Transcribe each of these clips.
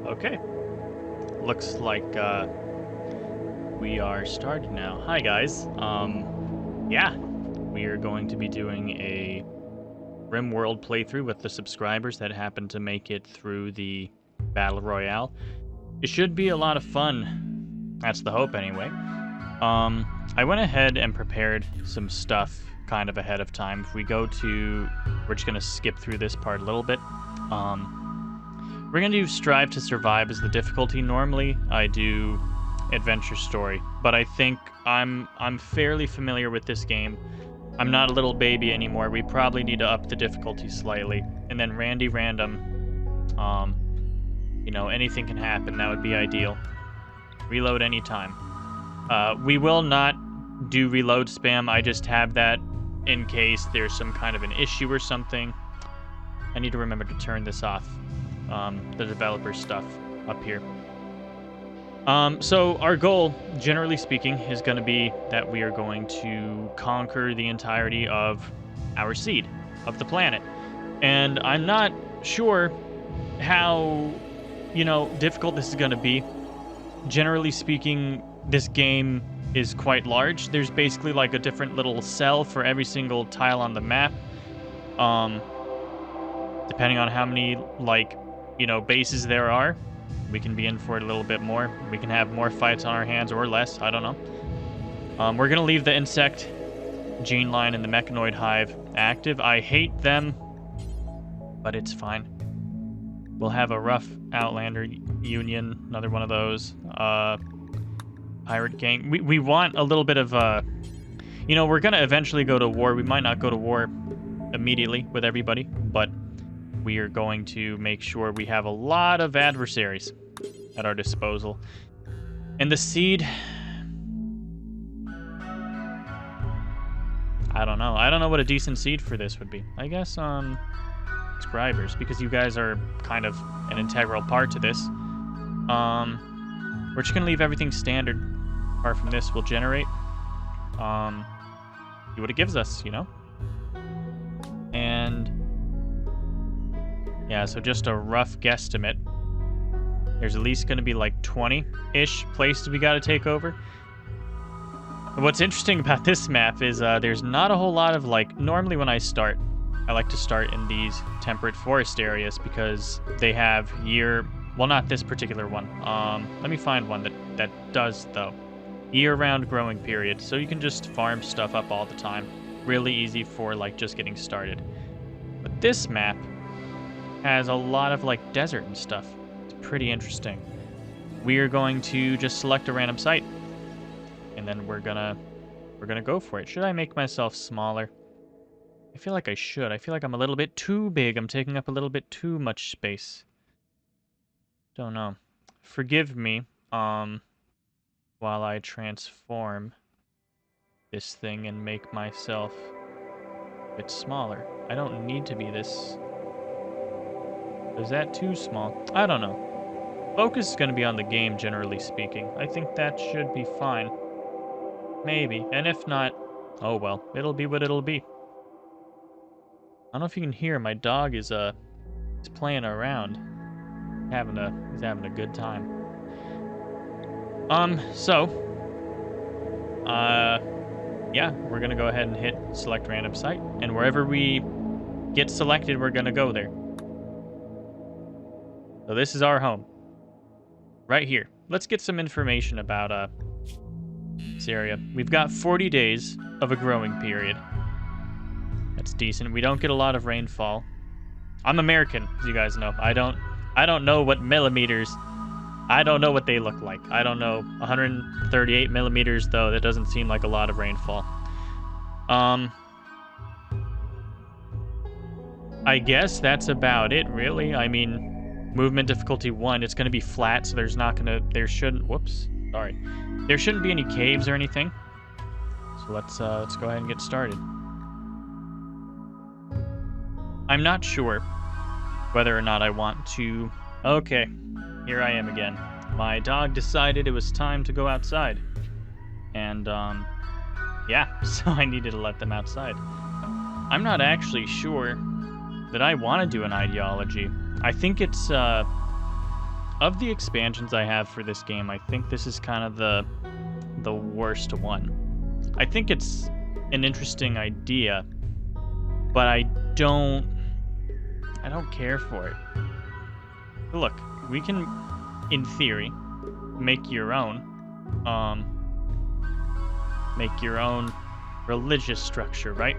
Okay. Looks like we are started now. Hi guys. Yeah, we are going to be doing a Rimworld playthrough with the subscribers that happen to make it through the Battle Royale. It should be a lot of fun. That's the hope anyway. I went ahead and prepared some stuff kind of ahead of time. If we go to, we're just gonna skip through this part a little bit. We're gonna do Strive to Survive as the difficulty. Normally, I do Adventure Story, but I think I'm fairly familiar with this game. I'm not a little baby anymore. We probably need to up the difficulty slightly. And then Randy Random, anything can happen. That would be ideal. Reload anytime. We will not do reload spam. I just have that in case there's some kind of an issue or something. I need to remember to turn this off. The developer stuff up here. So our goal, generally speaking, is going to be that we are going to conquer the entirety of our seed, of the planet. And I'm not sure how, difficult this is going to be. Generally speaking, this game is quite large. There's basically like a different little cell for every single tile on the map. Depending on how many, bases there are, we can be in for it a little bit more. We can have more fights on our hands or less. I don't know. We're going to leave the insect gene line and the mechanoid hive active. I hate them, but it's fine. We'll have a rough Outlander Union, another one of those. Pirate gang. We want a little bit of, we're going to eventually go to war. We might not go to war immediately with everybody, but we are going to make sure we have a lot of adversaries at our disposal. And the seed, I don't know. I don't know what a decent seed for this would be. I guess subscribers, because you guys are kind of an integral part to this. We're just gonna leave everything standard. Apart from this, we'll generate. See what it gives us, And yeah, so just a rough guesstimate. There's at least going to be like 20-ish places we got to take over. And what's interesting about this map is there's not a whole lot of, normally when I start, I like to start in these temperate forest areas because they have well, not this particular one. Let me find one that does, though. Year-round growing period, so you can just farm stuff up all the time. Really easy for, just getting started. But this map has a lot of desert and stuff. It's pretty interesting. We are going to just select a random site, and then we're gonna go for it. Should I make myself smaller? I feel like I should. I feel like I'm a little bit too big. I'm taking up a little bit too much space. Don't know. Forgive me, while I transform this thing and make myself a bit smaller. I don't need to be this. Is that too small? I don't know. Focus is going to be on the game, generally speaking. I think that should be fine. Maybe. And if not, oh well. It'll be what it'll be. I don't know if you can hear. My dog is playing around. He's having a good time. Yeah, we're going to go ahead and hit select random site. And wherever we get selected, we're going to go there. So this is our home. Right here. Let's get some information about this area. We've got 40 days of a growing period. That's decent. We don't get a lot of rainfall. I'm American, as you guys know. I don't know what millimeters. I don't know what they look like. I don't know. 138 millimeters, though, that doesn't seem like a lot of rainfall. I guess that's about it, really. I mean, movement difficulty 1, it's going to be flat, so there shouldn't be any caves or anything. So let's go ahead and get started. I'm not sure whether or not I want to... Okay, here I am again. My dog decided it was time to go outside. And, yeah, so I needed to let them outside. I'm not actually sure that I want to do an ideology. I think it's Of the expansions I have for this game, I think this is kind of the worst one. I think it's an interesting idea, but I don't care for it. But look, we can, in theory, make your own religious structure, right?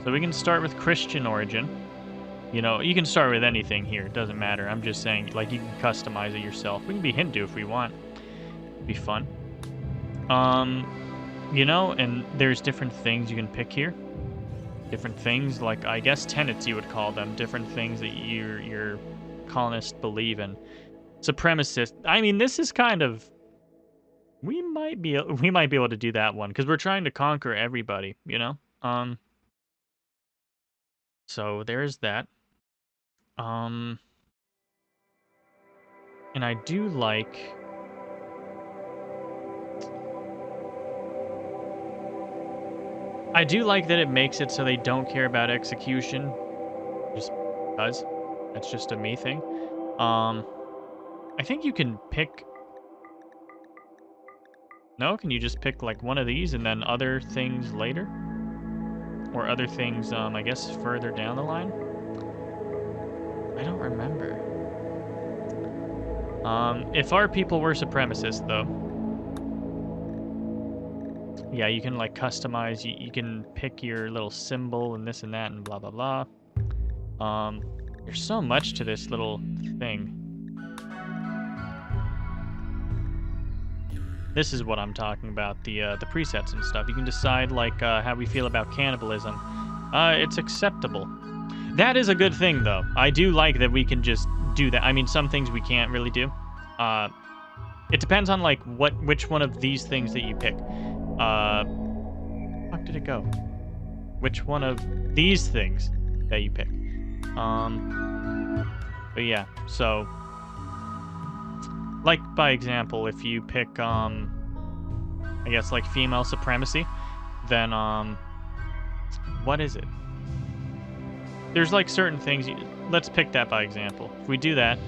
So we can start with Christian origin. You know, you can start with anything here. It doesn't matter. I'm just saying, like, you can customize it yourself. We can be Hindu if we want. It'd be fun. You know, and there's different things you can pick here. Different things, like, I guess tenets you would call them. Different things that your colonists believe in. Supremacist. I mean, this is kind of... We might be able to do that one, because we're trying to conquer everybody, you know? So there's that. And I do like... that it makes it so they don't care about execution. Just because. That's just a me thing. I think you can pick... No? Can you just pick, like, one of these and then other things later? Or other things, I guess, further down the line? I don't remember. If our people were supremacists, though... Yeah, you can, like, customize, you can pick your little symbol and this and that and blah, blah, blah. There's so much to this little thing. This is what I'm talking about, the presets and stuff. You can decide, like, how we feel about cannibalism. It's acceptable. That is a good thing, though. I do like that we can just do that. I mean, some things we can't really do. It depends on, like, which one of these things that you pick. Fuck did it go? Which one of these things that you pick? But yeah, so... Like, by example, if you pick, I guess, like, female supremacy, then, what is it? There's, like, certain things, let's pick that by example. If we do that,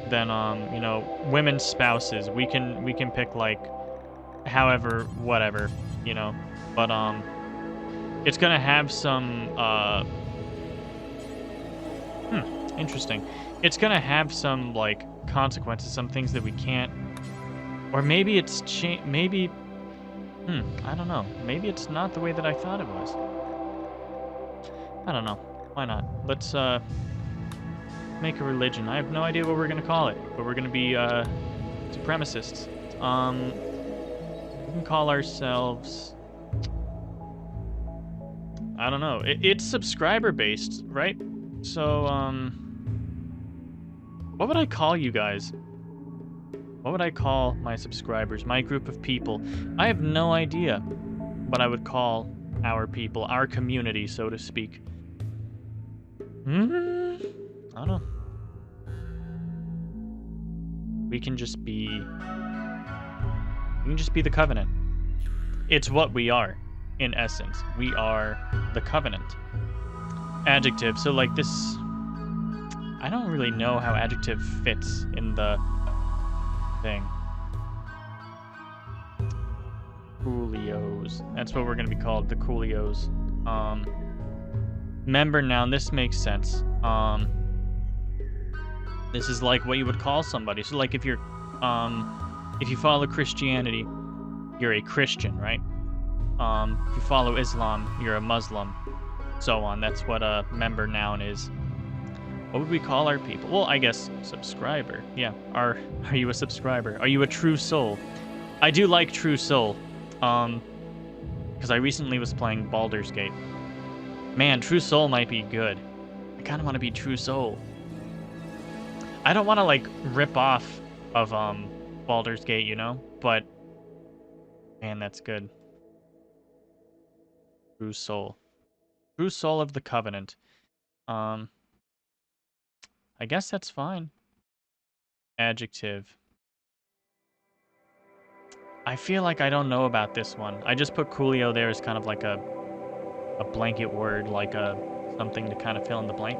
then, you know, women's spouses, we can pick, like, however, whatever, you know, but, it's gonna have some, interesting. It's gonna have some, like, consequences, some things that we can't, or maybe it's maybe, I don't know. Maybe it's not the way that I thought it was. I don't know. Why not? Let's, make a religion. I have no idea what we're gonna call it, but we're gonna be, supremacists. We can call ourselves... I don't know. It's subscriber-based, right? So, what would I call you guys? What would I call my subscribers, my group of people? I have no idea what I would call our people, our community, so to speak. I don't know. We can just be the Covenant. It's what we are, in essence. We are the Covenant. Adjective. So, like, this... I don't really know how adjective fits in the thing. Coolios. That's what we're going to be called, the Coolios. Member noun. This makes sense. This is like what you would call somebody. So, like, if you follow Christianity, you're a Christian, right? If you follow Islam, you're a Muslim. So on. That's what a member noun is. What would we call our people? Well, I guess subscriber. Yeah. Are you a subscriber? Are you a true soul? I do like True Soul. Because I recently was playing Baldur's Gate. Man, True Soul might be good. I kind of want to be True Soul. I don't want to, like, rip off of, Baldur's Gate, you know? But, man, that's good. True Soul. True Soul of the Covenant. I guess that's fine. Adjective. I feel like I don't know about this one. I just put Coolio there as kind of like a blanket word, like something to kind of fill in the blank.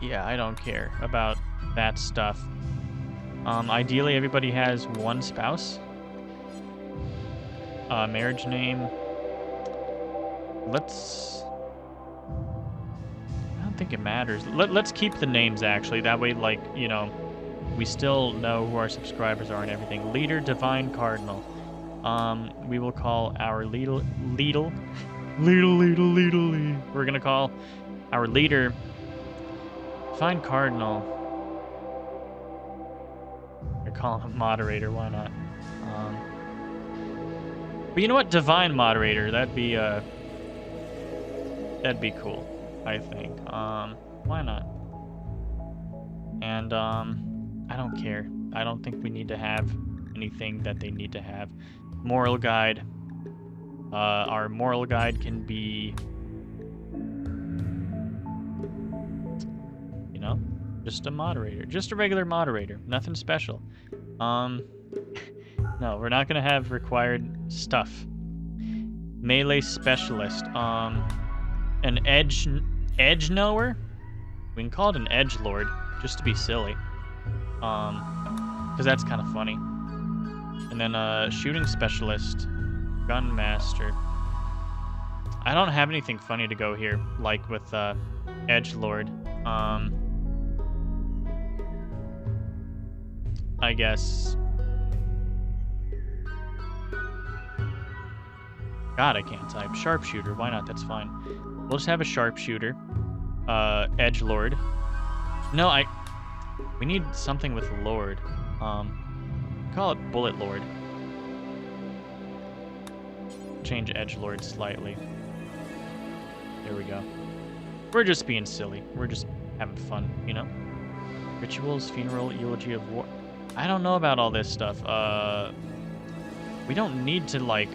Yeah, I don't care about that stuff. Ideally, everybody has one spouse. Marriage name. Let's... I don't think it matters. Let's keep the names, actually. That way, like, you know, we still know who our subscribers are and everything. Leader, Divine Cardinal. We will call our We're gonna call our leader Divine Cardinal. Or call him Moderator, why not? But you know what? Divine Moderator, that'd be cool, I think. Why not? And, I don't care. I don't think we need to have anything that they need to have. Moral guide. Our moral guide can be, you know, just a moderator. Just a regular moderator. Nothing special. No, we're not gonna have required stuff. Melee specialist. An edge knower? We can call it an edge lord, just to be silly. Because that's kind of funny. And then shooting specialist, gun master. I don't have anything funny to go here, like with edge lord. I guess. God, I can't type. Sharpshooter, why not? That's fine. We'll just have a sharpshooter. Edge lord. No, we need something with lord. Call it bullet lord. Change edge lord slightly. There we go. We're just being silly. We're just having fun, you know? Rituals, funeral, eulogy of war. I don't know about all this stuff. We don't need to, like,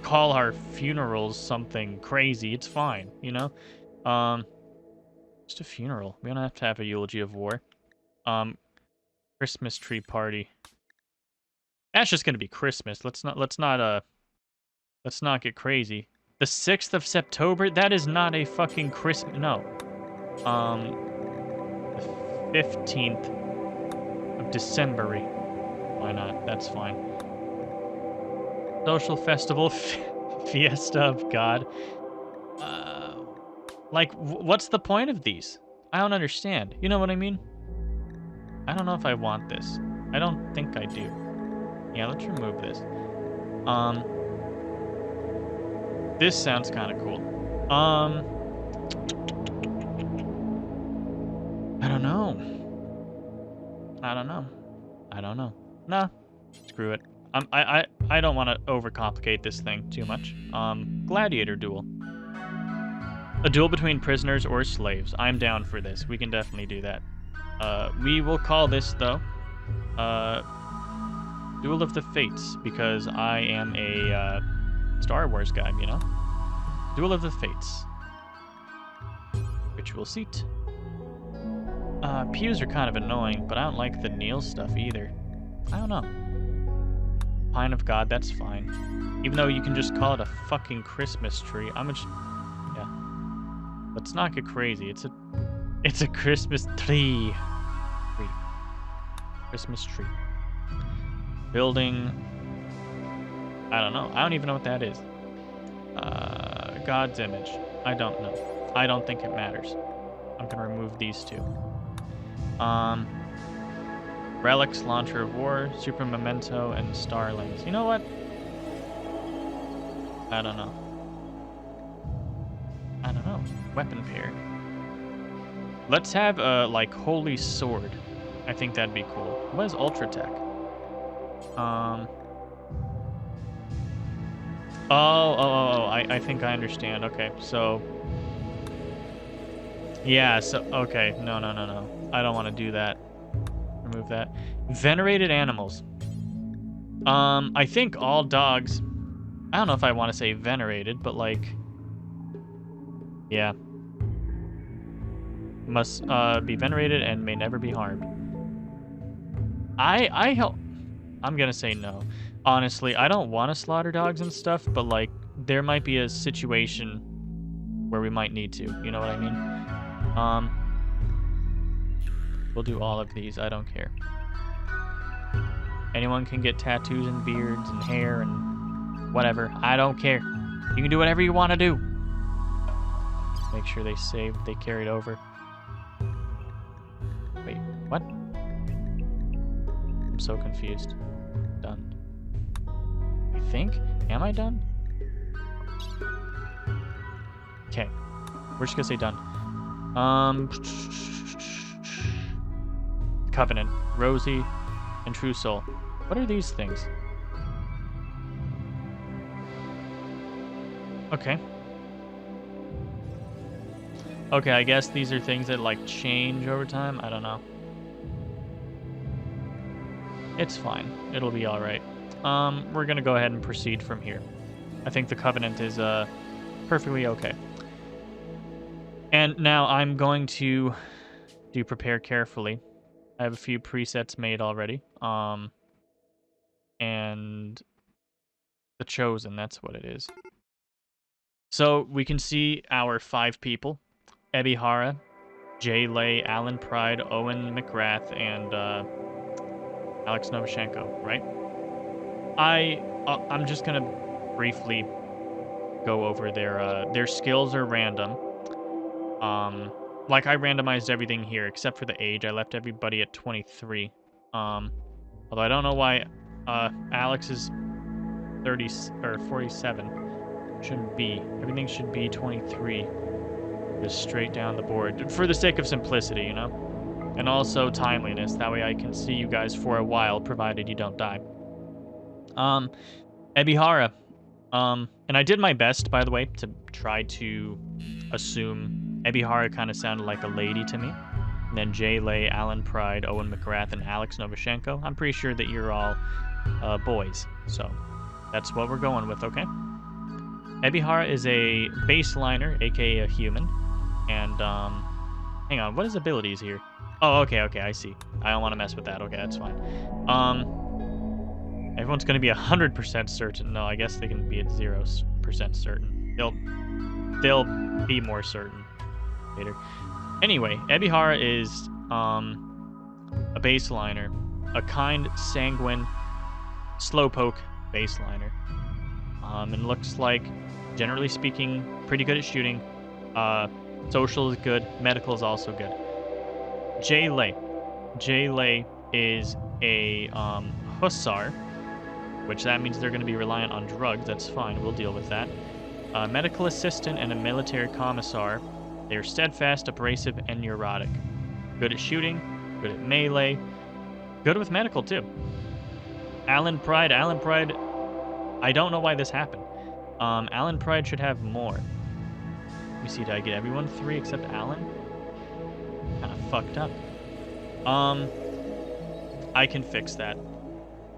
call our funerals something crazy. It's fine, you know? Just a funeral. We don't have to have a eulogy of war. Christmas tree party. That's just gonna be Christmas. Let's not get crazy. The 6th of September? That is not a fucking Christmas. No. The 15th of December. Why not? That's fine. Social festival, fiesta of God. Like, what's the point of these? I don't understand. You know what I mean? I don't know if I want this. I don't think I do. Yeah, let's remove this. This sounds kind of cool. I don't know. Nah, screw it. I don't want to overcomplicate this thing too much. Gladiator duel. A duel between prisoners or slaves. I'm down for this. We can definitely do that. We will call this, though, Duel of the Fates, because I am a Star Wars guy, you know? Duel of the Fates. Ritual seat. Pews are kind of annoying, but I don't like the kneel stuff either. I don't know. Pine of God, that's fine. Even though you can just call it a fucking Christmas tree. Yeah. Let's not get crazy. It's a Christmas tree. Christmas tree. Building. I don't know. I don't even know what that is. God's image. I don't know. I don't think it matters. I'm gonna remove these two. Relics, Launcher of War, Super Memento, and Starlings. You know what? I don't know. Weapon pair. Let's have a, like, Holy Sword. I think that'd be cool. What is Ultra Tech? I think I understand. Okay, so... Yeah, so... Okay, no. I don't want to do that. Remove that. Venerated animals. I think all dogs... I don't know if I want to say venerated, but, like... Yeah. Must be venerated and may never be harmed. I'm gonna say no. Honestly, I don't want to slaughter dogs and stuff, but, like, there might be a situation where we might need to. You know what I mean? We'll do all of these. I don't care. Anyone can get tattoos and beards and hair and whatever. I don't care. You can do whatever you want to do. Make sure they saved. They carried over. Wait, what? I'm so confused. Done. I think? Am I done? Okay. We're just gonna say done. Covenant. Rosie and True Soul. What are these things? Okay. Okay, I guess these are things that, like, change over time. I don't know. It's fine. It'll be alright. We're gonna go ahead and proceed from here. I think the Covenant is, perfectly okay. And now I'm going to do prepare carefully. I have a few presets made already. And the Chosen, that's what it is. So we can see our 5 people. Ebihara, Jay Lay, Alan Pride, Owen McGrath, and Alex Novoshenko, right? I'm just gonna briefly go over their skills are random. Like I randomized everything here except for the age. I left everybody at 23. Although I don't know why Alex is 30 or 47. Shouldn't be. Everything should be 23. Just straight down the board for the sake of simplicity, you know? And also timeliness. That way I can see you guys for a while, provided you don't die. Ebihara. And I did my best, by the way, to try to assume Ebihara kind of sounded like a lady to me. And then Jay Lay, Alan Pride, Owen McGrath, and Alex Novoshenko. I'm pretty sure that you're all boys. So that's what we're going with, okay? Ebihara is a baseliner, aka a human. And, hang on, what is abilities here? Oh, okay, I see. I don't want to mess with that. Okay, that's fine. Everyone's going to be 100% certain. No, I guess they can be at 0% certain. They'll be more certain later. Anyway, Ebihara is, a baseliner. A kind, sanguine, slowpoke baseliner. And looks like, generally speaking, pretty good at shooting. Social is good. Medical is also good. Jay Lay. Jay Lay is a hussar, which that means they're going to be reliant on drugs. That's fine. We'll deal with that. Medical assistant and a military commissar. They're steadfast, abrasive, and neurotic. Good at shooting. Good at melee. Good with medical, too. Alan Pride. Alan Pride, I don't know why this happened. Alan Pride should have more. Let me see, did I get everyone 3 except Alan? Kind of fucked up. I can fix that.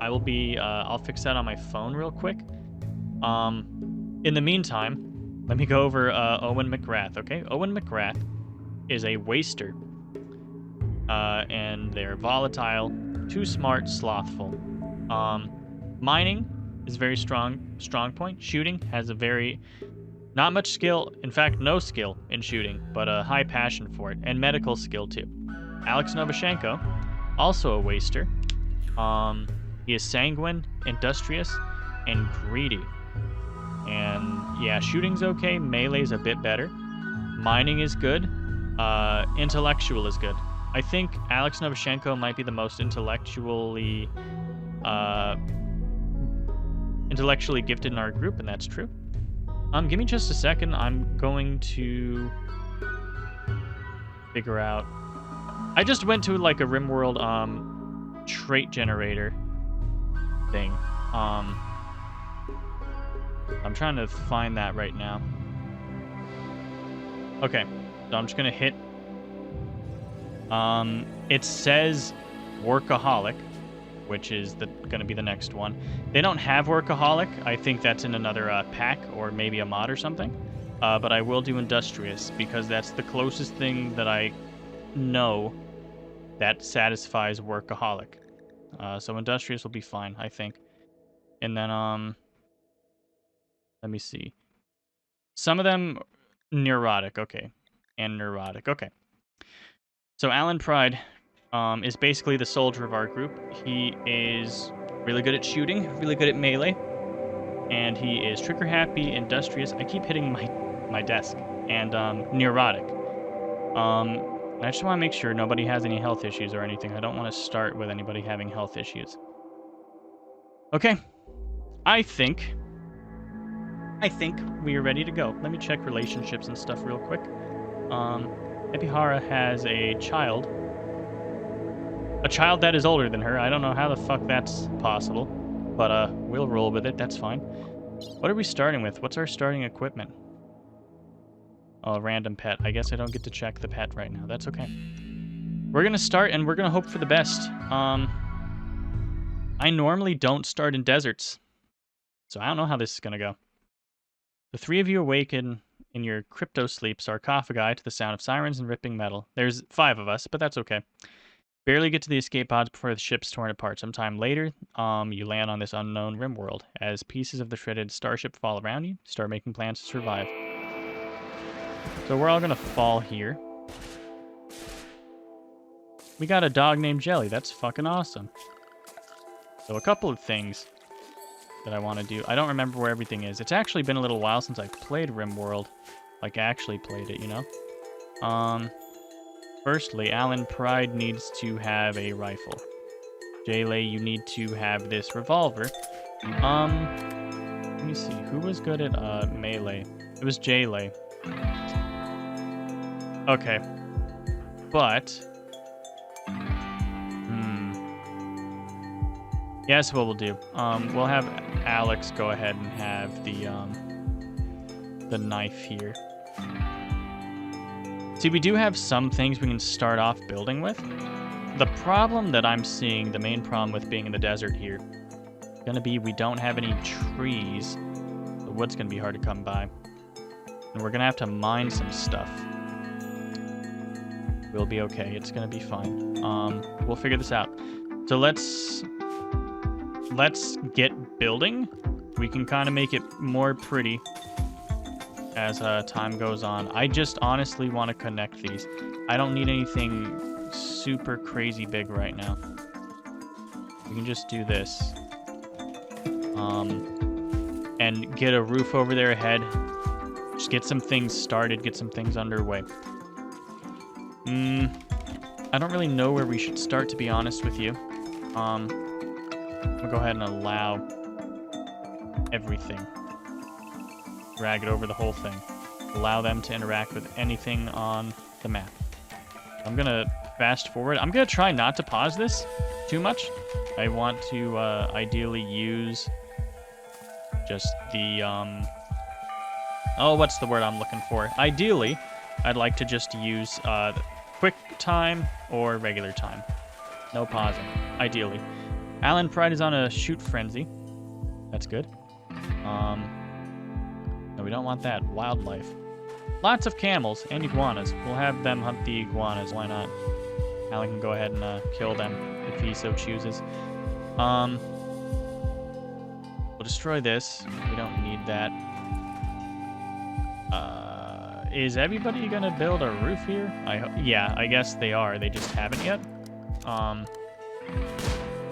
I'll fix that on my phone real quick. In the meantime, let me go over Owen McGrath, okay? Owen McGrath is a waster. And they're volatile, too smart, slothful. Mining is very strong point. Shooting has a very, not much skill, in fact, no skill in shooting, but a high passion for it, and medical skill too. Alex Novoshenko, also a waster. He is sanguine, industrious, and greedy. And yeah, shooting's okay, melee's a bit better. Mining is good, intellectual is good. I think Alex Novoshenko might be the most intellectually gifted in our group, and that's true. Give me just a second. I'm going to figure out. I just went to like a Rimworld trait generator thing. I'm trying to find that right now. Okay, so I'm just gonna hit. It says workaholic, which is going to be the next one. They don't have workaholic. I think that's in another pack or maybe a mod or something. But I will do industrious because that's the closest thing that I know that satisfies workaholic. So industrious will be fine, I think. And then, let me see. Some of them neurotic, okay. And neurotic, okay. So Alan Pride, is basically the soldier of our group. He is really good at shooting, really good at melee, and he is trigger happy, industrious. I keep hitting my desk, and neurotic. And I just want to make sure nobody has any health issues or anything. I don't want to start with anybody having health issues. Okay, I think we are ready to go. Let me check relationships and stuff real quick. Ebihara has a child that is older than her. I don't know how the fuck that's possible, but we'll roll with it. That's fine. What are we starting with? What's our starting equipment? Oh, a random pet. I guess I don't get to check the pet right now. That's okay. We're gonna start, and we're gonna hope for the best. I normally don't start in deserts, so I don't know how this is gonna go. The three of you awaken in your crypto sleep sarcophagi to the sound of sirens and ripping metal. There's 5 of us, but that's okay. Barely get to the escape pods before the ship's torn apart. Sometime later, you land on this unknown Rimworld. As pieces of the shredded starship fall around you, start making plans to survive. So we're all gonna fall here. We got a dog named Jelly. That's fucking awesome. So a couple of things that I want to do. I don't remember where everything is. It's actually been a little while since I played Rimworld. Like, actually played it, you know? Firstly, Alan Pride needs to have a rifle. Jaylay, you need to have this revolver. Let me see. Who was good at melee? It was Jaylay. Okay. But... Yes, what we'll do. We'll have Alex go ahead and have the knife here. See, we do have some things we can start off building with. The problem that I'm seeing, the main problem with being in the desert here, is gonna be we don't have any trees. The wood's gonna be hard to come by. And we're gonna have to mine some stuff. We'll be okay. It's gonna be fine. We'll figure this out. So let's get building. We can kind of make it more pretty as time goes on. I just honestly want to connect these. I don't need anything super crazy big right now. We can just do this. And get a roof over their head. Just get some things started, get some things underway. I don't really know where we should start, to be honest with you. I'm gonna go ahead and allow everything. Drag it over the whole thing. Allow them to interact with anything on the map. I'm gonna fast forward. I'm gonna try not to pause this too much. I want to ideally use just the what's the word I'm looking for? Ideally, I'd like to just use quick time or regular time. No pausing, ideally. Alan Pride is on a shoot frenzy. That's good. No, we don't want that. Wildlife. Lots of camels and iguanas. We'll have them hunt the iguanas. Why not? Alan can go ahead and kill them if he so chooses. We'll destroy this. We don't need that. Is everybody gonna build a roof here? Yeah, I guess they are. They just haven't yet.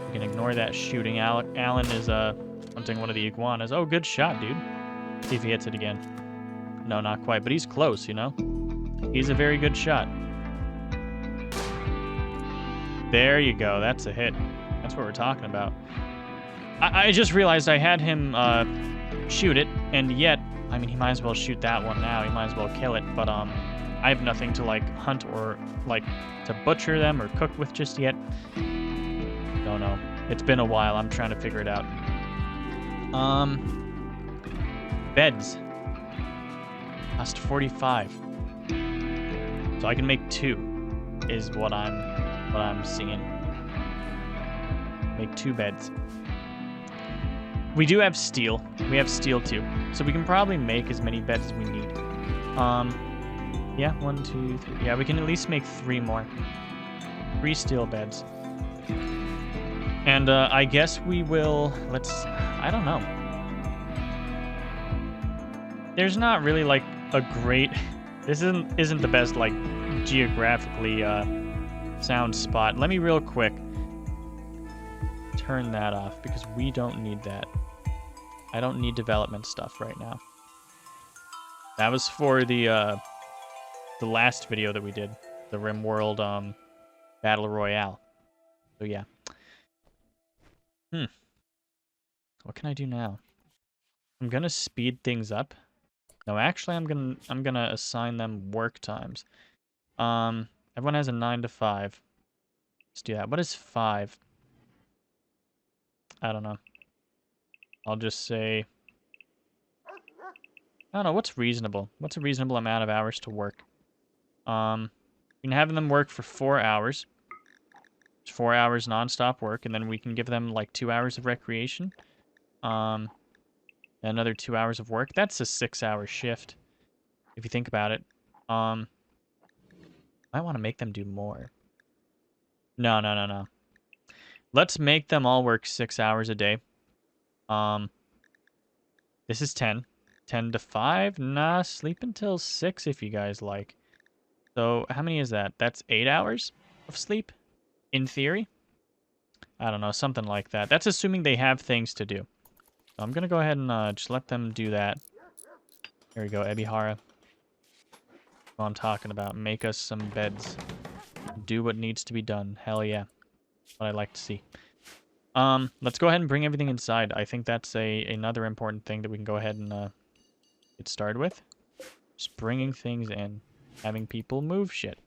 We can ignore that shooting. Alan is hunting one of the iguanas. Oh, good shot, dude. See if he hits it again. No, not quite, but he's close, you know? He's a very good shot. There you go. That's a hit. That's what we're talking about. I just realized I had him shoot it, and yet, I mean, he might as well shoot that one now. He might as well kill it, but I have nothing to, like, hunt or, like, to butcher them or cook with just yet. Don't know. It's been a while. I'm trying to figure it out. Beds. Cost 45. So I can make 2, is what I'm seeing. Make 2 beds. We do have steel. We have steel too. So we can probably make as many beds as we need. Yeah, 1, 2, 3. Yeah, we can at least make 3 more. 3 steel beds. And I guess we will, I don't know. There's not really like a great, this isn't the best like geographically sound spot. Let me real quick turn that off because we don't need that. I don't need development stuff right now. That was for the last video that we did, the Rimworld Battle Royale. So yeah. What can I do now? I'm gonna speed things up. No, actually, I'm gonna assign them work times. Everyone has a 9 to 5. Let's do that. What is 5? I don't know. I'll just say, I don't know, what's reasonable? What's a reasonable amount of hours to work? We can have them work for 4 hours. It's 4 hours non-stop work, and then we can give them like 2 hours of recreation. Another 2 hours of work. That's a 6-hour shift, if you think about it. I want to make them do more. No. Let's make them all work 6 hours a day. This is 10. 10 to 5? Nah, sleep until 6 if you guys like. So, how many is that? That's 8 hours of sleep? In theory? I don't know, something like that. That's assuming they have things to do. So I'm gonna go ahead and just let them do that. There we go, Ebihara. What I'm talking about. Make us some beds. Do what needs to be done. Hell yeah. What I like to see. Let's go ahead and bring everything inside. I think that's another important thing that we can go ahead and get started with. Just bringing things in. Having people move shit.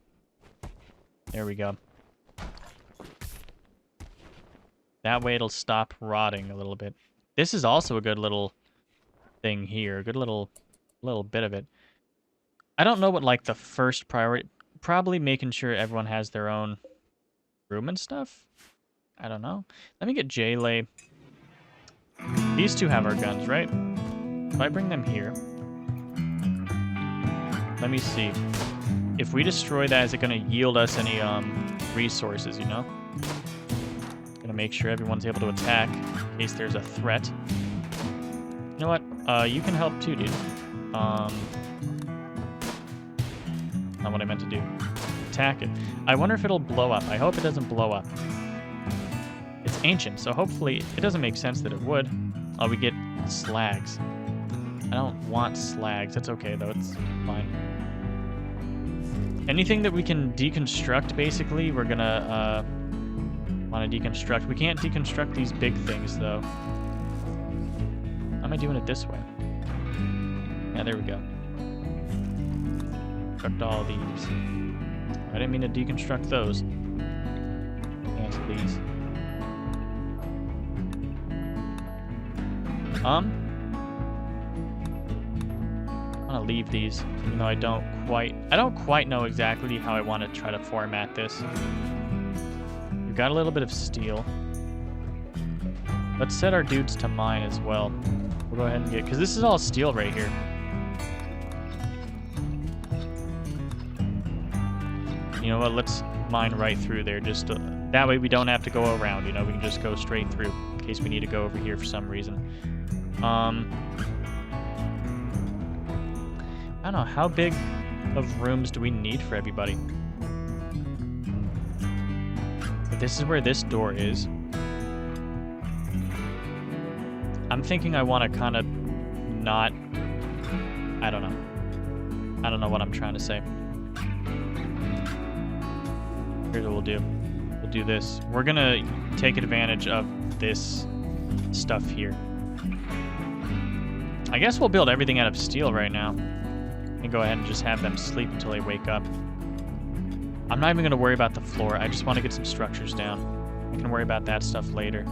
There we go. That way it'll stop rotting a little bit. This is also a good little thing here. A good little bit of it. I don't know what, like, the first priority... Probably making sure everyone has their own room and stuff? I don't know. Let me get Jaylay. These two have our guns, right? If I bring them here... Let me see. If we destroy that, is it going to yield us any resources, you know? Gonna make sure everyone's able to attack in case there's a threat. You know what? You can help too, dude. Not what I meant to do. Attack it. I wonder if it'll blow up. I hope it doesn't blow up. It's ancient, so hopefully it doesn't make sense that it would. Oh, we get slags. I don't want slags. That's okay, though. It's fine. Anything that we can deconstruct, basically, we're gonna want to deconstruct. We can't deconstruct these big things, though. How am I doing it this way? Yeah, there we go. Construct all these. I didn't mean to deconstruct those. Cancel these. I'm gonna leave these, even though I don't quite know exactly how I want to try to format this. We've got a little bit of steel. Let's set our dudes to mine as well. We'll go ahead and get, because this is all steel right here. You know what, let's mine right through there, just to, that way we don't have to go around, you know, we can just go straight through, in case we need to go over here for some reason. I don't know, how big of rooms do we need for everybody? This is where this door is. I'm thinking I want to kind of not... I don't know. I don't know what I'm trying to say. Here's what we'll do. We'll do this. We're going to take advantage of this stuff here. I guess we'll build everything out of steel right now. And go ahead and just have them sleep until they wake up. I'm not even going to worry about the floor. I just want to get some structures down. I can worry about that stuff later.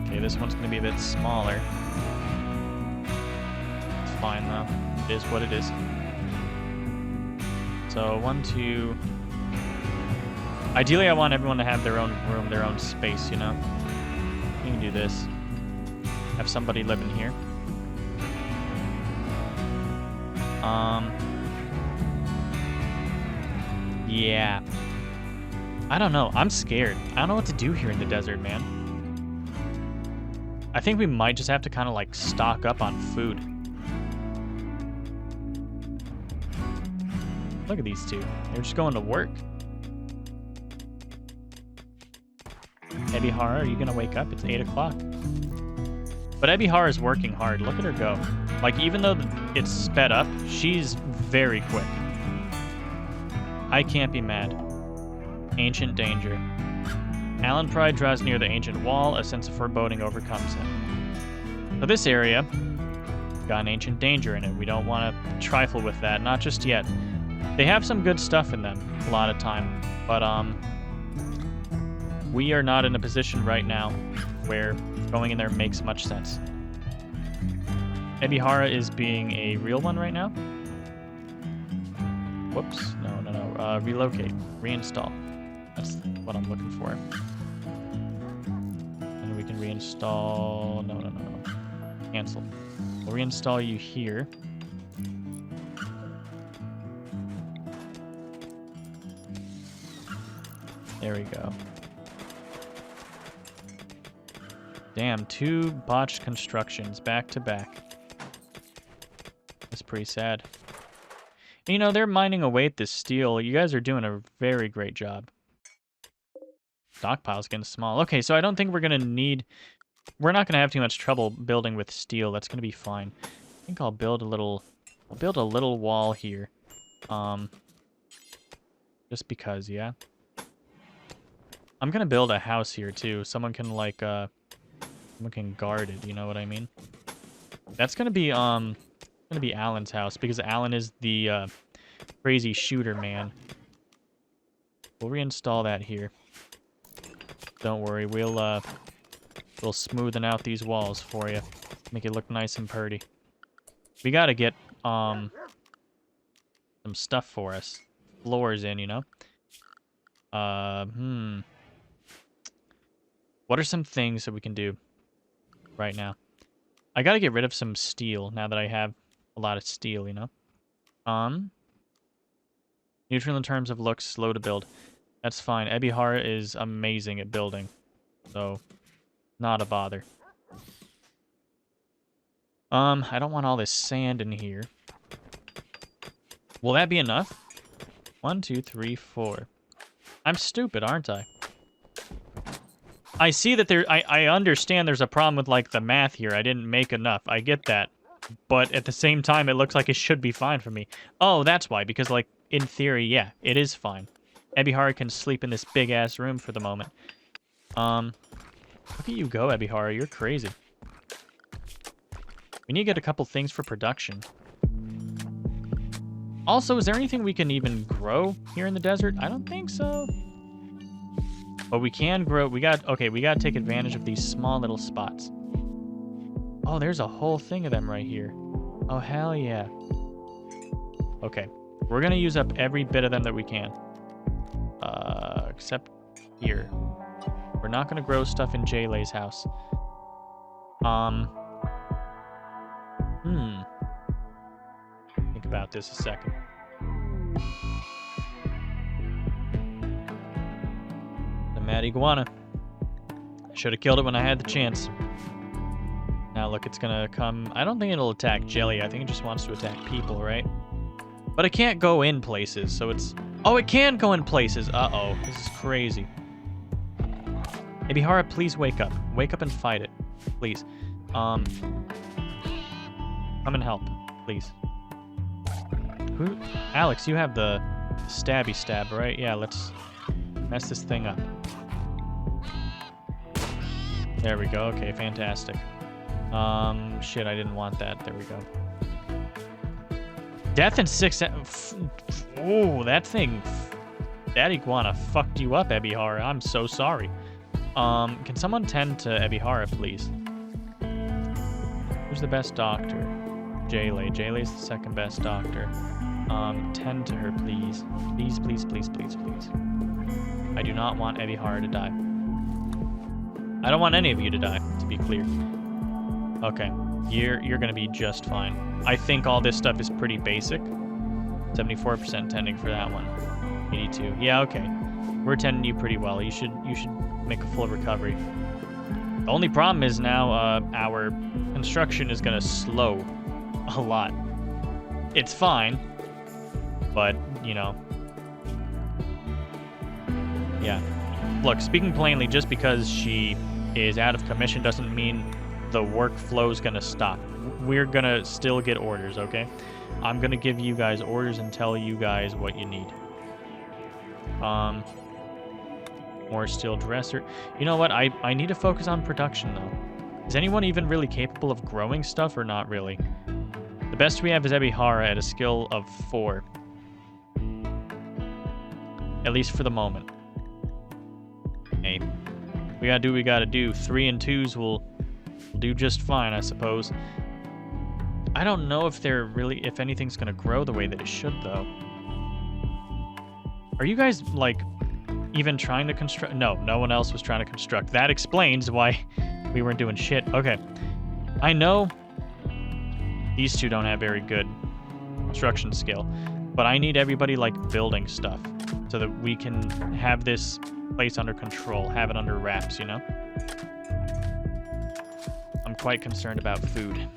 Okay, this one's going to be a bit smaller. It's fine, though. It is what it is. So, 1, 2... Ideally, I want everyone to have their own room, their own space, you know? You can do this. Have somebody living here. Yeah. I don't know. I'm scared. I don't know what to do here in the desert, man. I think we might just have to kind of like stock up on food. Look at these two. They're just going to work. Ebihara, are you gonna wake up? It's 8 o'clock. But Ebihara is working hard. Look at her go. Like, even though it's sped up, she's very quick. I can't be mad. Ancient danger. Alan Pride draws near the ancient wall. A sense of foreboding overcomes him. So this area got an ancient danger in it. We don't want to trifle with that. Not just yet. They have some good stuff in them a lot of time. But, we are not in a position right now where going in there makes much sense. Ebihara is being a real one right now. Whoops. No. Relocate. Reinstall. That's what I'm looking for. And we can reinstall... No. Cancel. We'll reinstall you here. There we go. Damn, 2 botched constructions back to back. That's pretty sad. You know, they're mining away at this steel. You guys are doing a very great job. Stockpile's getting small. Okay, so I don't think we're going to need... We're not going to have too much trouble building with steel. That's going to be fine. I think I'll build a little... I'll build a little wall here. Just because, yeah. I'm going to build a house here, too. Someone can, like, someone can guard it, you know what I mean? That's going to be, Alan's house, because Alan is the, crazy shooter man. We'll reinstall that here. Don't worry, we'll smoothen out these walls for you. Make it look nice and pretty. We gotta get, some stuff for us. Floors in, you know? What are some things that we can do right now? I gotta get rid of some steel now that I have a lot of steel, you know? Neutral in terms of looks, slow to build. That's fine. Ebihara is amazing at building. So, not a bother. I don't want all this sand in here. Will that be enough? 1, 2, 3, 4. I'm stupid, aren't I? I see that I understand there's a problem with, like, the math here. I didn't make enough. I get that. But at the same time, it looks like it should be fine for me. Oh, that's why. Because, like, in theory, yeah, it is fine. Ebihara can sleep in this big-ass room for the moment. Look at you go, Ebihara. You're crazy. We need to get a couple things for production. Also, is there anything we can even grow here in the desert? I don't think so. But we can grow. We got to take advantage of these small little spots. Oh, there's a whole thing of them right here. Oh, hell yeah. Okay. We're going to use up every bit of them that we can. Except here. We're not going to grow stuff in Jaylay's house. Think about this a second. The mad iguana. I should have killed it when I had the chance. Now look, it's gonna come... I don't think it'll attack Jelly. I think it just wants to attack people, right? But it can't go in places, so it's... Oh, it can go in places! Uh-oh. This is crazy. Ebihara, please wake up. Wake up and fight it. Please. Come and help. Please. Who? Alex, you have the stabby stab, right? Yeah, let's mess this thing up. There we go. Okay, fantastic. Shit, I didn't want that. There we go. Death in 6... Ooh, that thing... That iguana fucked you up, Ebihara. I'm so sorry. Can someone tend to Ebihara, please? Who's the best doctor? Jaylay. Jaylay's the second best doctor. Tend to her, please. Please, please, please, please, please. I do not want Ebihara to die. I don't want any of you to die, to be clear. Okay, you're gonna be just fine. I think all this stuff is pretty basic. 74% tending for that one. 82. Yeah, okay. We're tending you pretty well. You should make a full recovery. The only problem is now our construction is gonna slow a lot. It's fine. But, you know. Yeah. Look, speaking plainly, just because she is out of commission doesn't mean the workflow is going to stop. We're going to still get orders, okay? I'm going to give you guys orders and tell you guys what you need. More steel dresser. You know what? I need to focus on production, though. Is anyone even really capable of growing stuff or not really? The best we have is Ebihara at a skill of 4. At least for the moment. Hey, we gotta do what we gotta do. 3 and 2s will do just fine, I suppose. I don't know if if anything's gonna grow the way that it should, though. Are you guys, like, even trying to construct? No, no one else was trying to construct. That explains why we weren't doing shit. Okay. I know these two don't have very good construction skill, but I need everybody, like, building stuff so that we can have this place under control, have it under wraps, you know? I'm quite concerned about food.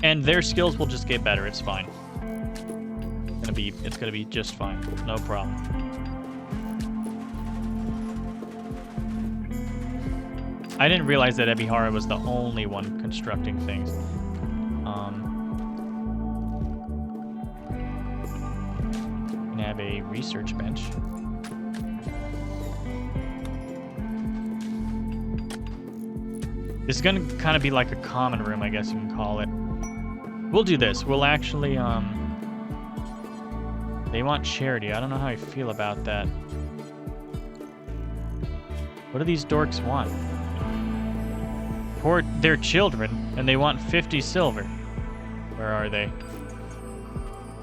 And their skills will just get better, it's fine. It's gonna be just fine. No problem. I didn't realize that Ebihara was the only one constructing things. Can have a research bench. This is gonna kind of be like a common room, I guess you can call it. We'll do this. We'll actually, they want charity. I don't know how I feel about that. What do these dorks want? They're children, and they want 50 silver. Where are they?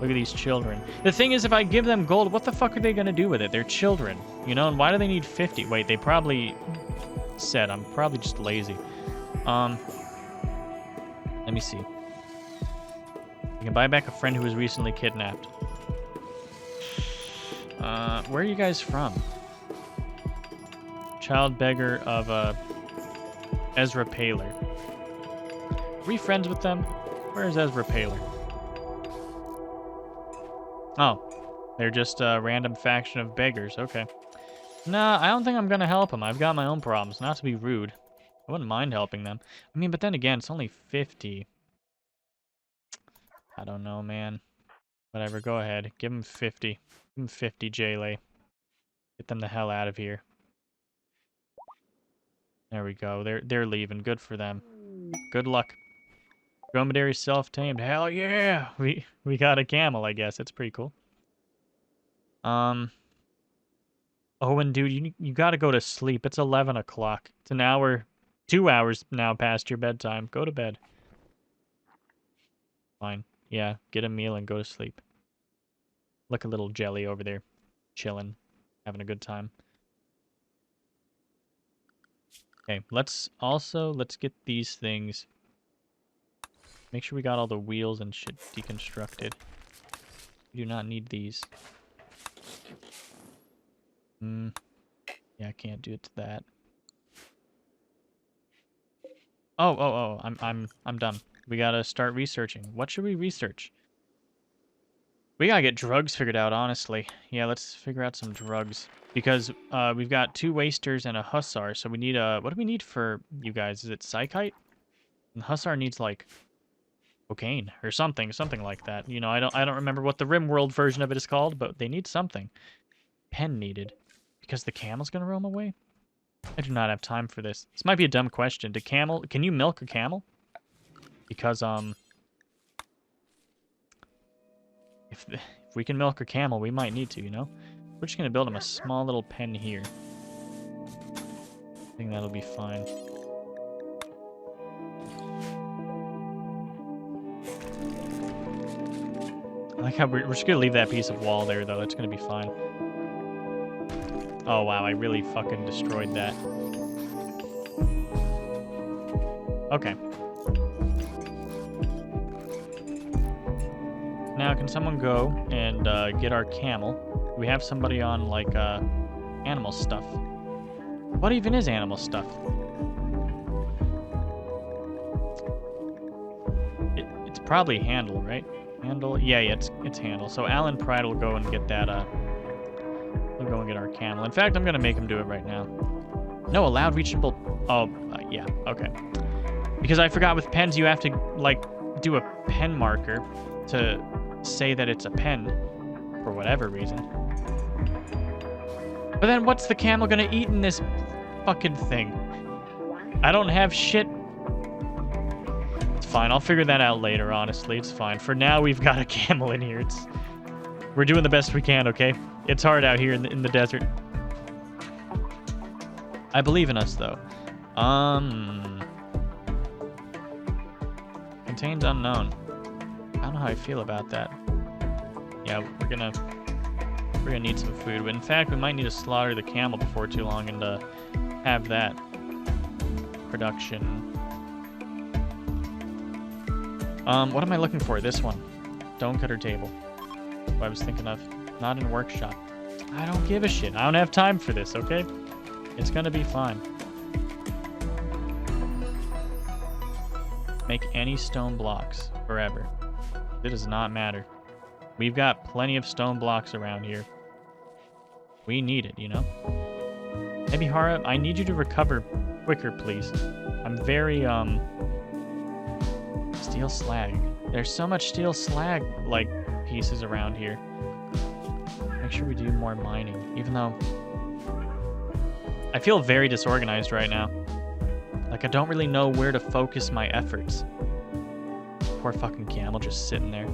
Look at these children. The thing is, if I give them gold, what the fuck are they gonna do with it? They're children, you know? And why do they need 50? Wait, they probably said, I'm probably just lazy. Let me see. You can buy back a friend who was recently kidnapped. Where are you guys from? Child beggar of, Ezra Paler. Are we friends with them? Where's Ezra Paler? Oh, they're just a random faction of beggars. Okay. Nah, I don't think I'm gonna help them. I've got my own problems. Not to be rude. I wouldn't mind helping them. I mean, but then again, it's only 50. I don't know, man. Whatever, go ahead. Give them 50. Give them 50, Jaylay. Get them the hell out of here. There we go. They're leaving. Good for them. Good luck. Dromedary self-tamed. Hell yeah! We got a camel, I guess. It's pretty cool. Owen, dude, you gotta go to sleep. It's 11 o'clock. It's an hour, 2 hours now past your bedtime. Go to bed. Fine. Yeah, get a meal and go to sleep. Look, a little jelly over there. Chilling. Having a good time. Okay, let's get these things. Make sure we got all the wheels and shit deconstructed. We do not need these. Yeah, I can't do it to that. Oh, I'm done. We gotta start researching. What should we research? We gotta get drugs figured out, honestly. Yeah, let's figure out some drugs. Because we've got 2 wasters and a hussar, so we need a... What do we need for you guys? Is it psychite? And hussar needs, like, cocaine or something like that. You know, I don't remember what the Rimworld version of it is called, but they need something. Pen needed. Because the camel's gonna roam away? I do not have time for this. This might be a dumb question. Can you milk a camel? Because, if we can milk a camel, we might need to, you know? We're just gonna build him a small little pen here. I think that'll be fine. I like how we're just gonna leave that piece of wall there, though. It's gonna be fine. Oh, wow, I really fucking destroyed that. Okay. Now, can someone go and get our camel? We have somebody on, like, animal stuff. What even is animal stuff? It's probably handle, right? Handle? Yeah, it's handle. So Alan Pride will go and get that, we'll go and get our camel. In fact, I'm gonna make him do it right now. No, allowed reachable... Oh, yeah, okay. Because I forgot with pens you have to, like, do a pen marker to say that it's a pen, for whatever reason. But then what's the camel gonna eat in this fucking thing? I don't have shit. It's fine, I'll figure that out later, honestly. It's fine. For now, we've got a camel in here. We're doing the best we can, okay? It's hard out here in the desert. I believe in us, though. Contains unknown. I don't know how I feel about that. Yeah, we're gonna need some food. But in fact, we might need to slaughter the camel before too long and have that production. What am I looking for? This one. Stone cutter table. What I was thinking of. Not in workshop. I don't give a shit. I don't have time for this, okay? It's gonna be fine. Make any stone blocks forever. It does not matter. We've got plenty of stone blocks around here. We need it, you know? Maybe Hara, I need you to recover quicker, please. I'm very, steel slag. There's so much steel slag, like, pieces around here. Make sure we do more mining, even though I feel very disorganized right now. Like, I don't really know where to focus my efforts. Poor fucking camel just sitting there.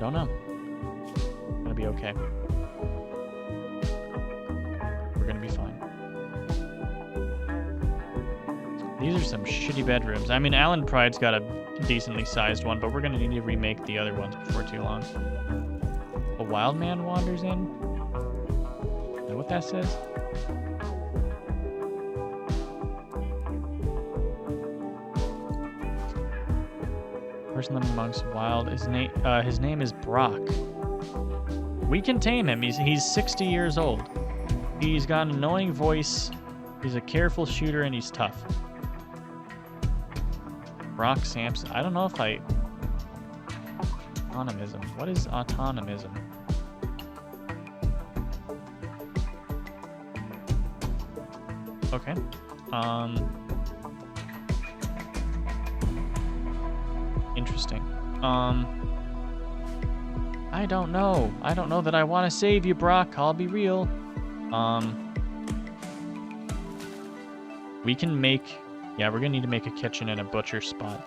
Don't know. Gonna be okay. We're gonna be fine. These are some shitty bedrooms. I mean, Alan Pride's got a decently sized one, but we're gonna need to remake the other ones before too long. A wild man wanders in? Is that what that says? Person living amongst wild. His name is Brock. We can tame him. He's 60 years old. He's got an annoying voice. He's a careful shooter and he's tough. Brock Sampson. I don't know if I... Autonomism. What is autonomism? Okay. Interesting. I don't know. I don't know that I want to save you, Brock. I'll be real. We can make... Yeah, we're gonna need to make a kitchen and a butcher spot.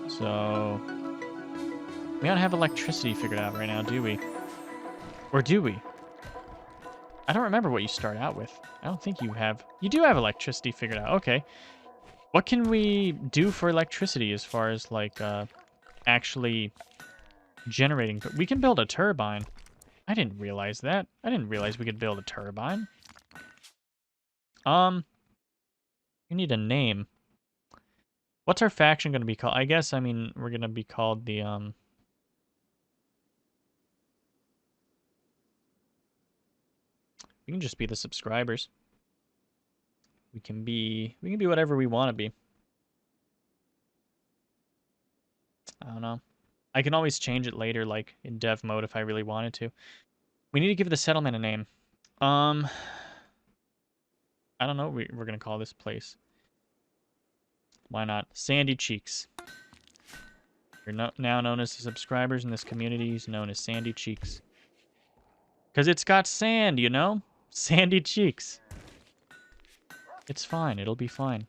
So... We don't have electricity figured out right now, do we? Or do we? I don't remember what you start out with. I don't think you have... You do have electricity figured out. Okay. What can we do for electricity as far as, like, actually generating? We can build a turbine. I didn't realize that. I didn't realize we could build a turbine. We need a name. What's our faction going to be called? I guess, I mean, we're going to be called the, We can just be the subscribers. We can be whatever we want to be. I don't know. I can always change it later, like in dev mode if I really wanted to. We need to give the settlement a name. I don't know what we're going to call this place. Why not? Sandy Cheeks. You're now known as the subscribers in this community. He's known as Sandy Cheeks. Because it's got sand, you know? Sandy Cheeks. It's fine. It'll be fine.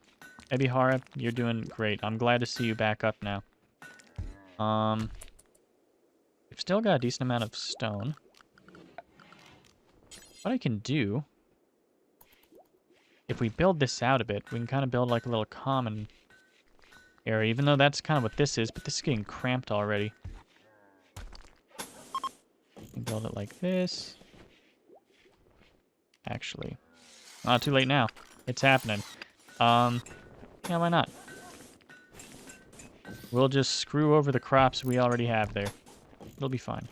Ebihara, you're doing great. I'm glad to see you back up now. We've still got a decent amount of stone. What I can do... If we build this out a bit, we can kind of build like a little common area, even though that's kind of what this is, but this is getting cramped already. We can build it like this. Actually, not too late now. It's happening. Yeah, why not? We'll just screw over the crops we already have there. It'll be fine.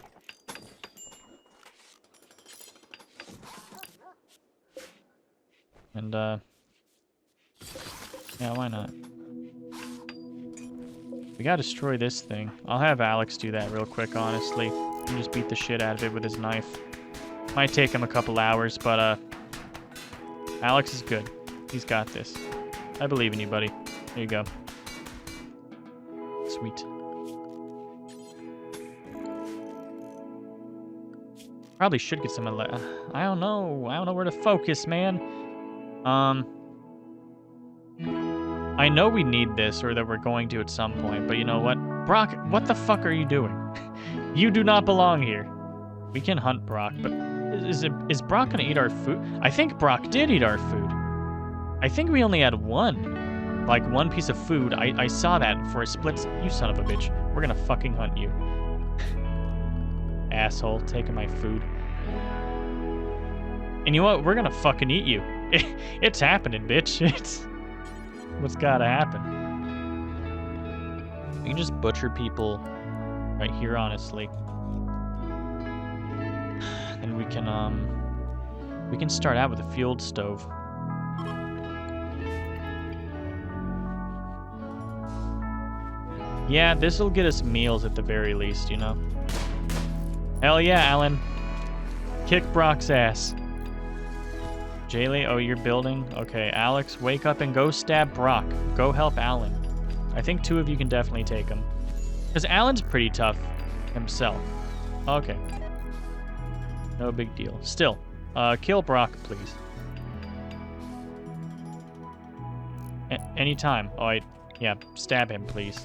And, Yeah, why not? We gotta destroy this thing. I'll have Alex do that real quick, honestly. And just beat the shit out of it with his knife. Might take him a couple hours, but, Alex is good. He's got this. I believe in you, buddy. There you go. Sweet. Probably should get some... I don't know. I don't know where to focus, man. I know we need this, or that we're going to at some point, but you know what? Brock, what the fuck are you doing? You do not belong here. We can hunt Brock, but is Brock gonna eat our food? I think Brock did eat our food. I think we only had one. Like, one piece of food. I saw that for a split... You son of a bitch. We're gonna fucking hunt you. Asshole, taking my food. And you know what? We're gonna fucking eat you. It's happening, bitch. It's what's gotta happen. We can just butcher people right here, honestly. And we can start out with a field stove. Yeah, this'll get us meals at the very least, you know? Hell yeah, Alan. Kick Brock's ass. Jaylee, oh, you're building? Okay, Alex, wake up and go stab Brock. Go help Alan. I think two of you can definitely take him. Because Alan's pretty tough himself. Okay. No big deal. Still, kill Brock, please. Anytime. Oh, yeah, stab him, please.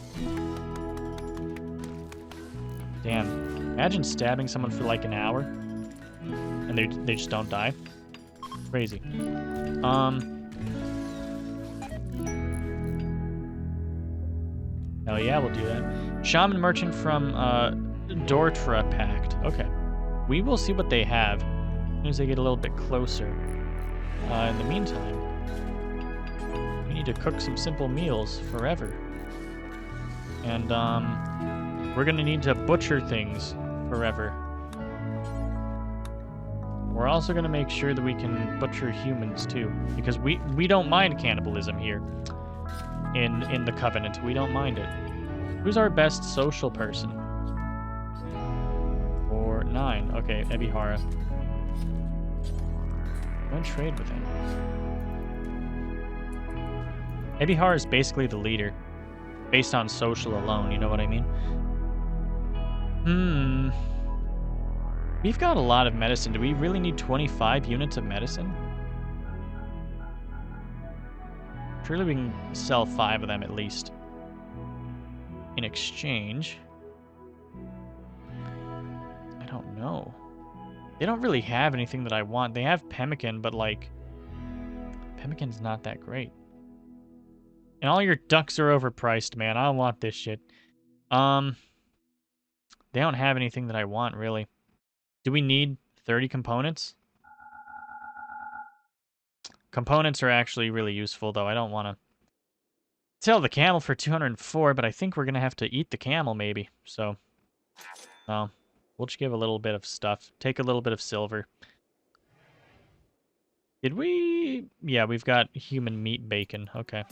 Damn. Imagine stabbing someone for like an hour and they just don't die. Crazy. Hell yeah, we'll do that. Shaman Merchant from Dortra Pact. Okay. We will see what they have as soon as they get a little bit closer. In the meantime, we need to cook some simple meals forever. And we're gonna need to butcher things forever. We're also gonna make sure that we can butcher humans too, because we don't mind cannibalism here in the Covenant. We don't mind it. Who's our best social person? 4, 9. Okay, Ebihara. I'm gonna trade with him. Ebihara is basically the leader, based on social alone. You know what I mean? We've got a lot of medicine. Do we really need 25 units of medicine? Surely we can sell 5 of them at least. In exchange. I don't know. They don't really have anything that I want. They have pemmican, but like... Pemmican's not that great. And all your ducks are overpriced, man. I don't want this shit. They don't have anything that I want, really. Do we need 30 components? Components are actually really useful, though. I don't want to sell the camel for 204, but I think we're going to have to eat the camel, maybe. So, we'll just give a little bit of stuff. Take a little bit of silver. Did we... Yeah, we've got human meat bacon. Okay.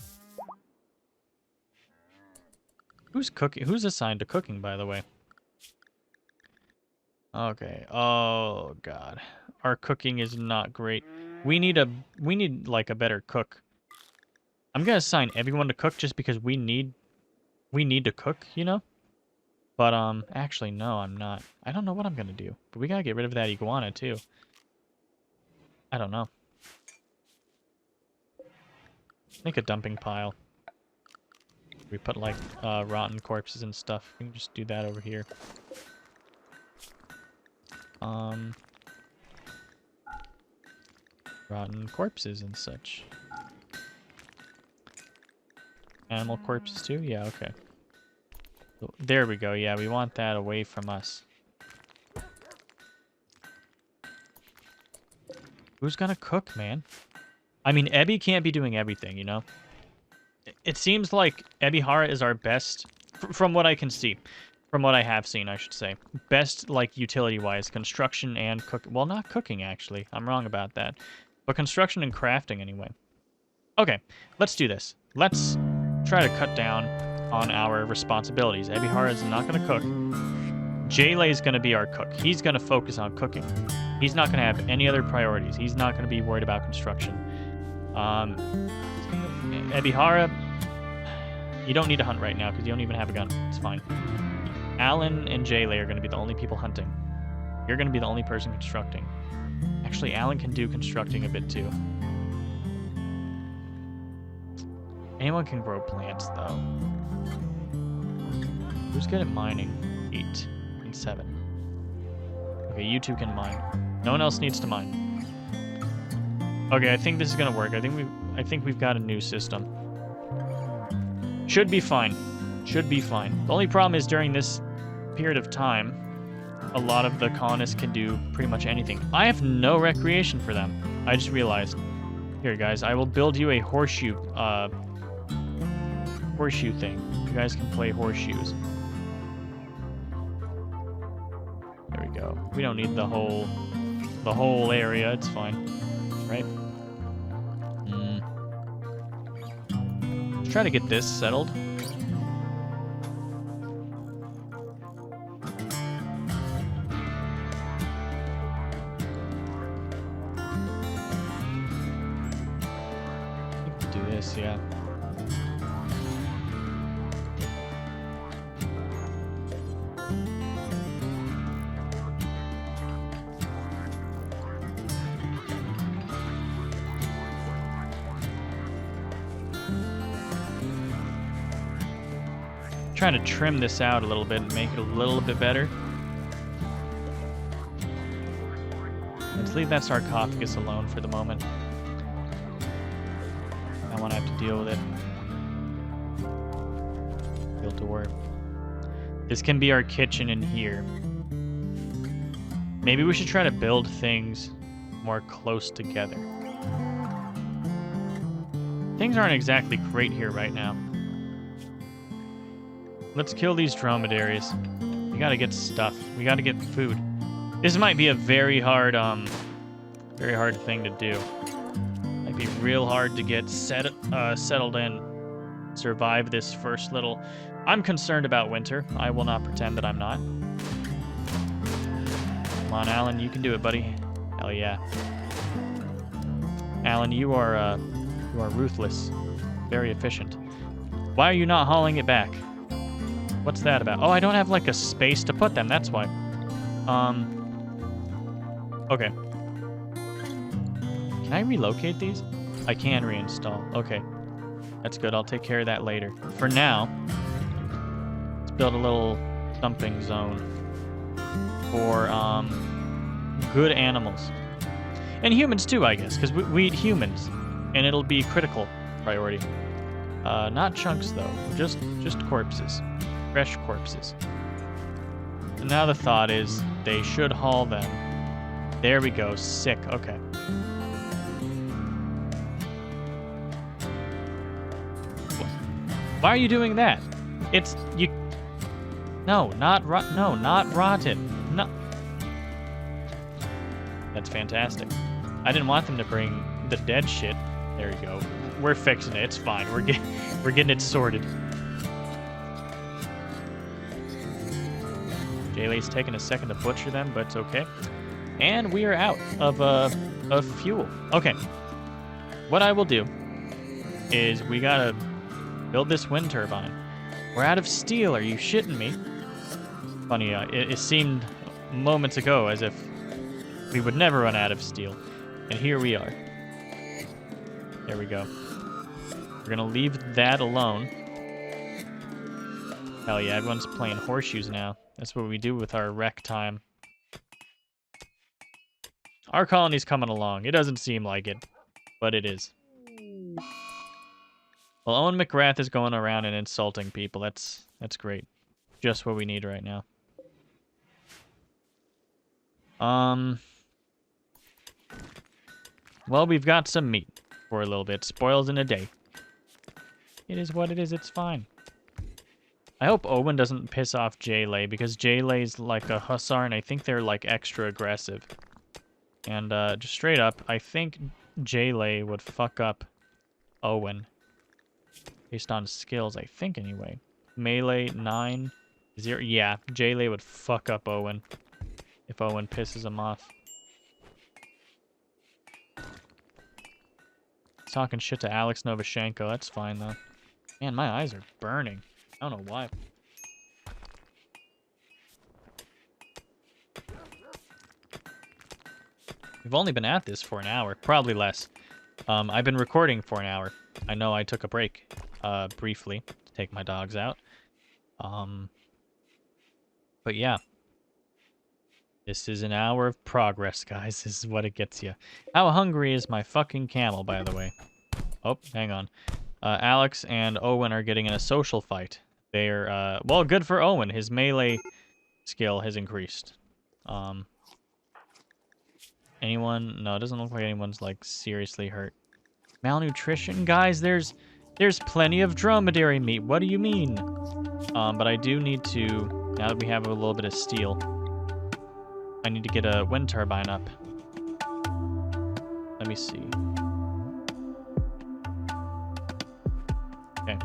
Who's cooking? Who's assigned to cooking, by the way? Okay. Oh god. Our cooking is not great. We need like a better cook. I'm gonna assign everyone to cook just because we need to cook, you know? But actually no, I'm not. I don't know what I'm gonna do. But we gotta get rid of that iguana too. I don't know. Make a dumping pile. We put like rotten corpses and stuff. We can just do that over here. Rotten corpses and such. Animal corpses too? Yeah, okay. There we go. Yeah, we want that away from us. Who's gonna cook, man? I mean, Ebby can't be doing everything, you know? It seems like Ebihara is our best, from what I can see. From what I have seen, I should say. Best, like, utility-wise. Construction and cook... Well, not cooking, actually. I'm wrong about that. But construction and crafting, anyway. Okay, let's do this. Let's try to cut down on our responsibilities. Ebihara is not going to cook. Jayle is going to be our cook. He's going to focus on cooking. He's not going to have any other priorities. He's not going to be worried about construction. Ebihara, you don't need to hunt right now because you don't even have a gun. It's fine. Alan and Jayle are going to be the only people hunting. You're going to be the only person constructing. Actually, Alan can do constructing a bit too. Anyone can grow plants, though. Who's good at mining? 8 and 7. Okay, you two can mine. No one else needs to mine. Okay, I think this is gonna work. I think we've got a new system. Should be fine. Should be fine. The only problem is during this period of time, a lot of the colonists can do pretty much anything. I have no recreation for them. I just realized. Here, guys, I will build you a horseshoe thing. You guys can play horseshoes. There we go. We don't need the whole area. It's fine, right? Let's try to get this settled. Do this, yeah. Trying to trim this out a little bit and make it a little bit better. Let's leave that sarcophagus alone for the moment. I want to have to deal with it. Built door. This can be our kitchen in here. Maybe we should try to build things more close together. Things aren't exactly great here right now. Let's kill these dromedaries. We gotta get stuff. We gotta get food. This might be a very hard thing to do. Might be real hard to get settled in. Survive this first little... I'm concerned about winter. I will not pretend that I'm not. Come on, Alan, you can do it, buddy. Hell yeah. Alan, you are ruthless. Very efficient. Why are you not hauling it back? What's that about? Oh, I don't have, like, a space to put them. That's why. Okay. Can I relocate these? I can reinstall. Okay. That's good. I'll take care of that later. For now, let's build a little dumping zone for, good animals. And humans, too, I guess, because we eat humans. And it'll be critical priority. Not chunks, though. Just corpses. Fresh corpses. And now the thought is they should haul them. There we go. Sick. Okay. Why are you doing that? It's you. No, not rotten. No. That's fantastic. I didn't want them to bring the dead shit. There you go. We're fixing it. It's fine. We're getting it sorted. Jaylee's taking a second to butcher them, but it's okay. And we are out of fuel. Okay. What I will do is we gotta build this wind turbine. We're out of steel. Are you shitting me? Funny, it seemed moments ago as if we would never run out of steel. And here we are. There we go. We're gonna leave that alone. Hell yeah, everyone's playing horseshoes now. That's what we do with our rec time. Our colony's coming along. It doesn't seem like it, but it is. Well, Owen McGrath is going around and insulting people. That's great. Just what we need right now. Well, we've got some meat for a little bit. Spoils in a day. It is what it is. It's fine. I hope Owen doesn't piss off Jayle, because Jaylee's like a hussar, and I think they're like extra aggressive. And just straight up, I think Jayle would fuck up Owen. Based on skills, I think, anyway. Melee, 9, 0. Yeah, Jayle would fuck up Owen if Owen pisses him off. He's talking shit to Alex Novoshenko. That's fine, though. Man, my eyes are burning. I don't know why. We've only been at this for an hour. Probably less. I've been recording for an hour. I know I took a break, briefly, to take my dogs out. But yeah. This is an hour of progress, guys. This is what it gets you. How hungry is my fucking camel, by the way? Oh, hang on. Alex and Owen are getting in a social fight. They're, well, good for Owen. His melee skill has increased. Anyone? No, it doesn't look like anyone's, like, seriously hurt. Malnutrition? Guys, there's plenty of dromedary meat. What do you mean? But I do need to, now that we have a little bit of steel, I need to get a wind turbine up. Let me see. Okay.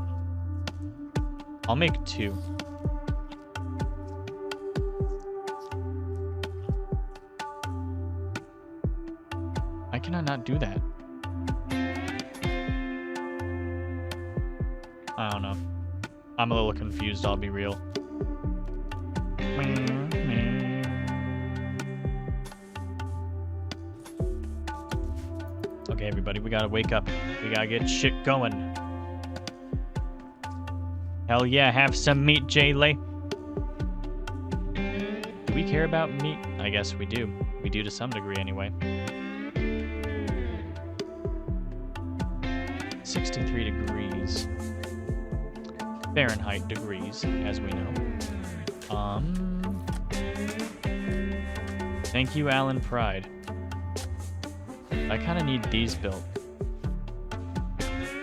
I'll make 2. Why can I not do that? I don't know. I'm a little confused, I'll be real. Okay, everybody, we gotta wake up. We gotta get shit going. Hell yeah, have some meat, Jayle. Do we care about meat? I guess we do. We do to some degree, anyway. 63 degrees. Fahrenheit degrees, as we know. Thank you, Alan Pride. I kind of need these built.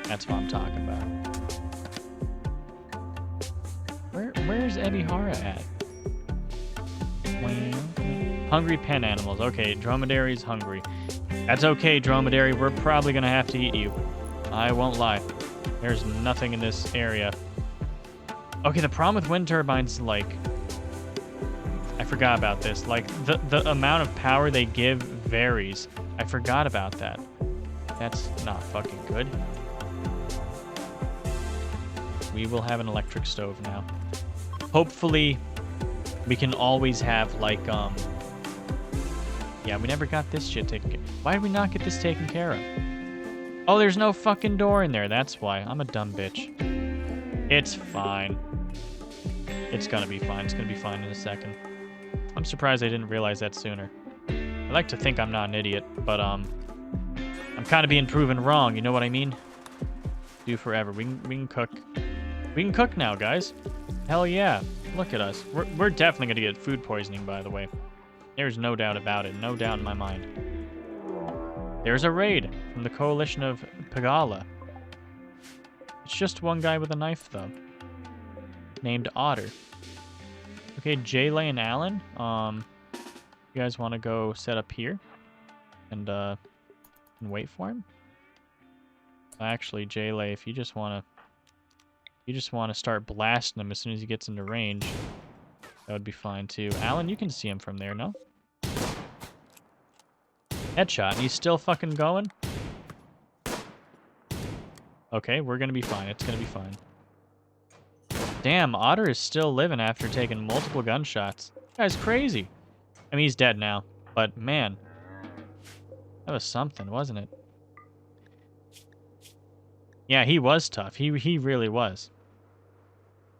That's what I'm talking about. Where's Ebihara at? Hungry pen animals. Okay, dromedary's hungry. That's okay, dromedary. We're probably gonna have to eat you. I won't lie. There's nothing in this area. Okay, the problem with wind turbines, like, I forgot about this. Like, the amount of power they give varies. I forgot about that. That's not fucking good. We will have an electric stove now. Hopefully, we can always have, like, yeah, we never got this shit taken care of. Why did we not get this taken care of? Oh, there's no fucking door in there. That's why. I'm a dumb bitch. It's fine. It's gonna be fine. It's gonna be fine in a second. I'm surprised I didn't realize that sooner. I like to think I'm not an idiot, but, I'm kind of being proven wrong. You know what I mean? Do forever. We can cook. We can cook now, guys. Hell yeah. Look at us. We're definitely going to get food poisoning, by the way. There's no doubt about it. No doubt in my mind. There's a raid from the coalition of Pagala. It's just one guy with a knife, though. Named Otter. Okay, Jayle and Alan. You guys want to go set up here? And wait for him? Actually, Jayle, if you just want to start blasting him as soon as he gets into range, that would be fine too. Alan, you can see him from there, no? Headshot, and he's still fucking going? Okay, we're gonna be fine. It's gonna be fine. Damn, Otter is still living after taking multiple gunshots. That guy's crazy. I mean, he's dead now, but man, that was something, wasn't it? Yeah, he was tough. He really was.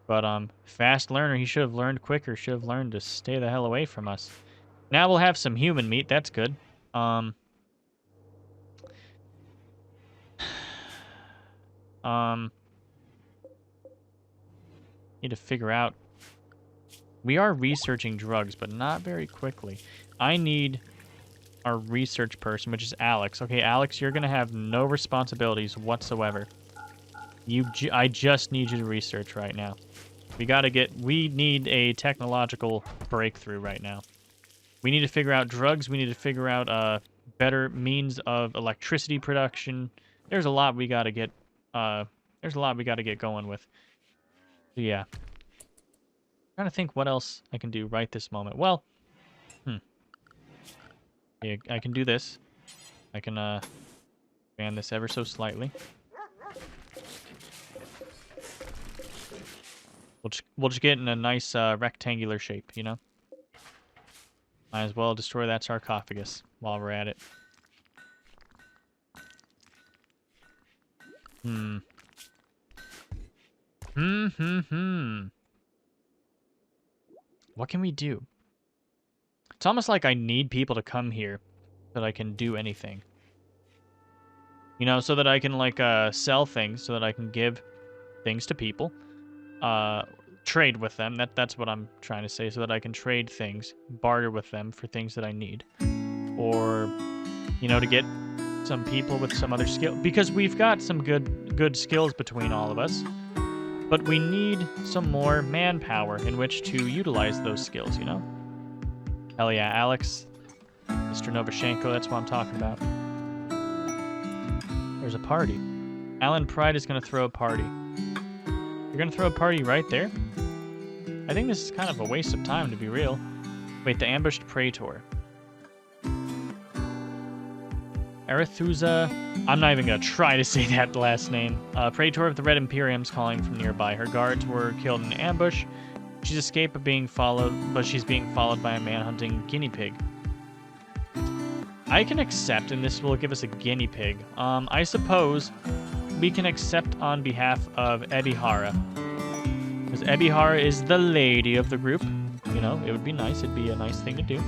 But, fast learner, he should have learned quicker, should have learned to stay the hell away from us. Now we'll have some human meat, that's good. Need to figure out. We are researching drugs, but not very quickly. I need our research person, which is Alex. Okay, Alex, you're gonna have no responsibilities whatsoever. I just need you to research right now. We need a technological breakthrough right now. We need to figure out drugs. We need to figure out better means of electricity production. There's a lot we gotta get there's a lot we got to get going with. So yeah. Trying to think what else I can do right this moment. Well, yeah, I can do this. I can expand this ever so slightly. We'll just get in a nice rectangular shape, you know? Might as well destroy that sarcophagus while we're at it. What can we do? It's almost like I need people to come here so that I can do anything. You know, so that I can, like, sell things, so that I can give things to people. Trade with them. That's what I'm trying to say, so that I can trade things, barter with them for things that I need. Or, you know, to get some people with some other skill. Because we've got some good skills between all of us. But we need some more manpower in which to utilize those skills, you know? Hell yeah, Alex. Mr. Novoshenko, that's what I'm talking about. There's a party. Alan Pride is going to throw a party. You're going to throw a party right there? I think this is kind of a waste of time, to be real. Wait, the ambushed Praetor. Arethusa. I'm not even going to try to say that last name. Praetor of the Red Imperium's calling from nearby. Her guards were killed in ambush. She's escaped being followed, but she's being followed by a man-hunting guinea pig. I can accept, and this will give us a guinea pig. I suppose we can accept on behalf of Ebihara. Because Ebihara is the lady of the group. You know, it would be nice. It'd be a nice thing to do.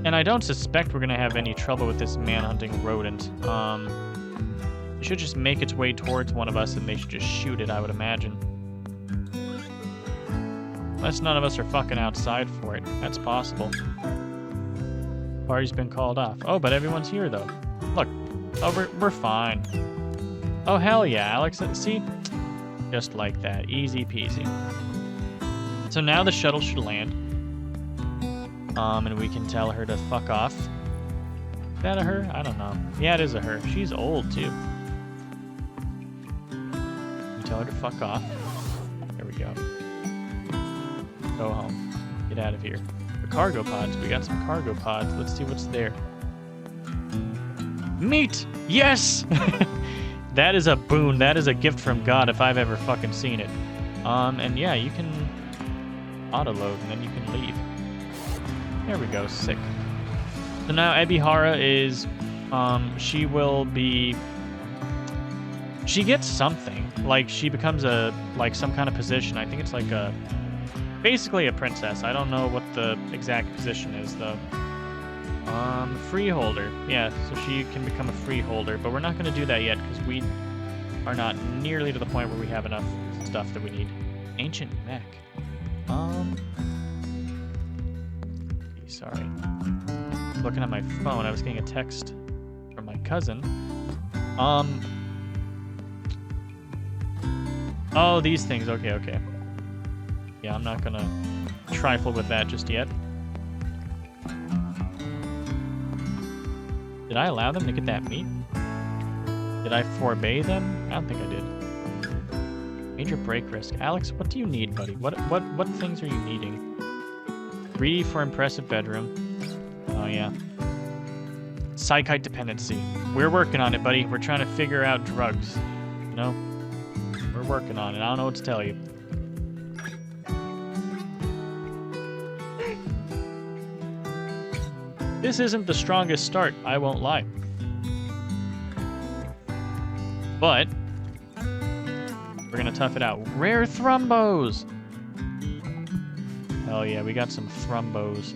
And I don't suspect we're going to have any trouble with this man-hunting rodent. It should just make its way towards one of us, and they should just shoot it, I would imagine. Unless none of us are fucking outside for it. That's possible. Party's been called off. Oh, but everyone's here, though. Look. Oh, we're fine. Oh, hell yeah, Alex. See? Just like that. Easy peasy. So now the shuttle should land. And we can tell her to fuck off. Is that a her? I don't know. Yeah, it is a her. She's old, too. You tell her to fuck off. There we go. Go home. Get out of here. The cargo pods. We got some cargo pods. Let's see what's there. Meat! Yes! That is a boon. That is a gift from God if I've ever fucking seen it. And yeah, you can auto-load and then you can leave. There we go. Sick. So now Ebihara is, she will be, she gets something. Like, she becomes some kind of position. I think it's like basically a princess. I don't know what the exact position is, though. Freeholder. Yeah, so she can become a freeholder, but we're not going to do that yet because we are not nearly to the point where we have enough stuff that we need. Ancient mech. Sorry. Looking at my phone, I was getting a text from my cousin. Oh, these things. Okay. Yeah, I'm not going to trifle with that just yet. Did I allow them to get that meat? Did I forbade them? I don't think I did. Major break risk. Alex, what do you need, buddy? What things are you needing? Greedy for impressive bedroom. Oh, yeah. Psychite dependency. We're working on it, buddy. We're trying to figure out drugs. You know? We're working on it. I don't know what to tell you. This isn't the strongest start, I won't lie. But we're gonna tough it out. Rare thrumbos! Hell yeah, we got some thrumbos.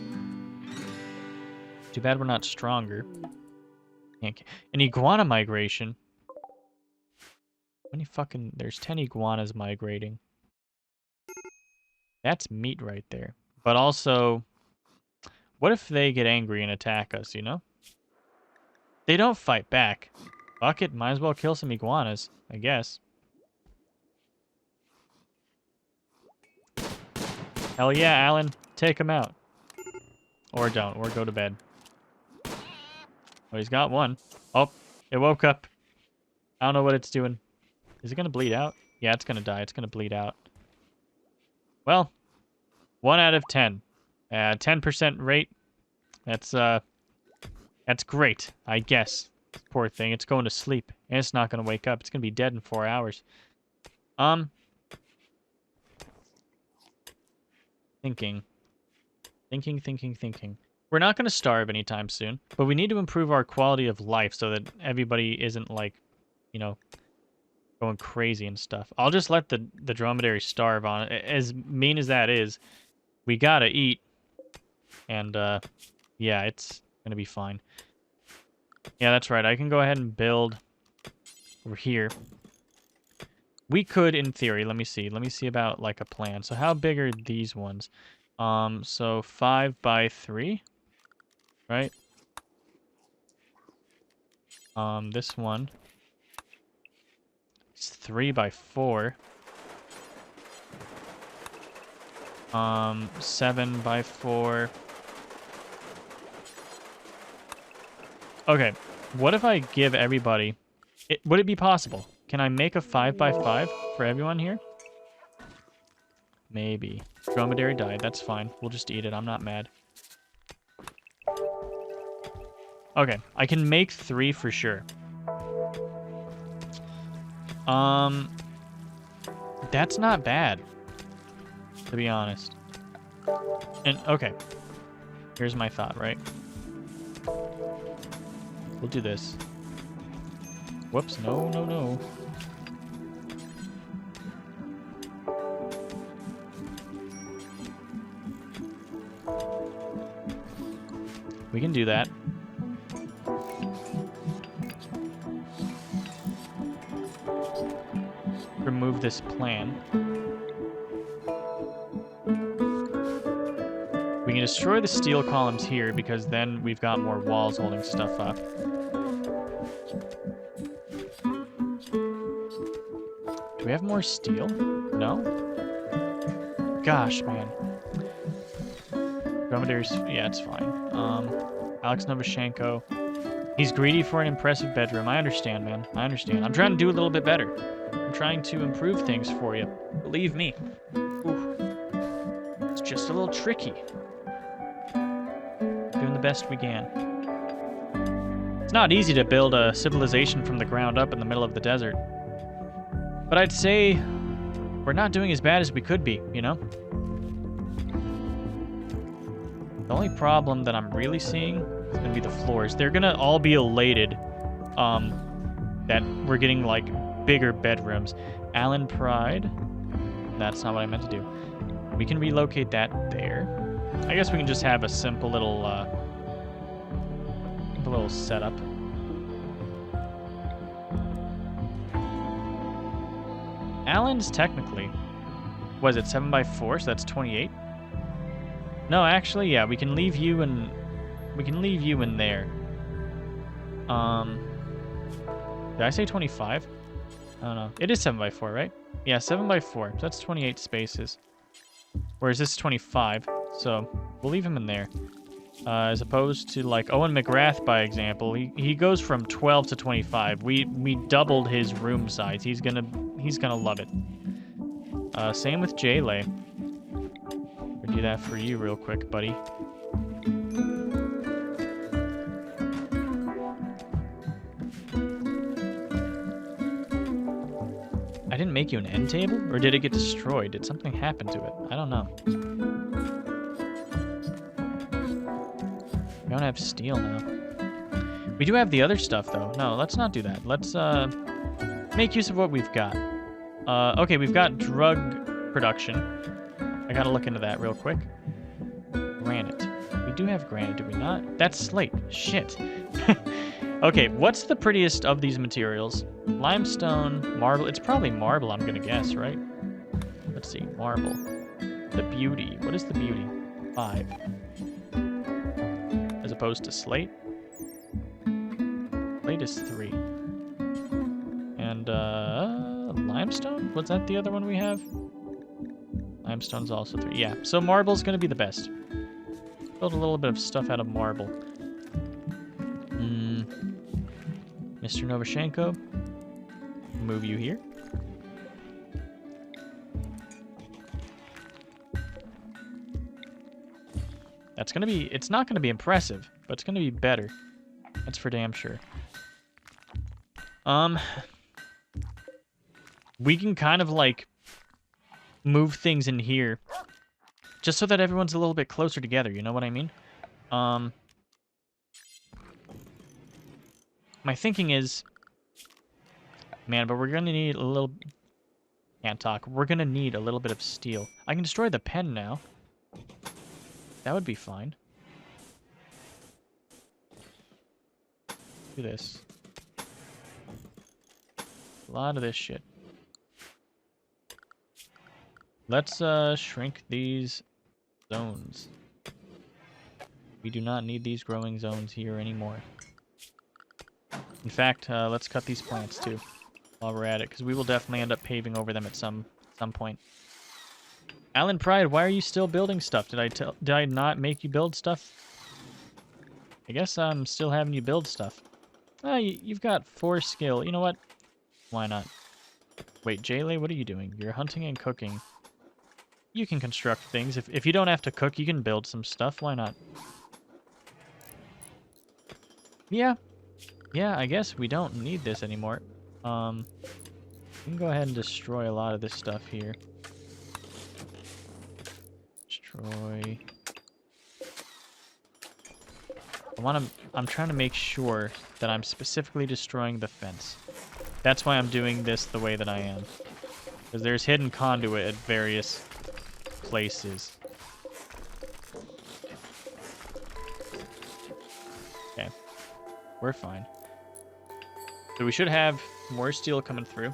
Too bad we're not stronger. An iguana migration. How many fucking... There's 10 iguanas migrating. That's meat right there. But also... What if they get angry and attack us, you know? They don't fight back. Fuck it, might as well kill some iguanas, I guess. Hell yeah, Alan. Take him out. Or don't, or go to bed. Oh, he's got one. Oh, it woke up. I don't know what it's doing. Is it going to bleed out? Yeah, it's going to die. It's going to bleed out. Well, 1 out of 10. 10% rate. That's great, I guess. Poor thing. It's going to sleep. And it's not going to wake up. It's going to be dead in 4 hours. Thinking. We're not going to starve anytime soon, but we need to improve our quality of life so that everybody isn't, like, you know, going crazy and stuff. I'll just let the dromedary starve on it. As mean as that is, we gotta eat. And, yeah, it's gonna be fine. Yeah, that's right. I can go ahead and build over here. We could, in theory, let me see. Let me see about, like, a plan. So how big are these ones? So 5 by 3, right? This one is 3 by 4. 7 by 4. Okay, what if I give everybody... would it be possible? Can I make a 5 by 5 for everyone here? Maybe. Dromedary died, that's fine. We'll just eat it, I'm not mad. Okay, I can make 3 for sure. That's not bad, to be honest. And, okay. Here's my thought, right? We'll do this. Whoops, no. We can do that. Remove this plan. We can destroy the steel columns here because then we've got more walls holding stuff up. Do we have more steel? No? Gosh, man. Dromedary's... yeah, it's fine. Alex Novoshenko. He's greedy for an impressive bedroom. I understand, man. I understand. I'm trying to do a little bit better. I'm trying to improve things for you. Believe me. Ooh. It's just a little tricky. Doing the best we can. It's not easy to build a civilization from the ground up in the middle of the desert. But I'd say we're not doing as bad as we could be, you know? The only problem that I'm really seeing is going to be the floors. They're going to all be elated that we're getting, like, bigger bedrooms. Allen Pride. That's not what I meant to do. We can relocate that there. I guess we can just have a simple little setup. Allen's technically, was it 7 by 4? So that's 28. No, actually, yeah, we can leave you in there. Did I say 25? I don't know. It is 7 by 4, right? Yeah, 7 by 4. So that's 28 spaces. Whereas this is 25, so we'll leave him in there. As opposed to, like, Owen McGrath, by example, he goes from 12 to 25. We doubled his room size. He's gonna love it. Same with Jaylay. We'll do that for you real quick, buddy. I didn't make you an end table? Or did it get destroyed? Did something happen to it? I don't know. We don't have steel now. We do have the other stuff, though. No, let's not do that. Let's make use of what we've got. Okay, we've got drug production. I gotta look into that real quick. Granite. We do have granite, do we not? That's slate. Shit. Okay, what's the prettiest of these materials? Limestone, marble. It's probably marble, I'm gonna guess, right? Let's see. Marble. The beauty. What is the beauty? 5. As opposed to slate? Slate is 3. And, limestone? Was that the other one we have? Limestone's also 3. Yeah, so marble's gonna be the best. Build a little bit of stuff out of marble. Mr. Novoshenko. move you here. That's gonna be, it's not gonna be impressive, but it's gonna be better. That's for damn sure. We can kind of like move things in here just so that everyone's a little bit closer together, you know what I mean? My thinking is, man, but we're gonna need a little, can't talk, we're gonna need a little bit of steel. I can destroy the pen now. That would be fine. Do this. A lot of this shit. Let's shrink these zones. We do not need these growing zones here anymore. In fact, let's cut these plants too while we're at it, because we will definitely end up paving over them at some point. Alan Pride, why are you still building stuff? Did I not make you build stuff? I guess I'm still having you build stuff. You've got 4 skill. You know what? Why not? Wait, Jayle, what are you doing? You're hunting and cooking. You can construct things. If you don't have to cook, you can build some stuff. Why not? Yeah. Yeah, I guess we don't need this anymore. We can go ahead and destroy a lot of this stuff here. Destroy. I'm trying to make sure that I'm specifically destroying the fence. That's why I'm doing this the way that I am. Because there's hidden conduit at various places. Okay. We're fine. So we should have more steel coming through.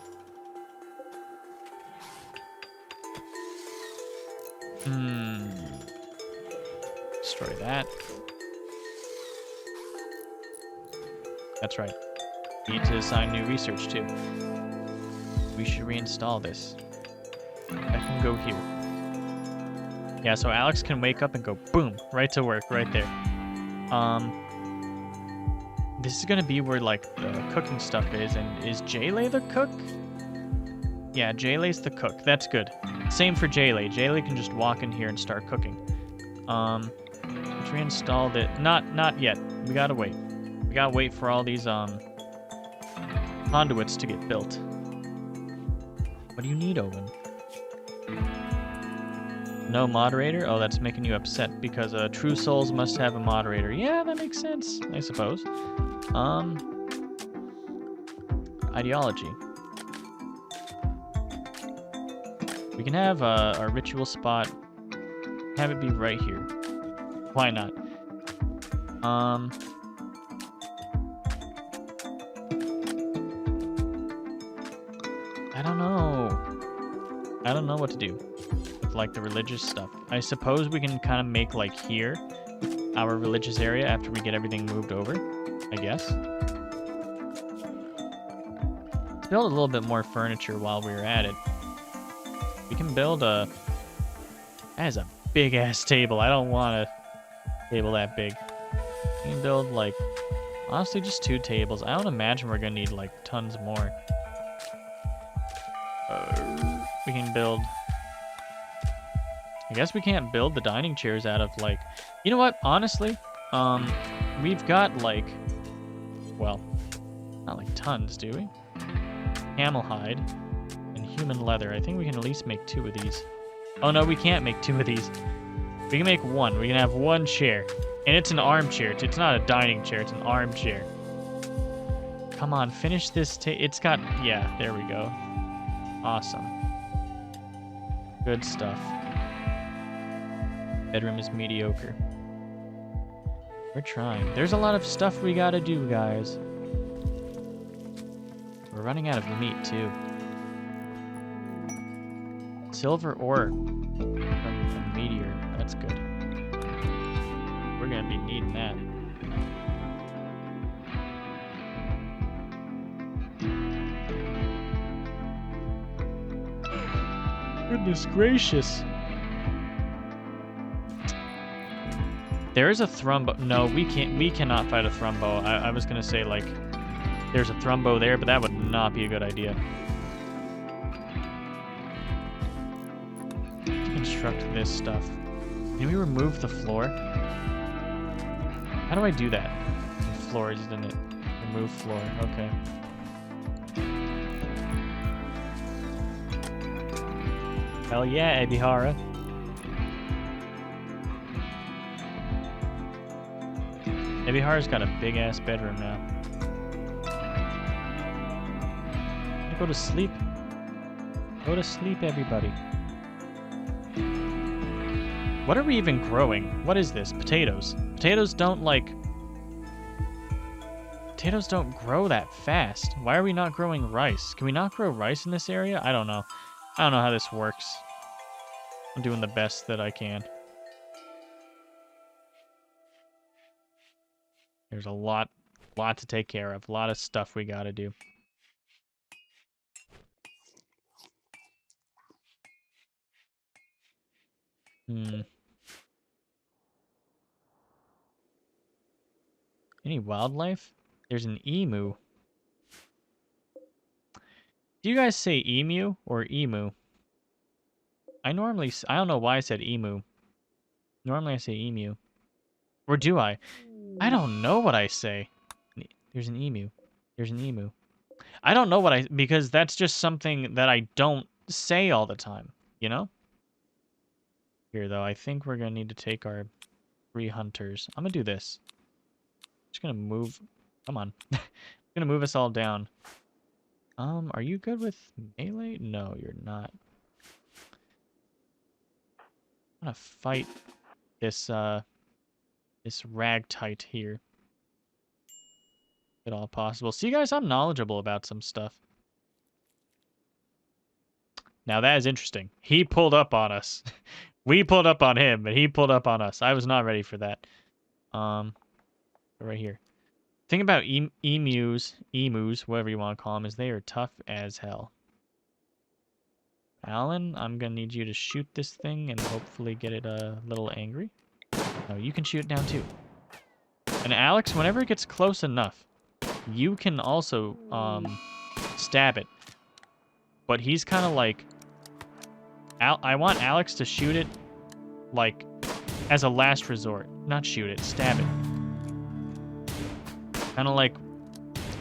Destroy that. That's right. We need to assign new research too. We should reinstall this. That can go here. Yeah, so Alex can wake up and go boom, right to work, right there. This is gonna be where like the cooking stuff is, and is Jayle the cook? Yeah, Jayle's the cook. That's good. Same for Jayle. Jayle can just walk in here and start cooking. Let's reinstall it. Not yet. We gotta wait. We gotta wait for all these conduits to get built. What do you need, Owen? No moderator? Oh, that's making you upset because true souls must have a moderator. Yeah, that makes sense, I suppose. Ideology. We can have our ritual spot, have it be right here. Why not? I don't know what to do with like the religious stuff. I suppose we can kind of make like here our religious area after we get everything moved over, I guess. Let's build a little bit more furniture while we're at it. We can build a... That is a big-ass table. I don't want a table that big. We can build, like, honestly, just 2 tables. I don't imagine we're going to need, like, tons more. We can build... I guess we can't build the dining chairs out of, like... You know what? Honestly, we've got, like... Well, not, like, tons, do we? Camel hide. Human leather. I think we can at least make 2 of these. Oh no, we can't make 2 of these. We can make 1. We can have 1 chair. And it's an armchair. It's not a dining chair. It's an armchair. Come on, finish this. It's got... Yeah, there we go. Awesome. Good stuff. Bedroom is mediocre. We're trying. There's a lot of stuff we gotta do, guys. We're running out of meat, too. Silver ore from a meteor. That's good. We're gonna be needing that. Goodness gracious. There is a thrumbo. No, we cannot fight a thrumbo. I was gonna say like there's a thrumbo there, but that would not be a good idea. construct this stuff. Can we remove the floor? How do I do that? Floors, isn't it? Remove floor. Okay. Hell yeah, Ebihara. Ebihara's got a big-ass bedroom now. Go to sleep. Go to sleep, everybody. What are we even growing? What is this? Potatoes. Potatoes don't, like... Potatoes don't grow that fast. Why are we not growing rice? Can we not grow rice in this area? I don't know. I don't know how this works. I'm doing the best that I can. There's a lot to take care of. A lot of stuff we gotta do. Any wildlife? There's an emu. Do you guys say emu or emu? I don't know why I said emu. Normally I say emu. Or do I? I don't know what I say. There's an emu. There's an emu. I don't know because that's just something that I don't say all the time, you know? Here, though, I think we're going to need to take our 3 hunters. I'm going to do this. Just going to move. Come on. I'm going to move us all down. Are you good with melee? No, you're not. I'm going to fight this ragtite here. If at all possible. See, guys, I'm knowledgeable about some stuff. Now, that is interesting. He pulled up on us. We pulled up on him, but he pulled up on us. I was not ready for that. Right here. Thing about emus, whatever you want to call them, is they are tough as hell. Alan, I'm going to need you to shoot this thing and hopefully get it a little angry. No, you can shoot it down too. And Alex, whenever it gets close enough, you can also stab it. But he's kind of like... I want Alex to shoot it, like, as a last resort. Not shoot it, stab it. Kind of like,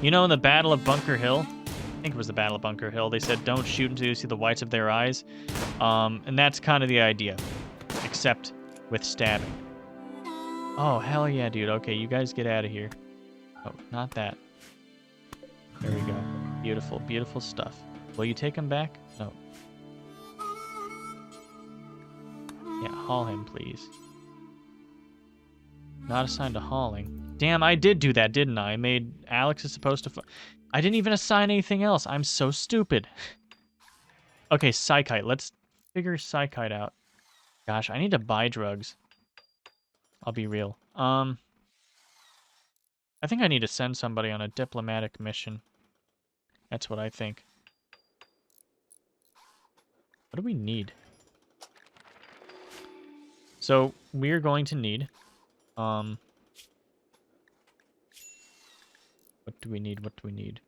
you know, in the Battle of Bunker Hill? I think it was the Battle of Bunker Hill. They said, don't shoot until you see the whites of their eyes. And that's kind of the idea. Except with stabbing. Oh, hell yeah, dude. Okay, you guys get out of here. Oh, not that. There we go. Beautiful, beautiful stuff. Will you take him back? No. Yeah, haul him, please. Not assigned to hauling. Damn, I did do that, didn't I? I made Alex is supposed to... I didn't even assign anything else. I'm so stupid. Okay, Psykite. Let's figure Psykite out. Gosh, I need to buy drugs. I'll be real. I think I need to send somebody on a diplomatic mission. That's what I think. What do we need? So, we're going to need... What do we need? What do we need?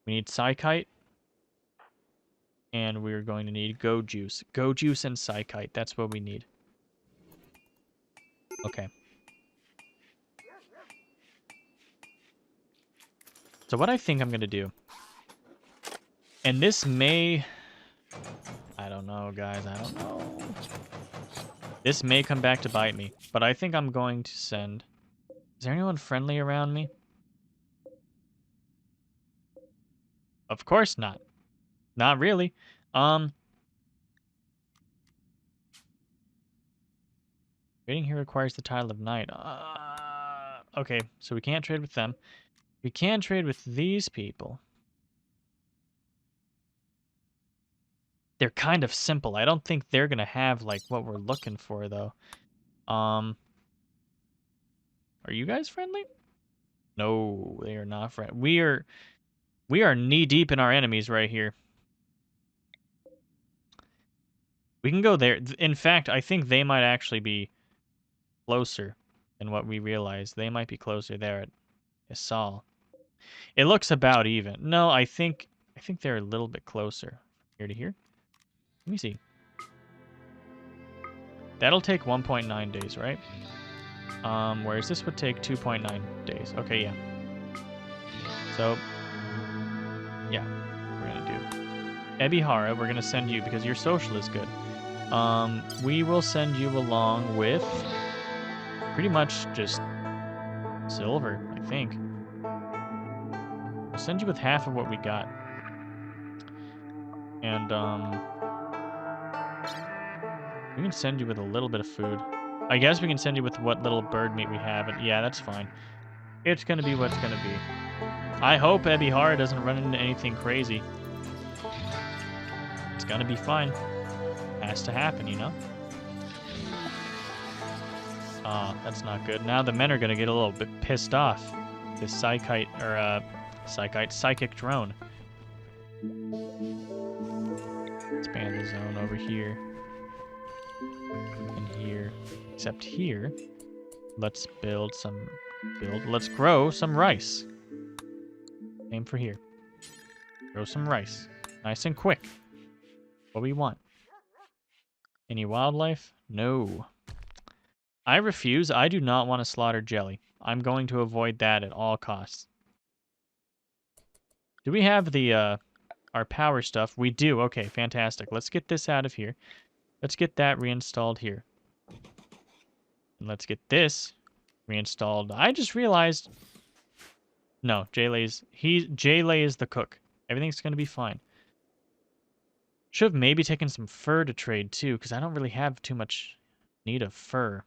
We need Psykite. And we're going to need Go Juice. Go Juice and Psykite. That's what we need. Okay. So what I think I'm going to do... And this may... I don't know, guys. I don't know. This may come back to bite me. But I think I'm going to send... Is there anyone friendly around me? Of course not. Not really. Trading here requires the title of knight. Okay, so we can't trade with them. We can trade with these people. They're kind of simple. I don't think they're gonna have like what we're looking for though. Are you guys friendly? No, they are not friendly. We are knee deep in our enemies right here. We can go there. In fact, I think they might actually be closer than what we realize. They might be closer there at Isal. It looks about even. No, I think they're a little bit closer. Here to here. Let me see. That'll take 1.9 days, right? Whereas this would take 2.9 days. Okay, yeah. So, yeah, we're gonna do. Ebihara, we're gonna send you because your social is good. We will send you along with pretty much just silver, I think. We'll send you with half of what we got. And, we can send you with a little bit of food. I guess we can send you with what little bird meat we have. And yeah, that's fine. It's gonna be what's gonna be. I hope Ebihara doesn't run into anything crazy. It's gonna be fine. Has to happen, you know? That's not good. Now the men are gonna get a little bit pissed off. This psychic drone. Expand the zone over here. And here. Except here. Let's let's grow some rice. Same for here. Grow some rice. Nice and quick. What we want. Any wildlife? No. I refuse. I do not want to slaughter jelly. I'm going to avoid that at all costs. Do we have the, our power stuff? We do. Okay, fantastic. Let's get this out of here. Let's get that reinstalled here. And let's get this reinstalled. I just realized... No, Jaylay is the cook. Everything's going to be fine. Should have maybe taken some fur to trade, too, because I don't really have too much need of fur.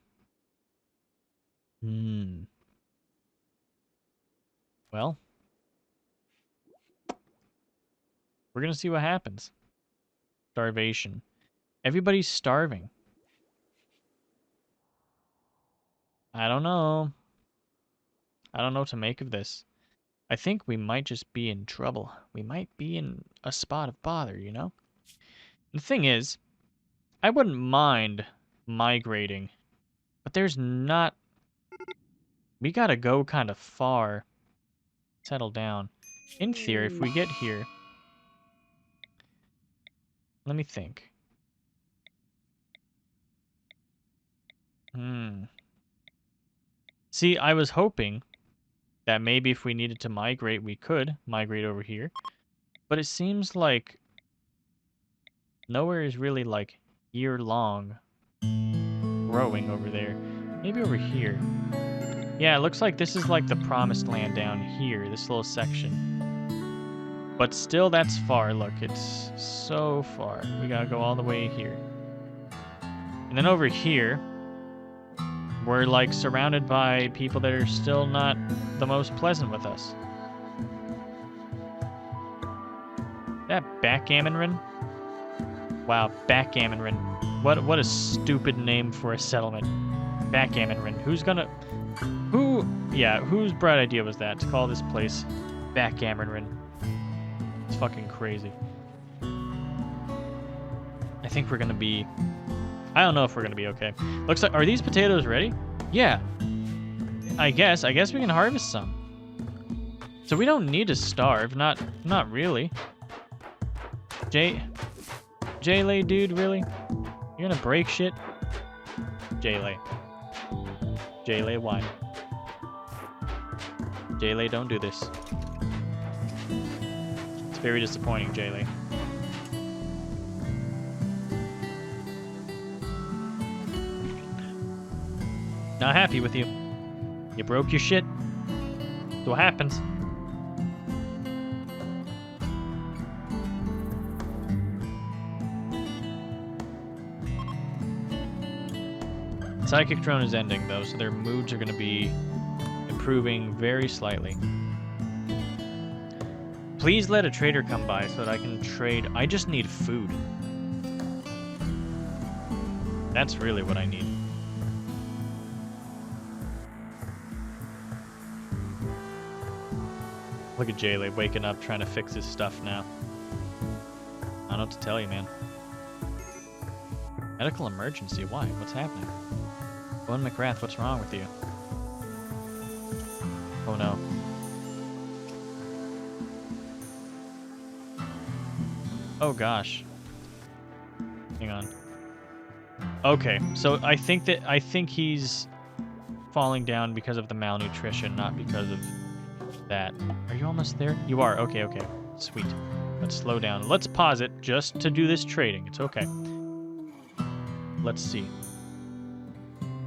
Well, we're going to see what happens. Starvation. Everybody's starving. I don't know. I don't know what to make of this. I think we might just be in trouble. We might be in a spot of bother, you know? The thing is, I wouldn't mind migrating, but there's not... We gotta go kind of far. Settle down. In theory, if we get here... Let me think. See, I was hoping that maybe if we needed to migrate, we could migrate over here. But it seems like nowhere is really, like, year-long growing over there. Maybe over here. Yeah, it looks like this is like the promised land down here, this little section. But still, that's far. Look, it's so far. We gotta go all the way here. And then over here, we're like surrounded by people that are still not the most pleasant with us. That backgammon? Wow, backgammon. What a stupid name for a settlement. Backgammon. Whose bright idea was that to call this place Backgammon? It's fucking crazy. I think we're gonna be... I don't know if we're gonna be okay. Looks like... Are these potatoes ready? Yeah. I guess we can harvest some. So we don't need to starve. Not really. Jaylay, dude, really? You're gonna break shit? Jaylay, why? Jaylay, don't do this. It's very disappointing, Jaylay. Not happy with you. You broke your shit. That's what happens. Psychic drone is ending, though, so their moods are going to be improving very slightly. Please let a trader come by so that I can trade. I just need food. That's really what I need. Look at Jaylay waking up trying to fix his stuff now. I don't know what to tell you, man. Medical emergency? Why? What's happening? Owen McGrath, what's wrong with you? Oh no. Oh gosh. Hang on. Okay, so I think he's falling down because of the malnutrition, not because of that. Are you almost there? You are. Okay, okay. Sweet. Let's slow down. Let's pause it just to do this trading. It's okay. Let's see.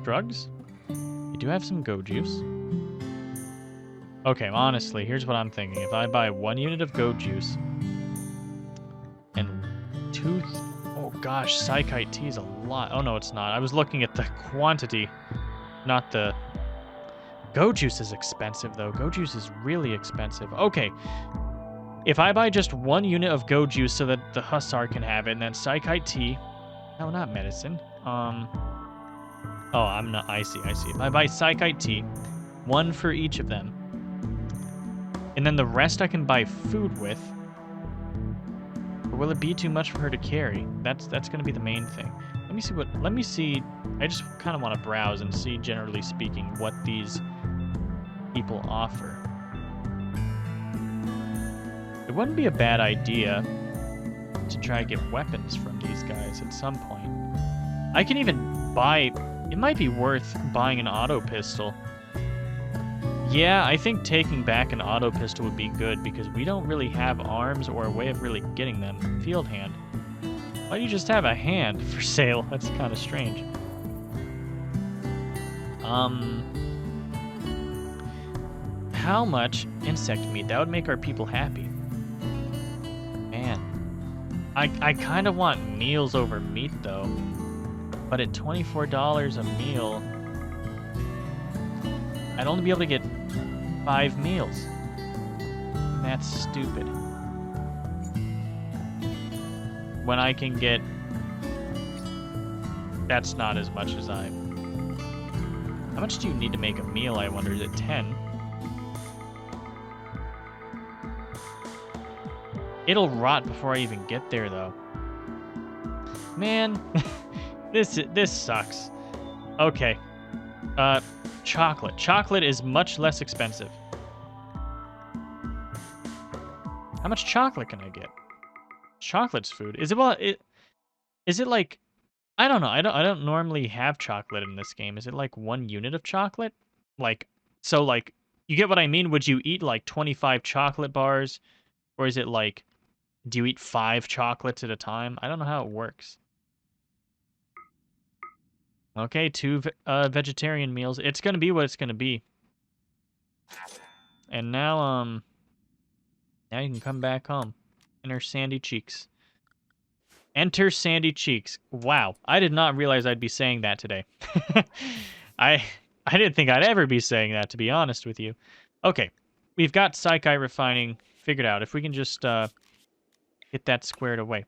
Drugs? You do have some go juice. Okay, honestly, here's what I'm thinking. If I buy 1 unit of go juice and 2... Oh gosh, Psychite tea is a lot. Oh no, it's not. I was looking at the quantity, not the... Go juice is expensive, though. Go juice is really expensive. Okay. If I buy just 1 unit of go juice so that the Hussar can have it, and then Psychite tea... No, not medicine. Oh, I'm not... I see. If I buy Psychite tea, 1 for each of them, and then the rest I can buy food with, or will it be too much for her to carry? That's going to be the main thing. Let me see... I just kind of want to browse and see, generally speaking, what these people offer. It wouldn't be a bad idea to try to get weapons from these guys at some point. I can even buy... It might be worth buying an auto pistol. Yeah, I think taking back an auto pistol would be good because we don't really have arms or a way of really getting them. Field hand. Why do you just have a hand for sale? That's kind of strange. How much insect meat? That would make our people happy. Man. I kind of want meals over meat, though. But at $24 a meal, I'd only be able to get 5 meals. And that's stupid. When I can get... That's not as much as I... How much do you need to make a meal, I wonder? Is it 10? It'll rot before I even get there, though. Man, this sucks. Okay. Chocolate. Chocolate is much less expensive. How much chocolate can I get? Chocolate's food. Is it like... I don't know. I don't normally have chocolate in this game. Is it like 1 unit of chocolate? Like, so like, you get what I mean? Would you eat like 25 chocolate bars? Or is it like, do you eat 5 chocolates at a time? I don't know how it works. Okay, 2 vegetarian meals. It's gonna be what it's gonna be. And now, now you can come back home. Enter Sandy Cheeks. Enter Sandy Cheeks. Wow, I did not realize I'd be saying that today. I didn't think I'd ever be saying that, to be honest with you. Okay, we've got Psychite refining figured out. If we can just get that squared away.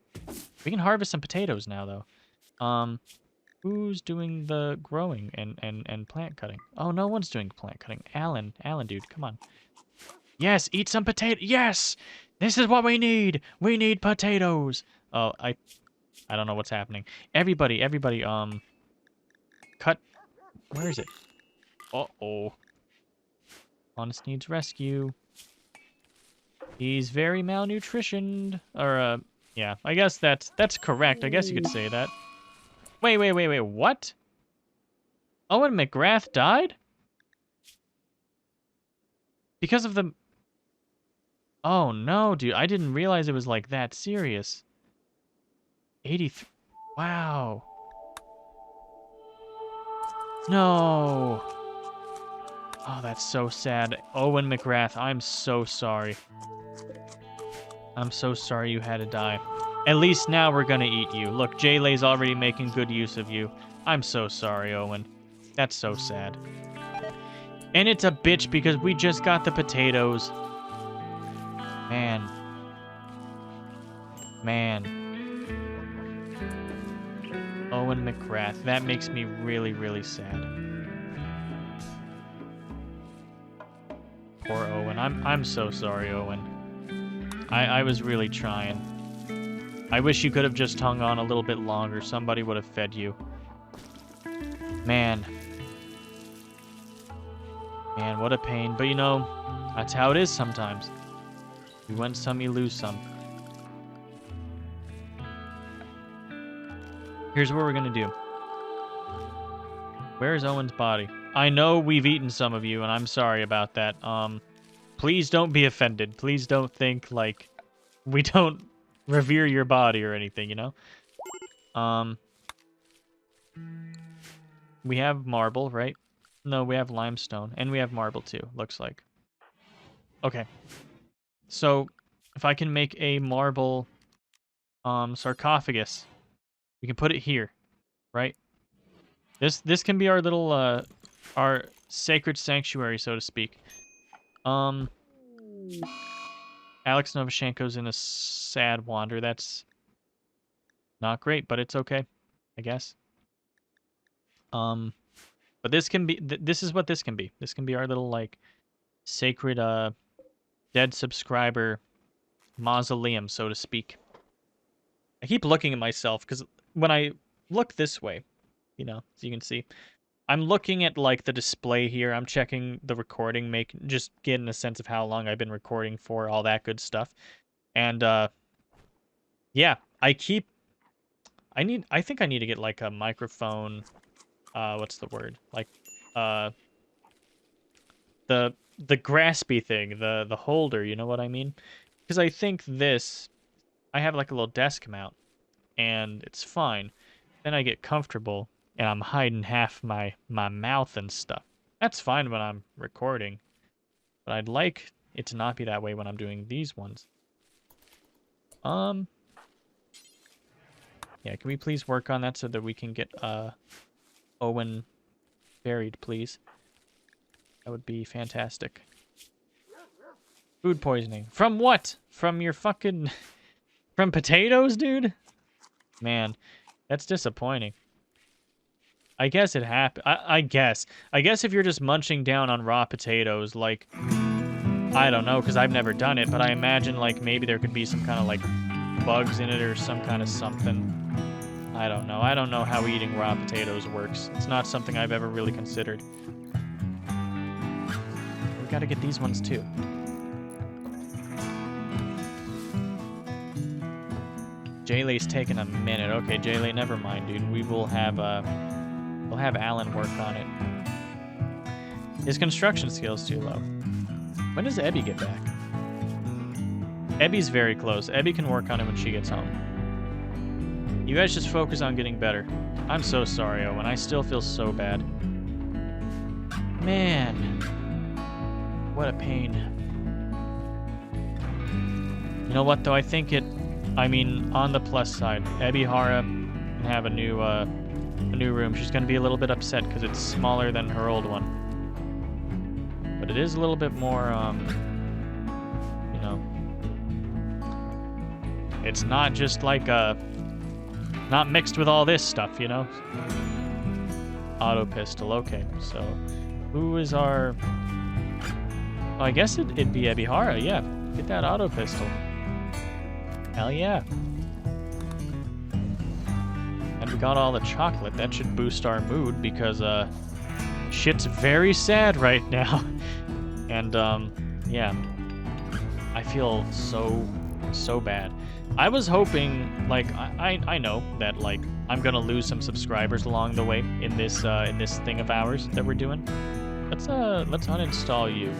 We can harvest some potatoes now, though. Who's doing the growing and plant cutting? Oh, no one's doing plant cutting. Alan, dude, come on. Yes, eat some potato. Yes! This is what we need! We need potatoes! Oh, I don't know what's happening. Everybody, cut. Where is it? Uh-oh. Honest needs rescue. He's very malnutritioned. Or, yeah, I guess that's correct. I guess you could say that. Wait, what? Owen McGrath died? Because of the... Oh, no, dude. I didn't realize it was, like, that serious. 83... Wow. No. Oh, that's so sad. Owen McGrath, I'm so sorry. I'm so sorry you had to die. At least now we're gonna eat you. Look, Jaylay's already making good use of you. I'm so sorry, Owen. That's so sad. And it's a bitch because we just got the potatoes. Man. Owen McGrath. That makes me really, really sad. Poor Owen. I'm so sorry, Owen. I was really trying. I wish you could have just hung on a little bit longer. Somebody would have fed you. Man, what a pain. But you know, that's how it is sometimes. You win some, you lose some. Here's what we're gonna do. Where's Owen's body? I know we've eaten some of you, and I'm sorry about that. Please don't be offended. Please don't think, like, we don't revere your body or anything, you know? We have marble, right? No, we have limestone, and we have marble too, looks like. Okay. So, if I can make a marble, sarcophagus, we can put it here, right? This can be our little, our sacred sanctuary, so to speak. Alex Novoshenko's in a sad wander. That's not great, but it's okay, I guess. But this can be, this is what this can be. This can be our little, like, sacred, dead subscriber mausoleum, so to speak. I keep looking at myself, because when I look this way, you know, as you can see, I'm looking at, like, the display here. I'm checking the recording, just getting a sense of how long I've been recording for, all that good stuff. And, yeah, I think I need to get, like, a microphone, what's the word? Like, the graspy thing, the holder, you know what I mean? Because I think I have, like, a little desk mount, and it's fine. Then I get comfortable, and I'm hiding half my mouth and stuff. That's fine when I'm recording, but I'd like it to not be that way when I'm doing these ones. Yeah, can we please work on that so that we can get, Owen buried, please? That would be fantastic. Food poisoning. From what? From your fucking... From potatoes, dude? Man, that's disappointing. I guess it happened. I guess. I guess if you're just munching down on raw potatoes, like... I don't know, because I've never done it, but I imagine, like, maybe there could be some kind of, like, bugs in it or some kind of something. I don't know. I don't know how eating raw potatoes works. It's not something I've ever really considered. We gotta get these ones, too. Jaylay's taking a minute. Okay, Jaylay, never mind, dude. We'll have Alan work on it. His construction skill's too low. When does Ebby get back? Ebby's very close. Ebby can work on it when she gets home. You guys just focus on getting better. I'm so sorry, Owen. I still feel so bad. Man. What a pain. You know what, though? I mean, on the plus side, Ebby Hara can have a new room. She's going to be a little bit upset because it's smaller than her old one. But it is a little bit more, you know... It's not just like not mixed with all this stuff, you know? Auto pistol, okay. So, who is our... Oh, I guess it'd be Ebby Hara, yeah. Get that auto pistol. Hell yeah. And we got all the chocolate. That should boost our mood because, shit's very sad right now. And, yeah. I feel so bad. I was hoping, like, I know that, like, I'm gonna lose some subscribers along the way in this thing of ours that we're doing. Let's uninstall you.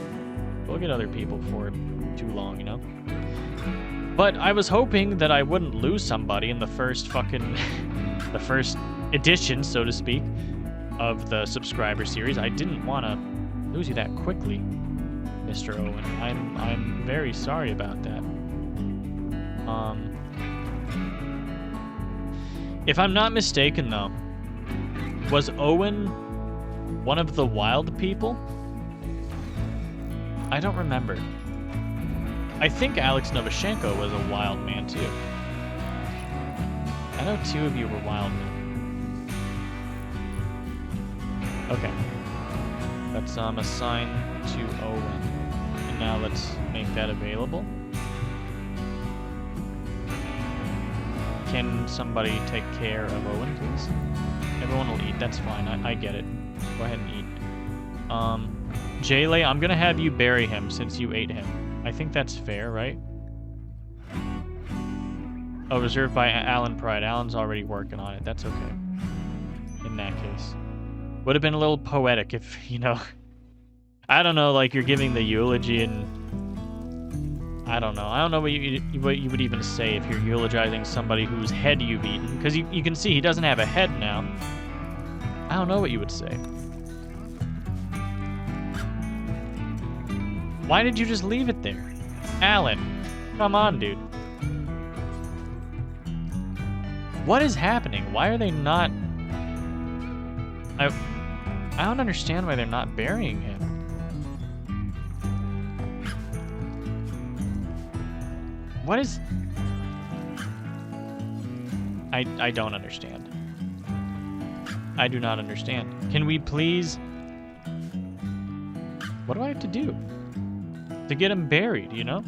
We'll get other people for too long, you know? But I was hoping that I wouldn't lose somebody in the first the first edition, so to speak, of the subscriber series. I didn't want to lose you that quickly, Mr. Owen. I'm very sorry about that. If I'm not mistaken, though, was Owen one of the wild people? I don't remember. I think Alex Novoshenko was a wild man, too. I know 2 of you were wild men. Okay. Let's assign to Owen. And now let's make that available. Can somebody take care of Owen, please? Everyone will eat, that's fine. I get it. Go ahead and eat. Jaylay, I'm gonna have you bury him since you ate him. I think that's fair, right? Oh, reserved by Alan Pride. Alan's already working on it. That's okay. In that case. Would have been a little poetic if, you know, I don't know, like you're giving the eulogy and I don't know. I don't know what you would even say if you're eulogizing somebody whose head you've eaten, because you can see he doesn't have a head now. I don't know what you would say. Why did you just leave it there? Alan, come on, dude. What is happening? Why are they not... I don't understand why they're not burying him. What is... I don't understand. I do not understand. Can we please... What do I have to do to get him buried, you know?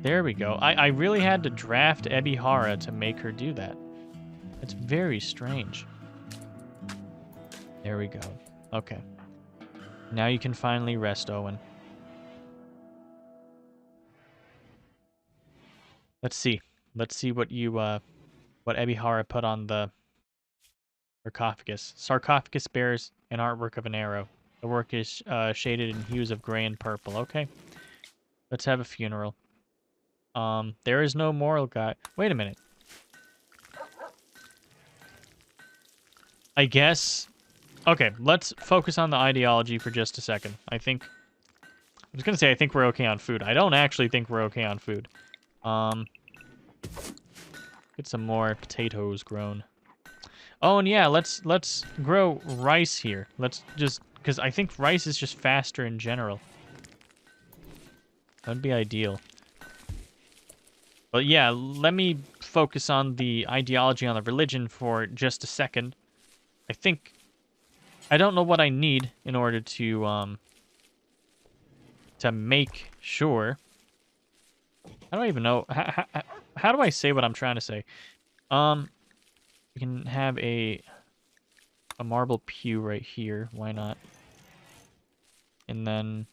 There we go. I really had to draft Ebihara to make her do that. It's very strange. There we go. Okay. Now you can finally rest, Owen. Let's see. Let's see what you what Ebihara put on the sarcophagus. Sarcophagus bears an artwork of an arrow. The work is shaded in hues of gray and purple. Okay. Let's have a funeral. There is no moral guide. Wait a minute. I guess... Okay, let's focus on the ideology for just a second. I was going to say I think we're okay on food. I don't actually think we're okay on food. Get some more potatoes grown. Oh, and yeah, let's grow rice here. Let's just... Because I think rice is just faster in general. That'd be ideal. But yeah, let me focus on the ideology on the religion for just a second. I don't know what I need in order to make sure. I don't even know. How do I say what I'm trying to say? We can have a marble pew right here. Why not? And then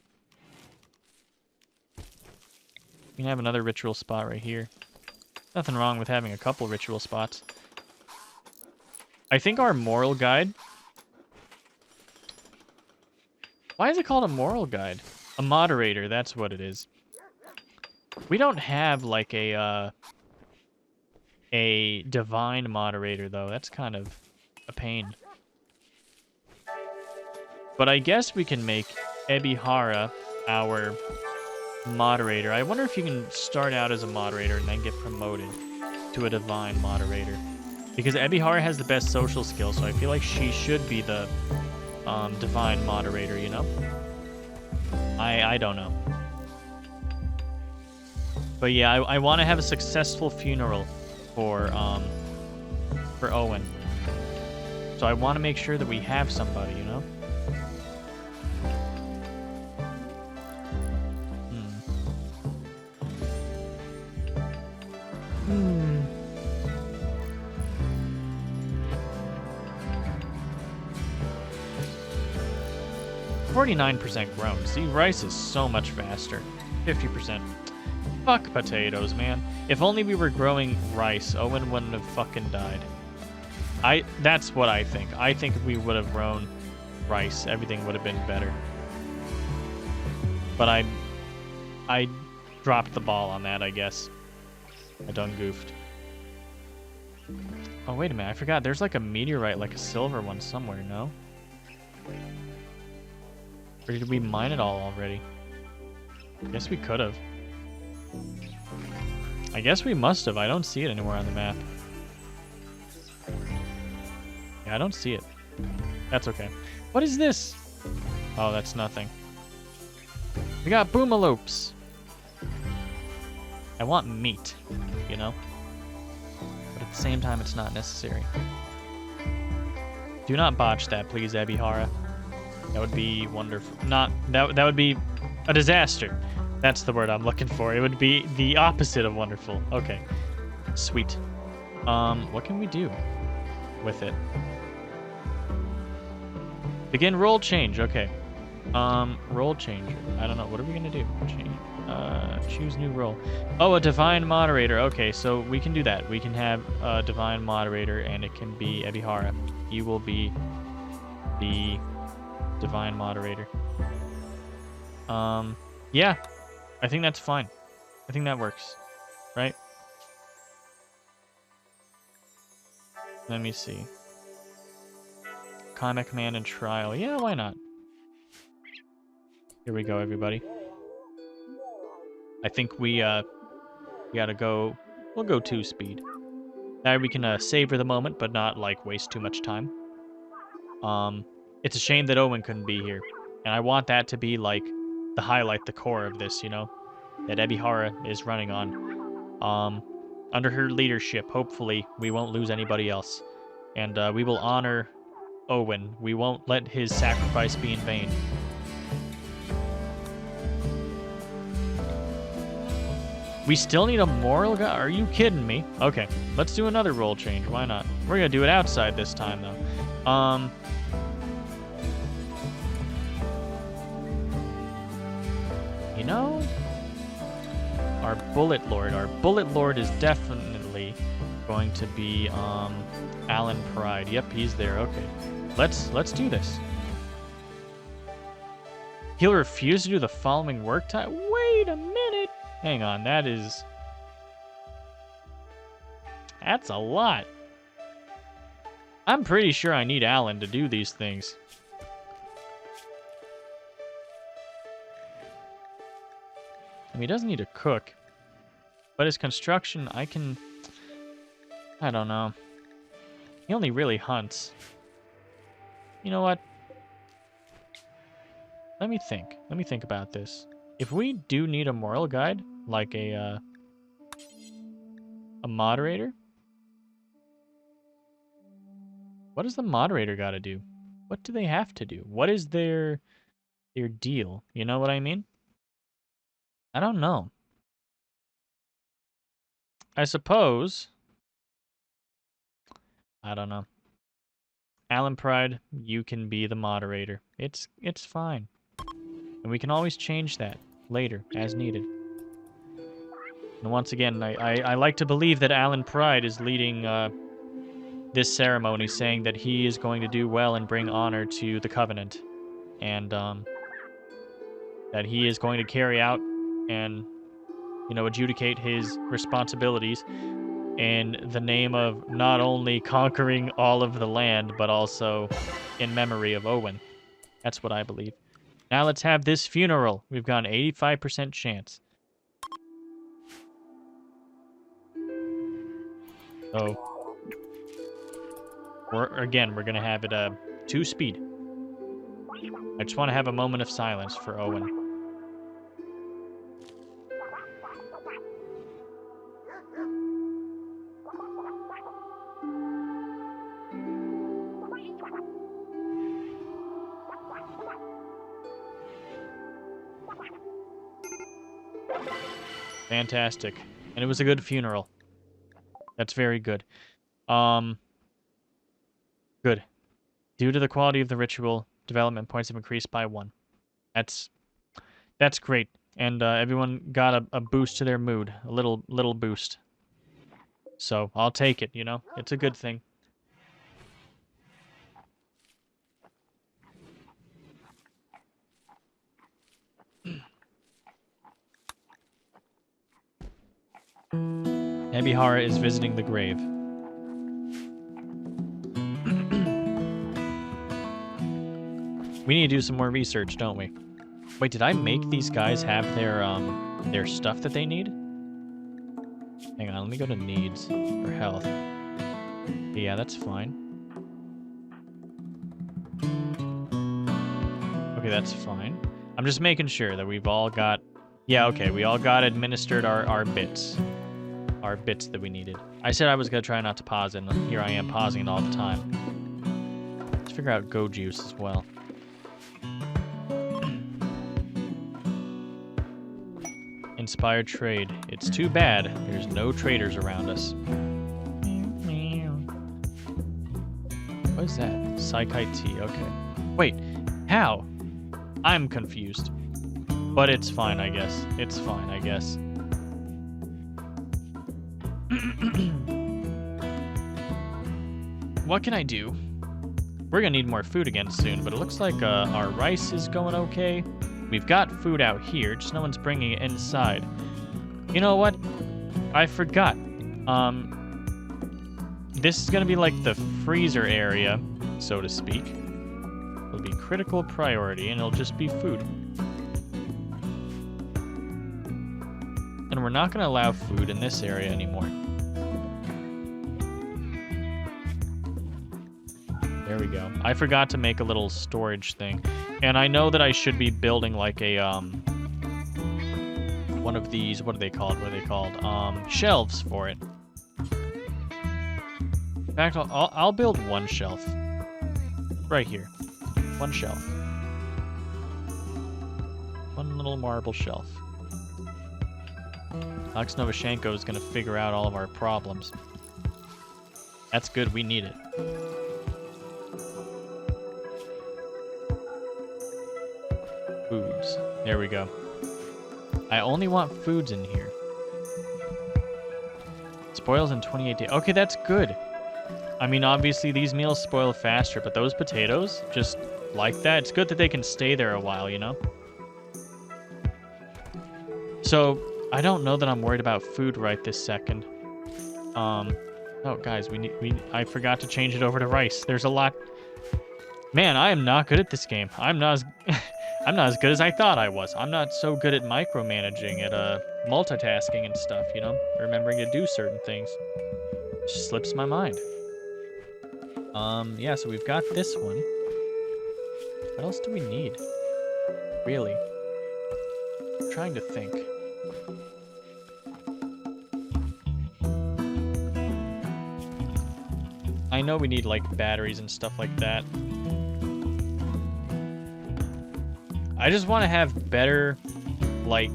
we can have another ritual spot right here. Nothing wrong with having a couple ritual spots. I think our moral guide... Why is it called a moral guide? A moderator, that's what it is. We don't have, like, a divine moderator, though. That's kind of a pain. But I guess we can make Ebihara our moderator. I wonder if you can start out as a moderator and then get promoted to a divine moderator. Because Ebihara has the best social skills, so I feel like she should be the divine moderator, you know? I don't know. But yeah, I want to have a successful funeral for Owen. So I want to make sure that we have somebody, you know? 49% grown. See, rice is so much faster. 50%. Fuck potatoes, man. If only we were growing rice, Owen wouldn't have fucking died. That's what I think. I think if we would have grown rice, everything would have been better. But I dropped the ball on that, I guess. I done goofed. Oh, wait a minute. I forgot. There's like a meteorite, like a silver one somewhere, no? Or did we mine it all already? I guess we could have. I guess we must have. I don't see it anywhere on the map. Yeah, I don't see it. That's okay. What is this? Oh, that's nothing. We got boomalopes. I want meat, you know? But at the same time, it's not necessary. Do not botch that, please, Ebihara. That would be wonderful. That would be a disaster. That's the word I'm looking for. It would be the opposite of wonderful. Okay. Sweet. What can we do with it? Begin roll change. Okay. Role changer. I don't know. What are we gonna do? Change. Choose new role. Oh, a divine moderator. Okay, so we can do that. We can have a divine moderator, and it can be Ebihara. He will be the divine moderator. Yeah, I think that's fine. I think that works, right? Let me see. Comic Man and Trial. Yeah, why not? Here we go, everybody. I think we gotta go. We'll go 2-speed. Now we can savor the moment, but not like waste too much time. It's a shame that Owen couldn't be here, and I want that to be like the highlight, the core of this. You know, that Ebihara is running on. Under her leadership, hopefully we won't lose anybody else, and we will honor Owen. We won't let his sacrifice be in vain. We still need a moral guy? Are you kidding me? Okay, let's do another role change. Why not? We're gonna do it outside this time, though. You know, our Bullet Lord is definitely going to be Alan Pride. Yep, he's there. Okay, let's do this. He'll refuse to do the following work time. Wait a minute. Hang on, that's a lot. I'm pretty sure I need Alan to do these things. I mean, he doesn't need to cook. But his construction, I don't know. He only really hunts. You know what? Let me think about this. If we do need a moral guide, like a moderator, what does the moderator got to do? What do they have to do? What is their deal? You know what I mean? I don't know. I suppose. I don't know. Alan Pride, you can be the moderator. It's fine. And we can always change that later, as needed. And once again, I like to believe that Alan Pride is leading this ceremony, saying that he is going to do well and bring honor to the Covenant. And that he is going to carry out and, you know, adjudicate his responsibilities in the name of not only conquering all of the land, but also in memory of Owen. That's what I believe. Now let's have this funeral. We've got an 85% chance. So, we're going to have it 2-speed. I just want to have a moment of silence for Owen. Fantastic. And it was a good funeral. That's very good. Good. Due to the quality of the ritual, development points have increased by 1. That's great. And everyone got a boost to their mood. A little boost. So, I'll take it, you know? It's a good thing. Ebihara is visiting the grave. We need to do some more research, don't we? Wait, did I make these guys have their stuff that they need? Hang on, let me go to needs or health. Yeah, that's fine. Okay, that's fine. I'm just making sure that we've all got... Yeah, okay, we all got administered our bits. Our bits that we needed. I said I was going to try not to pause it, and here I am pausing it all the time. Let's figure out go juice as well. Inspired trade. It's too bad there's no traders around us. What is that? Psychite tea. Okay. Wait, how? I'm confused. But it's fine, I guess. It's fine, I guess. What can I do? We're gonna need more food again soon, but it looks like our rice is going okay. We've got food out here, just no one's bringing it inside. You know what? I forgot. This is gonna be like the freezer area, so to speak. It'll be critical priority, and it'll just be food. And we're not gonna allow food in this area anymore. There we go. I forgot to make a little storage thing. And I know that I should be building like a, one of these, what are they called? What are they called? Shelves for it. In fact, I'll build one shelf. Right here. One shelf. One little marble shelf. Alex Novoshenko is going to figure out all of our problems. That's good. We need it. Foods. There we go. I only want foods in here. Spoils in 28 days. Okay, that's good. I mean, obviously these meals spoil faster, but those potatoes, just like that, it's good that they can stay there a while, you know? So, I don't know that I'm worried about food right this second. Oh, guys, I forgot to change it over to rice. There's a lot. Man, I am not good at this game. I'm not as I'm not as good as I thought I was. I'm not so good at micromanaging, at multitasking and stuff, you know? Remembering to do certain things. It just slips my mind. Yeah, so we've got this one. What else do we need? Really? I'm trying to think. I know we need, like, batteries and stuff like that. I just want to have better, like,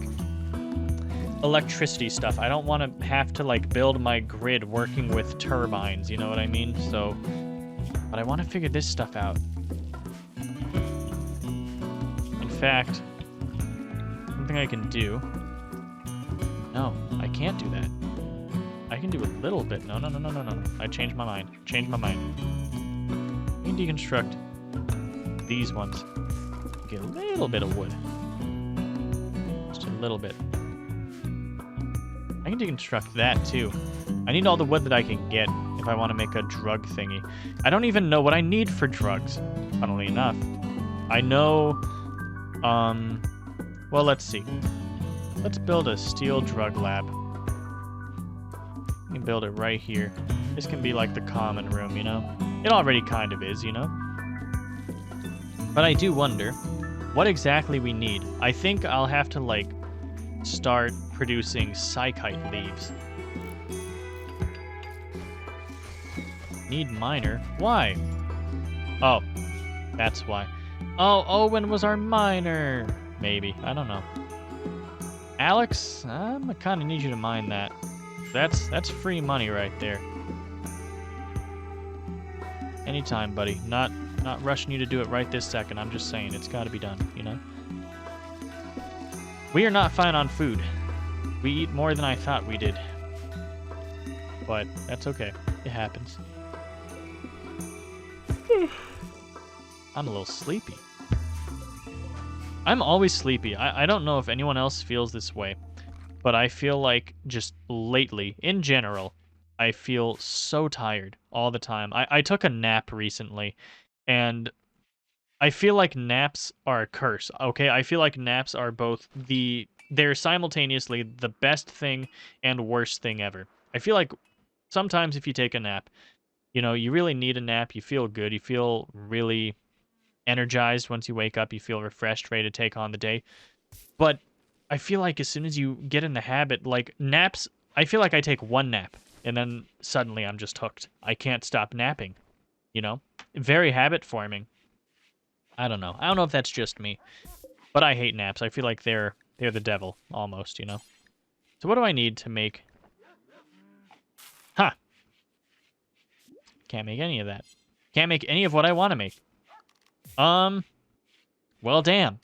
electricity stuff. I don't want to have to, like, build my grid working with turbines, you know what I mean? So, but I want to figure this stuff out. In fact, something I can do... No, I can't do that. I can do a little bit. No. I changed my mind. Changed my mind. I can deconstruct these ones. Get a little bit of wood. Just a little bit. I can deconstruct that too. I need all the wood that I can get if I want to make a drug thingy. I don't even know what I need for drugs, funnily enough. I know, well, let's see. Let's build a steel drug lab. We can build it right here. This can be like the common room, you know? It already kind of is, you know? But I do wonder what exactly we need. I think I'll have to, like, start producing psychite leaves. Need miner. Why? Oh, that's why. Oh, Owen was our miner. Maybe. I don't know. Alex, I kind of need you to mine that. That's free money right there. Anytime, buddy. Not rushing you to do it right this second. I'm just saying it's got to be done, you know? We are not fine on food. We eat more than I thought we did. But that's okay. It happens. I'm a little sleepy. I'm always sleepy. I don't know if anyone else feels this way, but I feel like just lately, in general, I feel so tired all the time. I took a nap recently, and I feel like naps are a curse, okay? I feel like naps are both they're simultaneously the best thing and worst thing ever. I feel like sometimes if you take a nap, you know, you really need a nap, you feel good, you feel really energized once you wake up, you feel refreshed, ready to take on the day. But I feel like as soon as you get in the habit, like naps, I feel like I take one nap, and then suddenly I'm just hooked. I can't stop napping, you know? Very habit forming. I don't know. I don't know if that's just me, but I hate naps. I feel like they're the devil, almost, you know? So what do I need to make... Huh. Can't make any of that. Can't make any of what I want to make. Well, damn.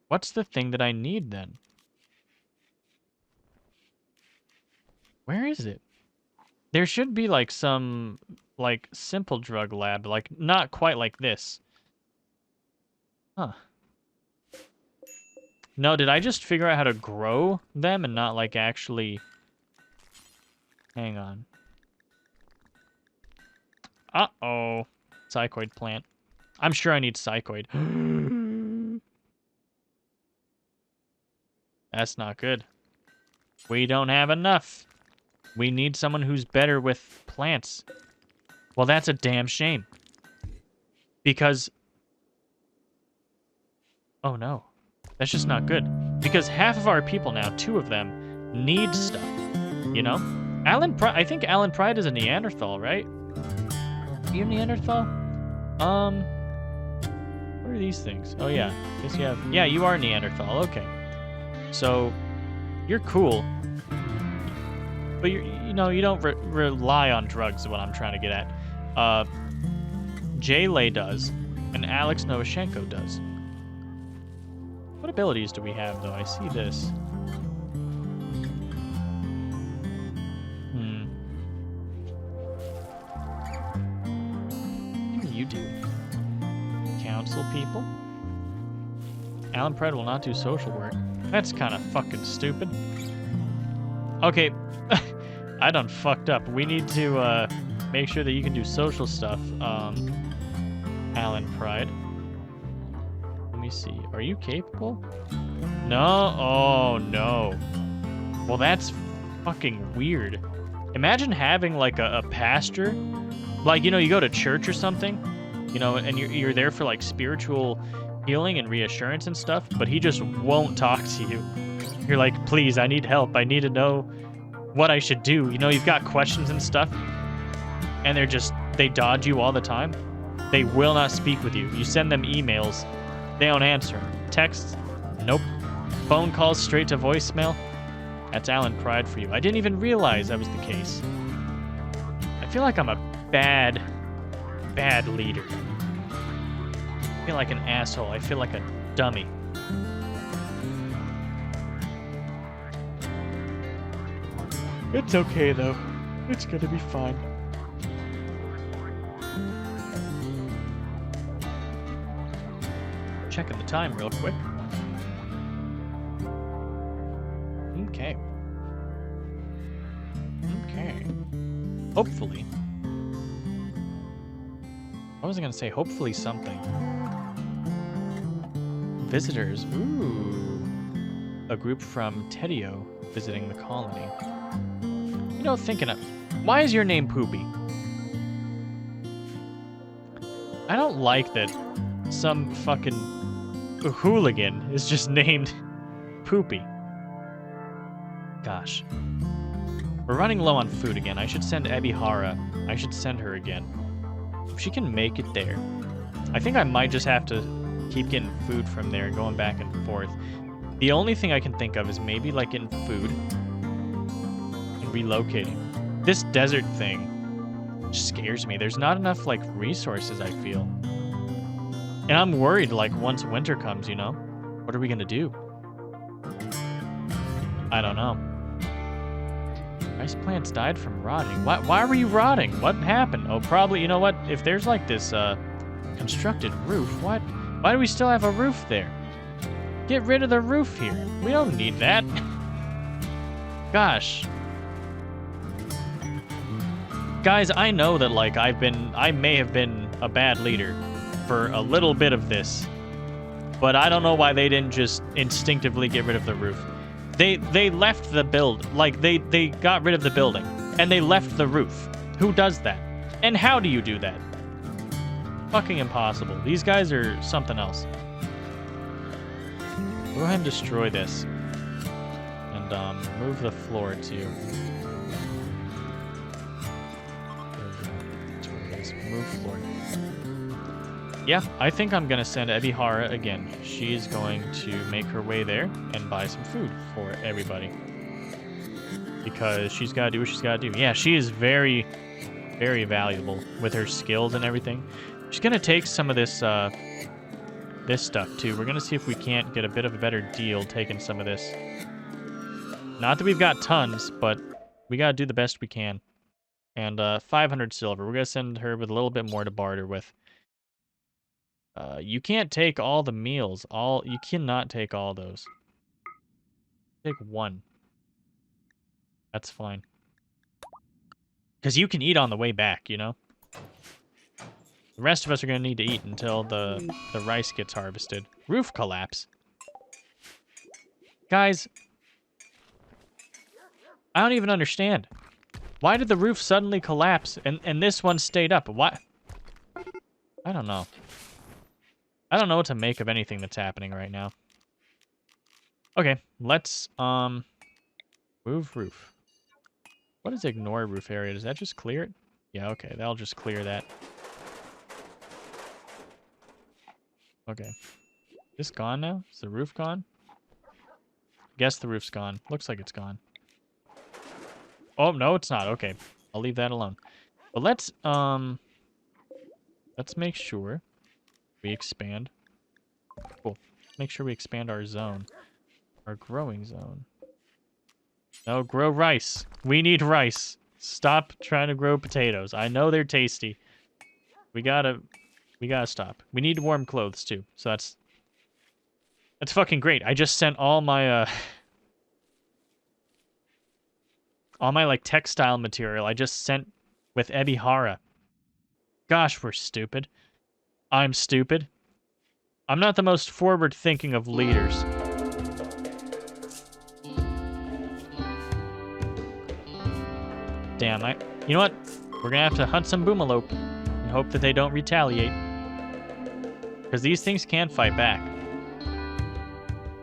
What's the thing that I need then? Where is it? There should be like some like simple drug lab, like not quite like this. Huh. No, did I just figure out how to grow them and not like actually... Hang on. Uh-oh. Psychoid plant. I'm sure I need psychoid. That's not good. We don't have enough. We need someone who's better with plants. Well, that's a damn shame. Because... Oh, no. That's just not good. Because half of our people now, 2 of them, need stuff. You know? I think Alan Pride is a Neanderthal, right? Are you a Neanderthal? What are these things? Oh, yeah. Guess you have... Yeah, you are a Neanderthal. Okay. So, you're cool. But, you know, you don't rely on drugs is what I'm trying to get at. Jay does, and Alex Novoshenko does. What abilities do we have, though? I see this. What do you do? Counsel people? Alan Pred will not do social work. That's kind of fucking stupid. Okay. I done fucked up. We need to, make sure that you can do social stuff. Alan Pride. Let me see. Are you capable? No? Oh, no. Well, that's fucking weird. Imagine having, like, a pastor. Like, you know, you go to church or something, you know, and you're there for, like, spiritual healing and reassurance and stuff, but he just won't talk to you. You're like, please, I need help. I need to know what I should do. You know, you've got questions and stuff, and they dodge you all the time. They will not speak with you. You send them emails, they don't answer. Texts, nope. Phone calls straight to voicemail. That's Alan Pride for you. I didn't even realize that was the case. I feel like I'm a bad leader. I feel like an asshole. I feel like a dummy. It's okay, though. It's gonna be fine. Checking the time real quick. Okay. Hopefully. I wasn't gonna say hopefully something. Visitors. Ooh. A group from Tedio visiting the colony. You know, thinking of... Why is your name Poopy? I don't like that some fucking hooligan is just named Poopy. Gosh. We're running low on food again. I should send Ebihara. I should send her again. If she can make it there. I think I might just have to keep getting food from there, going back and forth. The only thing I can think of is maybe like getting food and relocating. This desert thing just scares me. There's not enough like resources, I feel. And I'm worried like once winter comes, you know? What are we gonna do? I don't know. Rice plants died from rotting. Why were you rotting? What happened? Oh, probably, you know what? If there's like this constructed roof, why do we still have a roof there? Get rid of the roof here. We don't need that. Gosh. Guys, I know that like I may have been a bad leader for a little bit of this, but I don't know why they didn't just instinctively get rid of the roof. They left the they got rid of the building and they left the roof. Who does that? And how do you do that? Fucking impossible. These guys are something else. Go ahead and destroy this. And move the floor too. Move floor. Yeah, I think I'm gonna send Ebihara again. She's going to make her way there and buy some food for everybody. Because she's gotta do what she's gotta do. Yeah, she is very, very valuable with her skills and everything. She's gonna take some of this this stuff, too. We're going to see if we can't get a bit of a better deal taking some of this. Not that we've got tons, but we got to do the best we can. And 500 silver. We're going to send her with a little bit more to barter with. You can't take all the meals. You cannot take all those. Take one. That's fine. Because you can eat on the way back, you know? The rest of us are going to need to eat until the rice gets harvested. Roof collapse. Guys, I don't even understand. Why did the roof suddenly collapse and this one stayed up? Why? I don't know. I don't know what to make of anything that's happening right now. Okay, let's move roof. What is ignore roof area? Does that just clear it? Yeah, okay, that'll just clear that. Okay. Is this gone now? Is the roof gone? Guess the roof's gone. Looks like it's gone. Oh, no, it's not. Okay. I'll leave that alone. But let's make sure we expand. Cool. Make sure we expand our zone. Our growing zone. No, grow rice. We need rice. Stop trying to grow potatoes. I know they're tasty. We gotta stop. We need warm clothes too. So that's fucking great. I just sent all my like textile material. I just sent with Ebihara. Gosh, we're stupid. I'm stupid. I'm not the most forward thinking of leaders. Damn, you know what? We're gonna have to hunt some boomalope and hope that they don't retaliate. Because these things can fight back.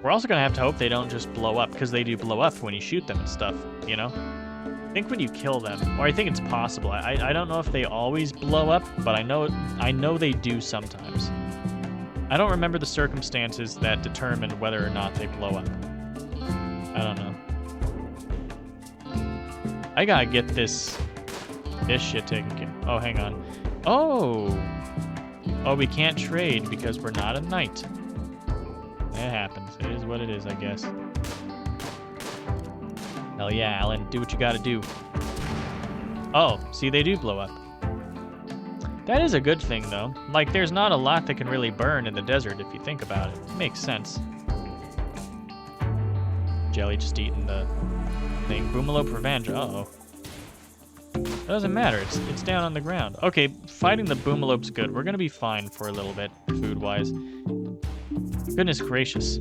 We're also gonna have to hope they don't just blow up, because they do blow up when you shoot them and stuff, you know? I think when you kill them, or I think it's possible. I don't know if they always blow up, but I know they do sometimes. I don't remember the circumstances that determine whether or not they blow up. I don't know. I gotta get this shit taken care of. Oh, hang on. Oh, we can't trade because we're not a knight. It happens. It is what it is, I guess. Hell yeah, Alan. Do what you gotta do. Oh, see, they do blow up. That is a good thing, though. Like, there's not a lot that can really burn in the desert if you think about it. It makes sense. Jelly just eating the thing. Boomalope revenge. Uh-oh. Doesn't matter. It's down on the ground. Okay, fighting the boomalope's good. We're gonna be fine for a little bit, food-wise. Goodness gracious.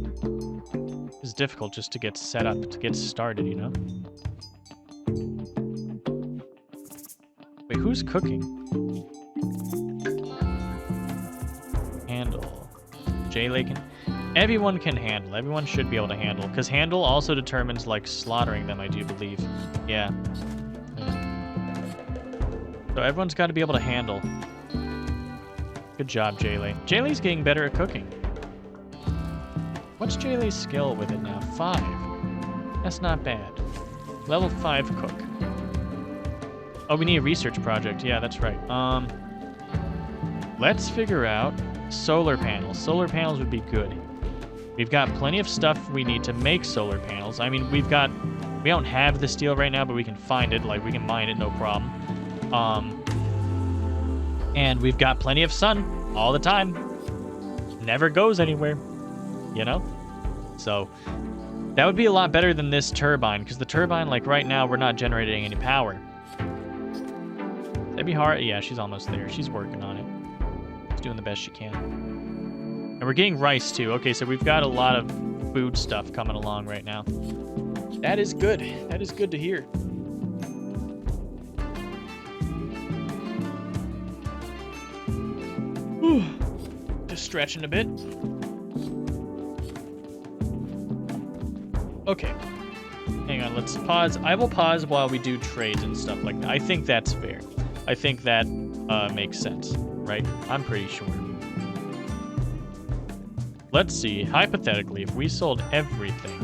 It's difficult just to get set up, to get started, you know? Wait, who's cooking? Handle. Jay can... Everyone can handle. Everyone should be able to handle. Because handle also determines, like, slaughtering them, I do believe. Yeah. So everyone's got to be able to handle. Good job, Jaylay. Jaylay's getting better at cooking. What's Jaylay's skill with it now? 5. That's not bad. Level 5 cook. Oh, we need a research project. Yeah, that's right. Let's figure out solar panels. Solar panels would be good. We've got plenty of stuff we need to make solar panels. I mean, we don't have the steel right now, but we can find it. Like, we can mine it, no problem. And we've got plenty of sun all the time. Never goes anywhere, you know? So that would be a lot better than this turbine, because the turbine, like right now, we're not generating any power. That'd be hard. Yeah, she's almost there. She's working on it. She's doing the best she can. And we're getting rice too. Okay, so we've got a lot of food stuff coming along right now. That is good. That is good to hear. Just stretching a bit. Okay. Hang on, let's pause. I will pause while we do trades and stuff like that. I think that's fair. I think that makes sense, right? I'm pretty sure. Let's see. Hypothetically, if we sold everything,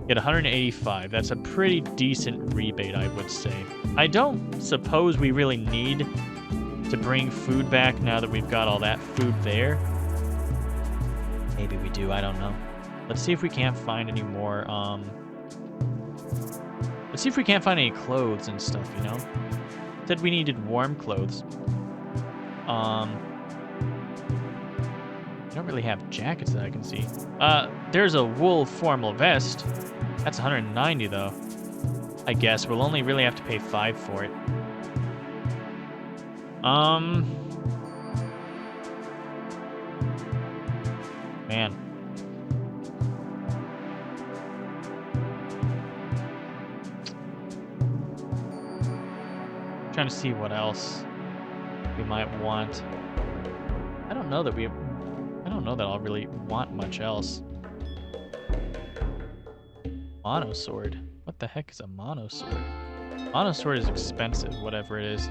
get 185. That's a pretty decent rebate, I would say. I don't suppose we really need to bring food back now that we've got all that food there. Maybe we do, I don't know. Let's see if we can't find any more, let's see if we can't find any clothes and stuff, you know? Said we needed warm clothes. I don't really have jackets that I can see. There's a wool formal vest. That's 190 though. I guess we'll only really have to pay 5 for it. Man. Trying to see what else we might want. I don't know that I'll really want much else. Monosword. What the heck is a monosword? Monosword is expensive, whatever it is.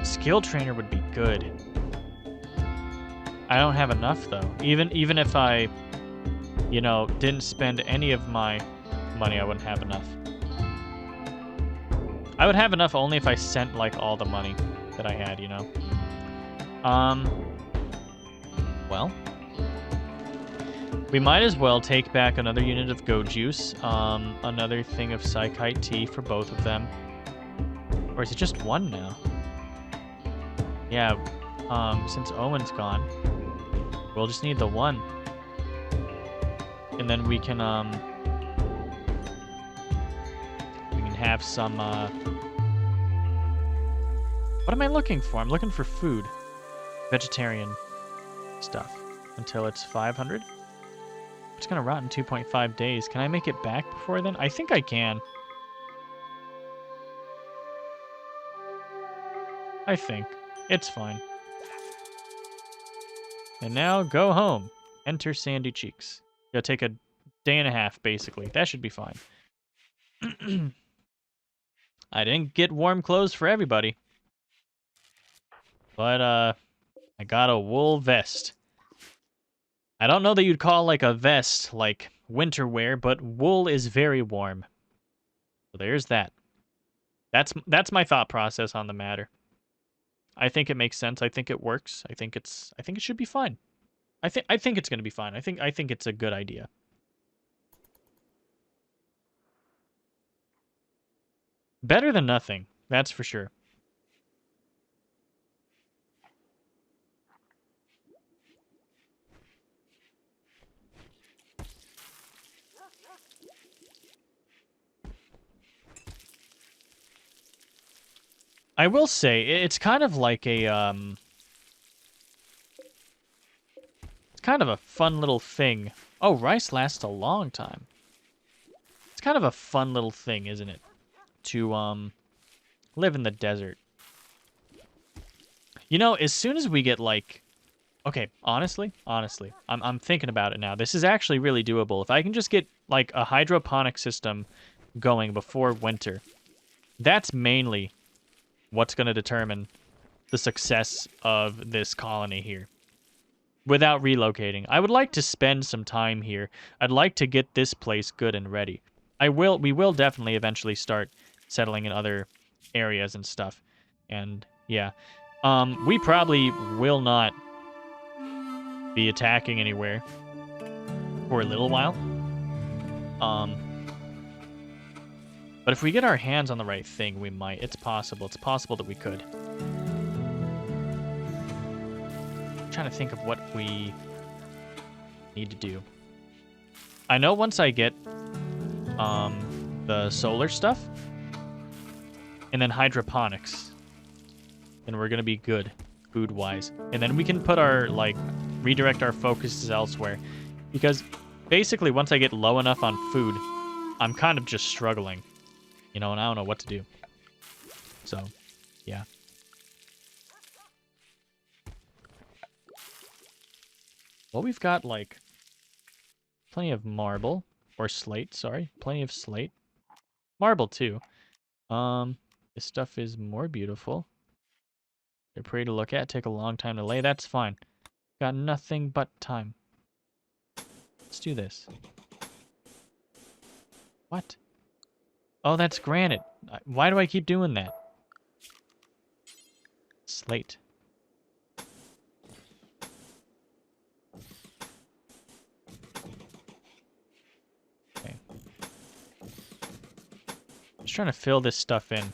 Skill trainer would be good. I don't have enough though. Even if I, you know, didn't spend any of my money, I wouldn't have enough. I would have enough only if I sent like all the money that I had, you know. Well, we might as well take back another unit of Go Juice, another thing of Psychite Tea for both of them. Or is it just one now? Yeah, since Owen's gone, we'll just need the one. And then we can have some, what am I looking for? I'm looking for food. Vegetarian stuff. Until it's 500. It's gonna rot in 2.5 days. Can I make it back before then? I think I can. I think. It's fine. And now go home. Enter Sandy Cheeks. It'll take a day and a half, basically. That should be fine. I didn't get warm clothes for everybody. But, I got a wool vest. I don't know that you'd call, like, a vest, like, winter wear, but wool is very warm. So there's that. That's my thought process on the matter. I think it makes sense. I think it works. I think it should be fine. I think it's going to be fine. I think it's a good idea. Better than nothing. That's for sure. I will say it's kind of like a it's kind of a fun little thing. Oh, rice lasts a long time. It's kind of a fun little thing, isn't it? To live in the desert. You know, as soon as we get like, okay, honestly, I'm thinking about it now. This is actually really doable. If I can just get like a hydroponic system going before winter, that's mainly what's going to determine the success of this colony here. Without relocating. I would like to spend some time here. I'd like to get this place good and ready. We will definitely eventually start settling in other areas and stuff. And yeah. We probably will not be attacking anywhere for a little while. But if we get our hands on the right thing, we might. It's possible. It's possible that we could. I'm trying to think of what we need to do. I know once I get the solar stuff and then hydroponics, then we're going to be good food-wise. And then we can put our, like, redirect our focuses elsewhere. Because basically once I get low enough on food, I'm kind of just struggling. You know, and I don't know what to do. So, yeah. Well, we've got, like, plenty of marble. Or slate, sorry. Plenty of slate. Marble, too. This stuff is more beautiful. They're pretty to look at. Take a long time to lay. That's fine. Got nothing but time. Let's do this. What? Oh, that's granite. Why do I keep doing that? Slate. Okay. Just trying to fill this stuff in.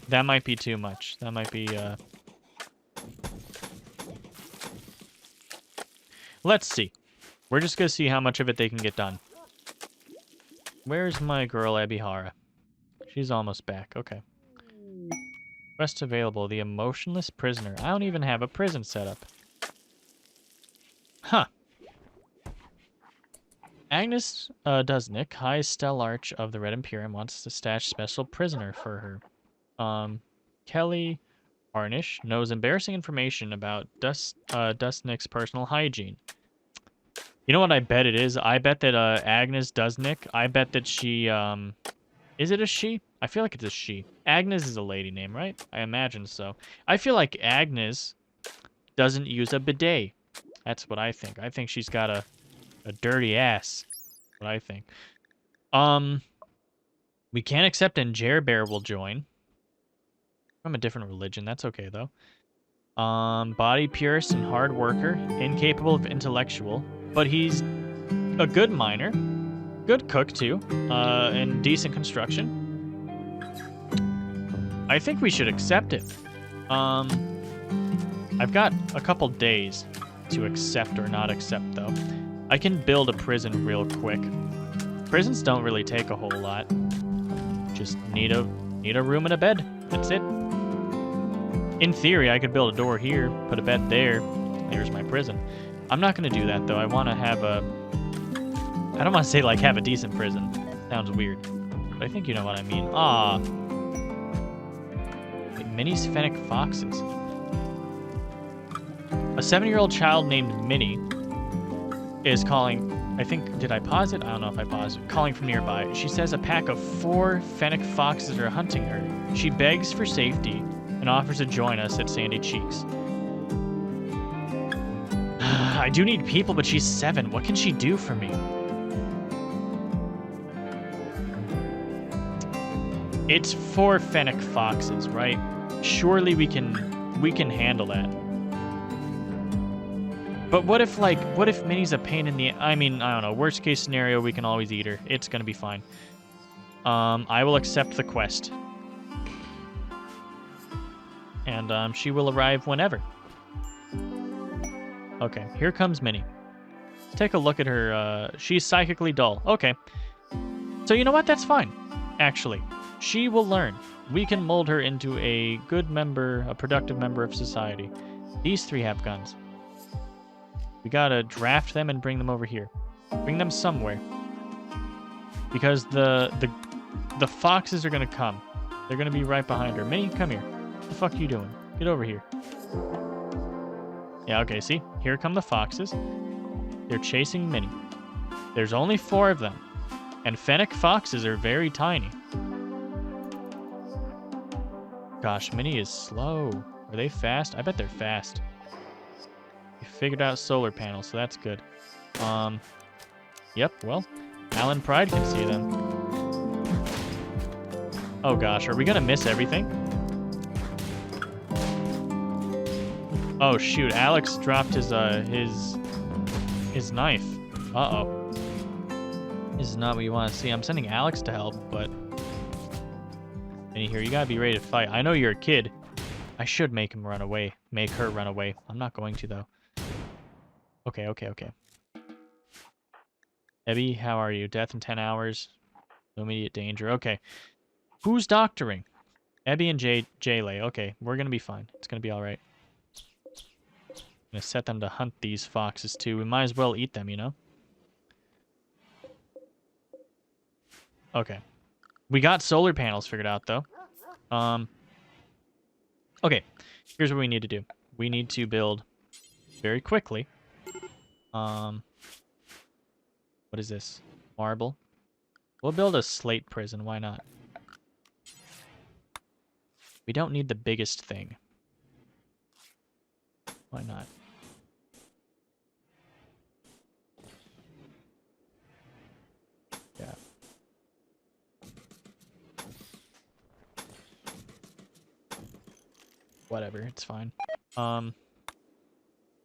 That might be too much. That might be, Let's see. We're just gonna see how much of it they can get done. Where's my girl, Abihara? She's almost back. Okay. Quest available. The Emotionless Prisoner. I don't even have a prison set up. Huh. Agnes Dusnick, High Stellarch of the Red Imperium, wants to stash special prisoner for her. Kelly Harnish knows embarrassing information about Dusnick's personal hygiene. You know what I bet it is? I bet that Agnes Dusnick, I bet that she, is it a she? I feel like it's a she. Agnes is a lady name, right? I imagine so. I feel like Agnes doesn't use a bidet. That's what I think. I think she's got a dirty ass. What I think. We can't accept and Bear will join. From a different religion. That's okay, though. Body purist and hard worker. Incapable of intellectual. But he's a good miner. Good cook, too. And decent construction. I think we should accept it. I've got a couple days to accept or not accept, though. I can build a prison real quick. Prisons don't really take a whole lot. Just need a room and a bed. That's it. In theory, I could build a door here, put a bed there. There's my prison. I'm not going to do that, though. I want to have a... I don't want to say, like, have a decent prison. Sounds weird. But I think you know what I mean. Ah. Wait, Minnie's Fennec Foxes. A 7-year-old child named Minnie is calling... I think... Did I pause it? I don't know if I paused it. Calling from nearby. She says a pack of 4 Fennec Foxes are hunting her. She begs for safety and offers to join us at Sandy Cheeks. I do need people, but she's 7. What can she do for me? It's 4 Fennec Foxes, right? Surely we can handle that. But what if Minnie's a pain in the... I mean, I don't know. Worst case scenario, we can always eat her. It's gonna be fine. I will accept the quest. And she will arrive whenever. Okay, here comes Minnie. Let's take a look at her. She's psychically dull. Okay. So you know what? That's fine. Actually, she will learn. We can mold her into a good member, a productive member of society. These 3 have guns. We gotta draft them and bring them over here. Bring them somewhere. Because the foxes are gonna come. They're gonna be right behind her. Minnie, come here. What the fuck are you doing? Get over here. Yeah, okay, see? Here come the foxes. They're chasing Minnie. There's only 4 of them. And Fennec foxes are very tiny. Gosh, Minnie is slow. Are they fast? I bet they're fast. We figured out solar panels, so that's good. Yep, well, Alan Pride can see them. Oh gosh, are we gonna miss everything? Oh shoot, Alex dropped his knife. Uh-oh. This is not what you want to see. I'm sending Alex to help, but... Minnie here, you gotta be ready to fight. I know you're a kid. I should make him run away. Make her run away. I'm not going to, though. Okay. Ebby, how are you? Death in 10 hours. No immediate danger. Okay. Who's doctoring? Ebby and Jaylay. Okay, we're gonna be fine. It's gonna be alright. I'm gonna set them to hunt these foxes, too. We might as well eat them, you know? Okay. We got solar panels figured out, though. Okay. Here's what we need to do. We need to build very quickly. What is this? Marble. We'll build a slate prison. Why not? We don't need the biggest thing. Why not? Yeah. whatever. It's fine.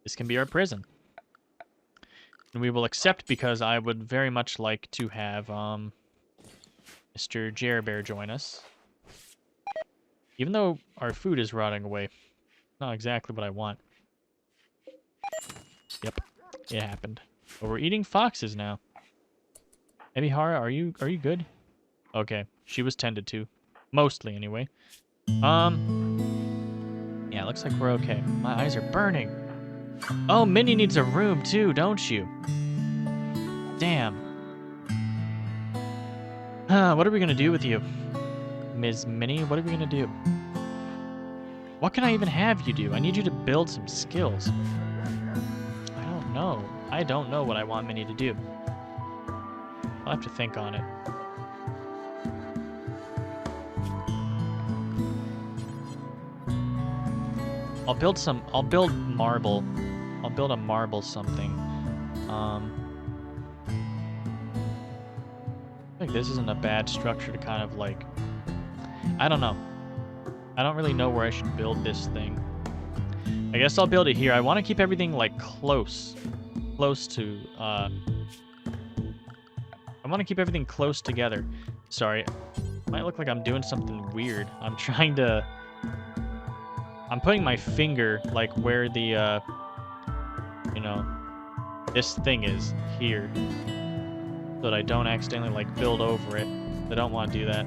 This can be our prison. And we will accept because I would very much like to have, Mr. Jerbear join us. Even though our food is rotting away. Not exactly what I want. Yep, it happened. But we're eating foxes now. Ebihara, are you good? Okay, she was tended to. Mostly, anyway. Yeah, looks like we're okay. My eyes are burning. Oh, Minnie needs a room too, don't you? Damn. What are we gonna do with you? Ms. Minnie, what are we gonna do? What can I even have you do? I need you to build some skills. I don't know. I don't know what I want Minnie to do. I'll have to think on it. I'll build marble. I'll build a marble something. I think this isn't a bad structure to kind of like... I don't know. I don't really know where I should build this thing. I guess I'll build it here. I want to keep everything like close to, I want to keep everything close together. Sorry. Might look like I'm doing something weird. I'm trying to... I'm putting my finger, like, where the, you know, this thing is here. So that I don't accidentally, like, build over it. I don't want to do that.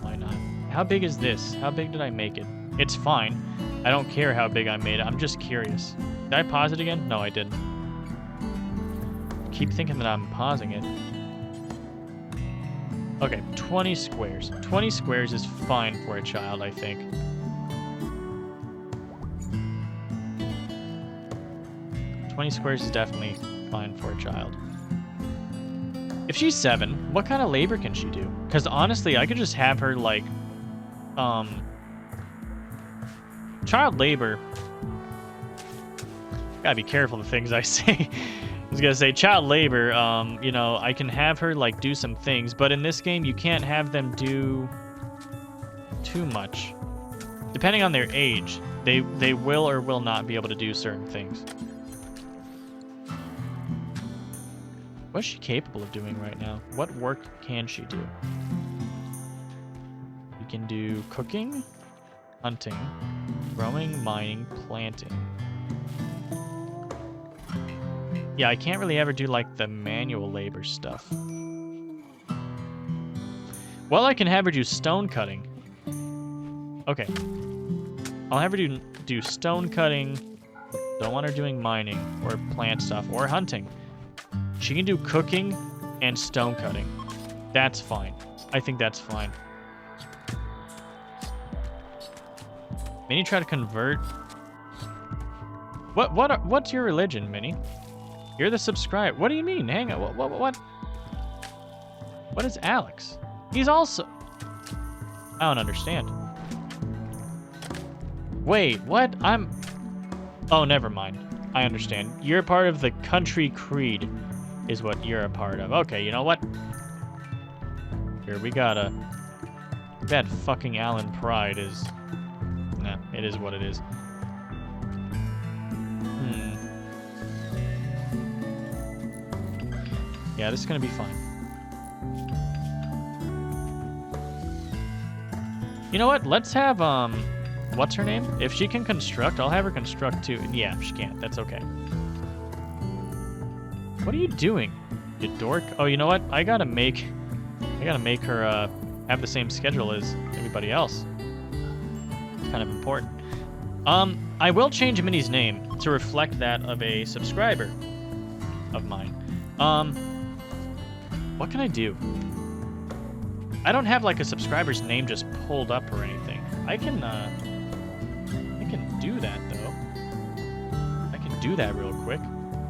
Why not? How big is this? How big did I make it? It's fine. I don't care how big I made it. I'm just curious. Did I pause it again? No, I didn't. Keep thinking that I'm pausing it. Okay, 20 squares. 20 squares is fine for a child, I think. $20 squares is definitely fine for a child. If she's 7, what kind of labor can she do? Because honestly, I could just have her, like, child labor. Gotta be careful the things I say. I was gonna say child labor, you know, I can have her like do some things, but in this game you can't have them do too much. Depending on their age, they will or will not be able to do certain things. What's she capable of doing right now? What work can she do? We can do cooking, hunting, growing, mining, planting. Yeah, I can't really ever do, like, the manual labor stuff. Well, I can have her do stone cutting. Okay. I'll have her do stone cutting. Don't want her doing mining or plant stuff or hunting. She can do cooking and stone cutting. That's fine. I think that's fine. Minnie, try to convert. What's your religion, Minnie? You're the subscriber. What do you mean? Hang on. What? What is Alex? He's also... I don't understand. Wait, what? Oh, never mind. I understand. You're part of the country creed is what you're a part of. Okay, you know what? Here, we gotta... That fucking Alan Pride is... Nah, it is what it is. Yeah, this is gonna be fine. You know what? Let's have, what's her name? If she can construct, I'll have her construct too. Yeah, if she can't, that's okay. What are you doing, you dork? Oh, you know what? I gotta make her, have the same schedule as everybody else. It's kind of important. I will change Minnie's name to reflect that of a subscriber of mine. What can I do? I don't have like a subscriber's name just pulled up or anything. I can do that though. I can do that real quick.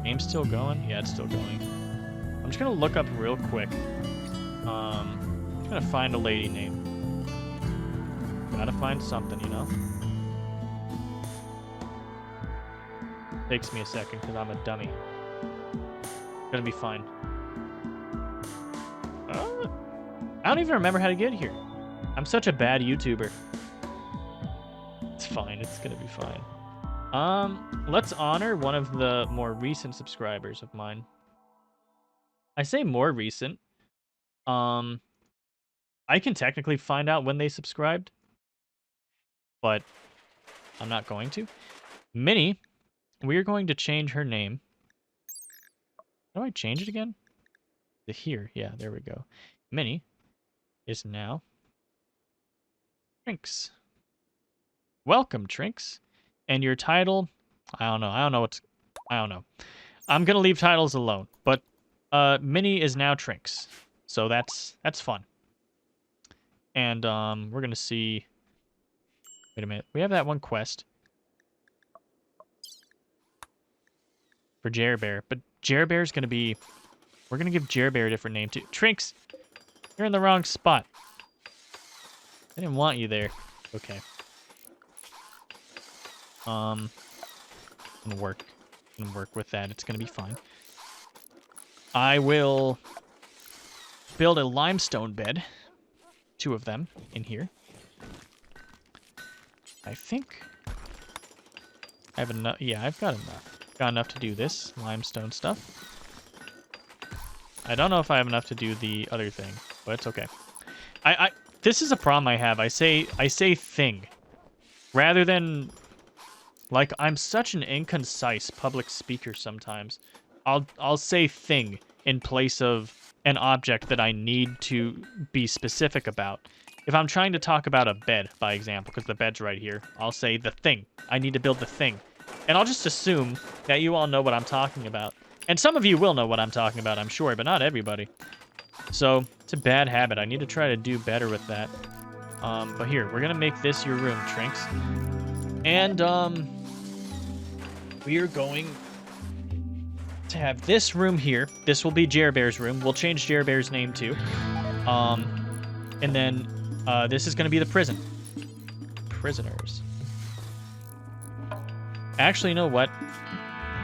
Game's still going? Yeah, it's still going. I'm just gonna look up real quick. I'm just gonna find a lady name. Gotta find something, you know? Takes me a second because I'm a dummy. Gonna be fine. I don't even remember how to get here. I'm such a bad YouTuber. It's fine. It's gonna be fine. Let's honor one of the more recent subscribers of mine. I say more recent. I can technically find out when they subscribed, but I'm not going to. Minnie, we're going to change her name. How do I change it again? To here. Yeah, there we go. Minnie is now Trinks. Welcome, Trinks. And your title, I don't know. I don't know. I'm gonna leave titles alone. But Minnie is now Trinks. So that's fun. And we're gonna see. Wait a minute. We have that one quest for Jerbear, but Jerbear's gonna be. We're gonna give Jerbear a different name too. Trinks, you're in the wrong spot. I didn't want you there. Okay. Gonna work with that. It's gonna be fine. I will build a limestone bed. 2 of them in here. I think I have enough. Yeah, I've got enough. Got enough to do this limestone stuff. I don't know if I have enough to do the other thing, but it's okay. This is a problem I have. I say thing rather than, like, I'm such an inconcise public speaker sometimes. I'll say thing in place of an object that I need to be specific about. If I'm trying to talk about a bed, by example, because the bed's right here, I'll say the thing. I need to build the thing. And I'll just assume that you all know what I'm talking about. And some of you will know what I'm talking about, I'm sure, but not everybody. So, it's a bad habit. I need to try to do better with that. But here, we're gonna make this your room, Trinks. And, we are going to have this room here. This will be Jerbear's room. We'll change Jerbear's name too. And then this is going to be the prison. Prisoners. Actually, you know what?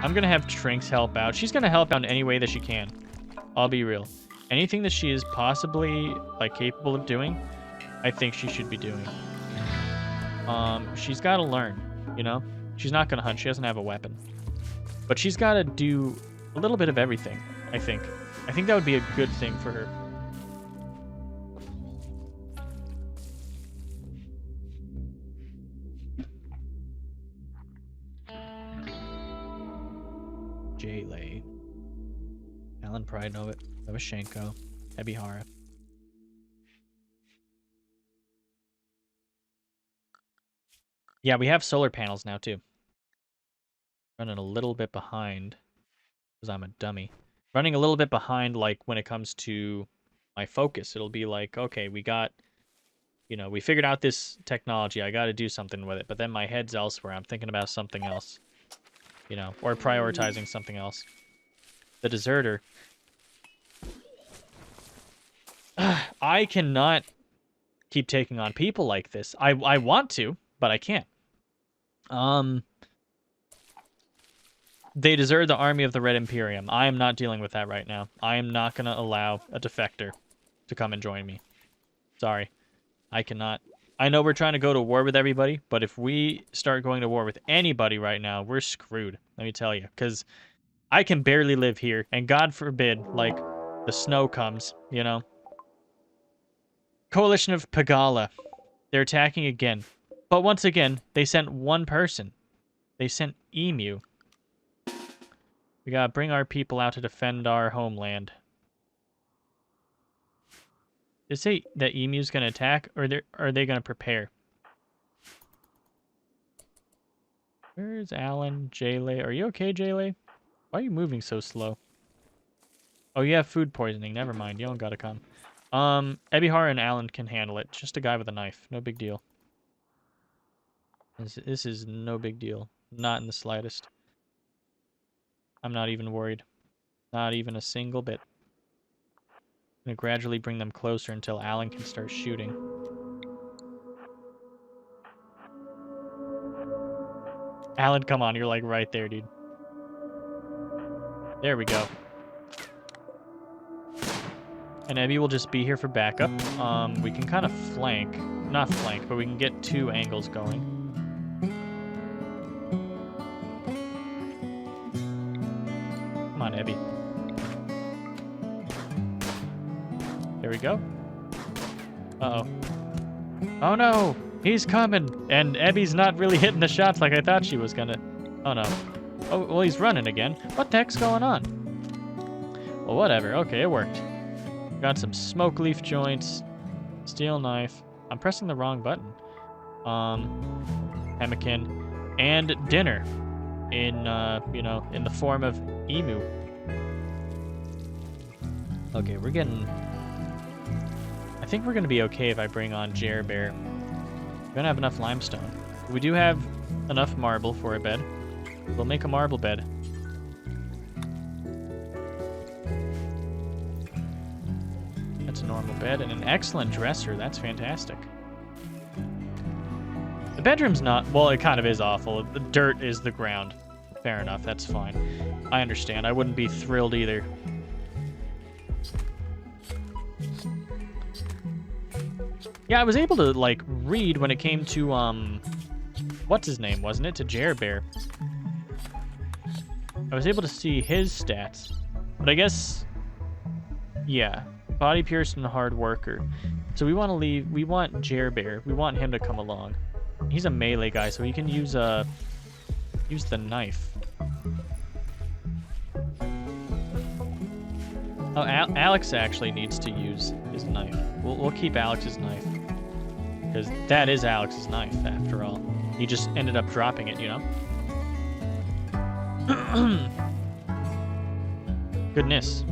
I'm going to have Trinks help out. She's going to help out in any way that she can. I'll be real. Anything that she is possibly, like, capable of doing, I think she should be doing. She's got to learn, you know? She's not going to hunt. She doesn't have a weapon. But she's got to do a little bit of everything, I think. I think that would be a good thing for her. Jaylay. Alan Pride, Novashenko. Ebihara. Yeah, we have solar panels now, too. Running a little bit behind, because I'm a dummy. Running a little bit behind, like, when it comes to my focus. It'll be like, okay, we got, you know, we figured out this technology. I got to do something with it. But then my head's elsewhere. I'm thinking about something else, you know, or prioritizing something else. The deserter. I cannot keep taking on people like this. I want to, but I can't. They desert the army of the Red Imperium. I am not dealing with that right now. I am not going to allow a defector to come and join me. Sorry. I cannot. I know we're trying to go to war with everybody, but if we start going to war with anybody right now, we're screwed. Let me tell you. Because I can barely live here, and God forbid, like, the snow comes, you know? Coalition of Pagala. They're attacking again. But once again, they sent one person. They sent Emu. We gotta bring our people out to defend our homeland. Did it say that Emu's gonna attack, or are they gonna prepare? Where's Alan? Jaylay? Are you okay, Jaylay? Why are you moving so slow? Oh, you have food poisoning. Never mind. You don't gotta come. Ebihara and Alan can handle it. Just a guy with a knife. No big deal. This is no big deal. Not in the slightest. I'm not even worried. Not even a single bit. I'm gonna gradually bring them closer until Alan can start shooting. Alan, come on. You're like right there, dude. There we go. And Abby will just be here for backup. We can kind of flank. Not flank, but we can get 2 angles going. Come on, Abby. There we go. Uh-oh. Oh no! He's coming! And Abby's not really hitting the shots like I thought she was gonna. Oh no. Oh, well, he's running again. What the heck's going on? Well, whatever. Okay, it worked. Got some smoke leaf joints. Steel knife. I'm pressing the wrong button. Pemmican. And dinner. In, you know, in the form of emu. Okay, we're getting... I think we're gonna be okay if I bring on Jerbear. We're gonna have enough limestone. We do have enough marble for a bed. We'll make a marble bed. That's a normal bed and an excellent dresser. That's fantastic. The bedroom's not... Well, it kind of is awful. The dirt is the ground. Fair enough. That's fine. I understand. I wouldn't be thrilled either. Yeah, I was able to, like, read when it came to, what's his name, wasn't it? To Jerbear. I was able to see his stats. But I guess, yeah. Body pierced and hard worker. So we want to leave, we want Jerbear. We want him to come along. He's a melee guy, so he can use the knife. Oh, Alex actually needs to use his knife. We'll keep Alex's knife. Because that is Alex's knife, after all. He just ended up dropping it, you know? Goodness.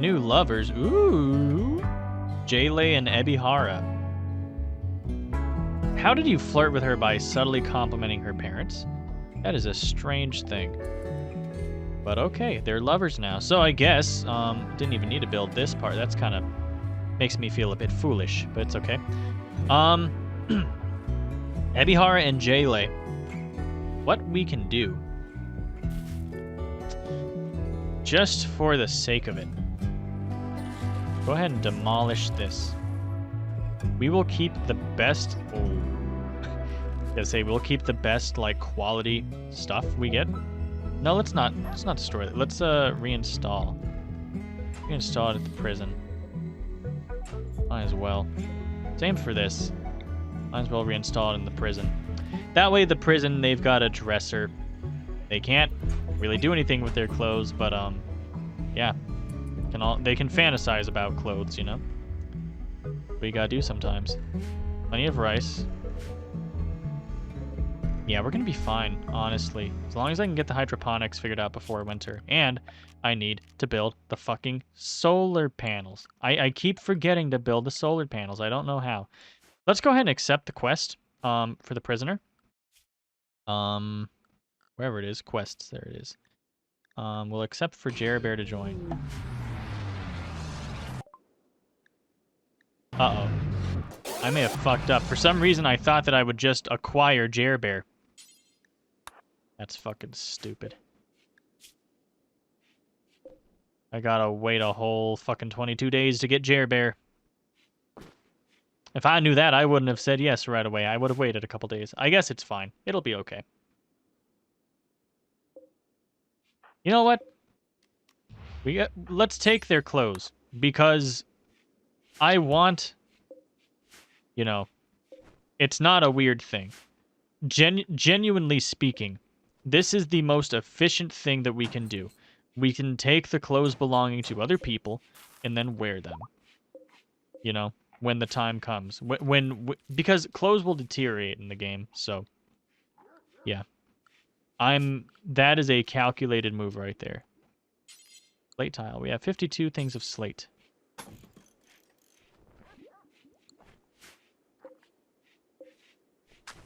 New lovers. Ooh. Jayle and Ebihara. How did you flirt with her by subtly complimenting her parents? That is a strange thing. But okay, they're lovers now. So I guess, didn't even need to build this part. That's kind of makes me feel a bit foolish, but it's okay. Ebihara and Jayle. What we can do, just for the sake of it, go ahead and demolish this. We will keep the best... Oh. I was gonna say, we'll keep the best, like, quality stuff we get. No, let's not destroy it. Let's, reinstall. Reinstall it at the prison. Might as well. Same for this. Might as well reinstall it in the prison. That way, the prison, they've got a dresser. They can't really do anything with their clothes, but, yeah. They can fantasize about clothes, you know? What you gotta do sometimes. Plenty of rice. Yeah, we're gonna be fine, honestly. As long as I can get the hydroponics figured out before winter. And I need to build the fucking solar panels. I keep forgetting to build the solar panels. I don't know how. Let's go ahead and accept the quest for the prisoner. Wherever it is. Quests. There it is. We'll accept for Jerbear to join. Uh-oh. I may have fucked up. For some reason, I thought that I would just acquire Jerbear. That's fucking stupid. I gotta wait a whole fucking 22 days to get Jerbear. If I knew that, I wouldn't have said yes right away. I would have waited a couple days. I guess it's fine. It'll be okay. You know what? Let's take their clothes. Because I want... You know, it's not a weird thing. Genuinely speaking, this is the most efficient thing that we can do. We can take the clothes belonging to other people and then wear them. You know, when the time comes. Because clothes will deteriorate in the game, so... Yeah. That is a calculated move right there. Slate tile. We have 52 things of slate.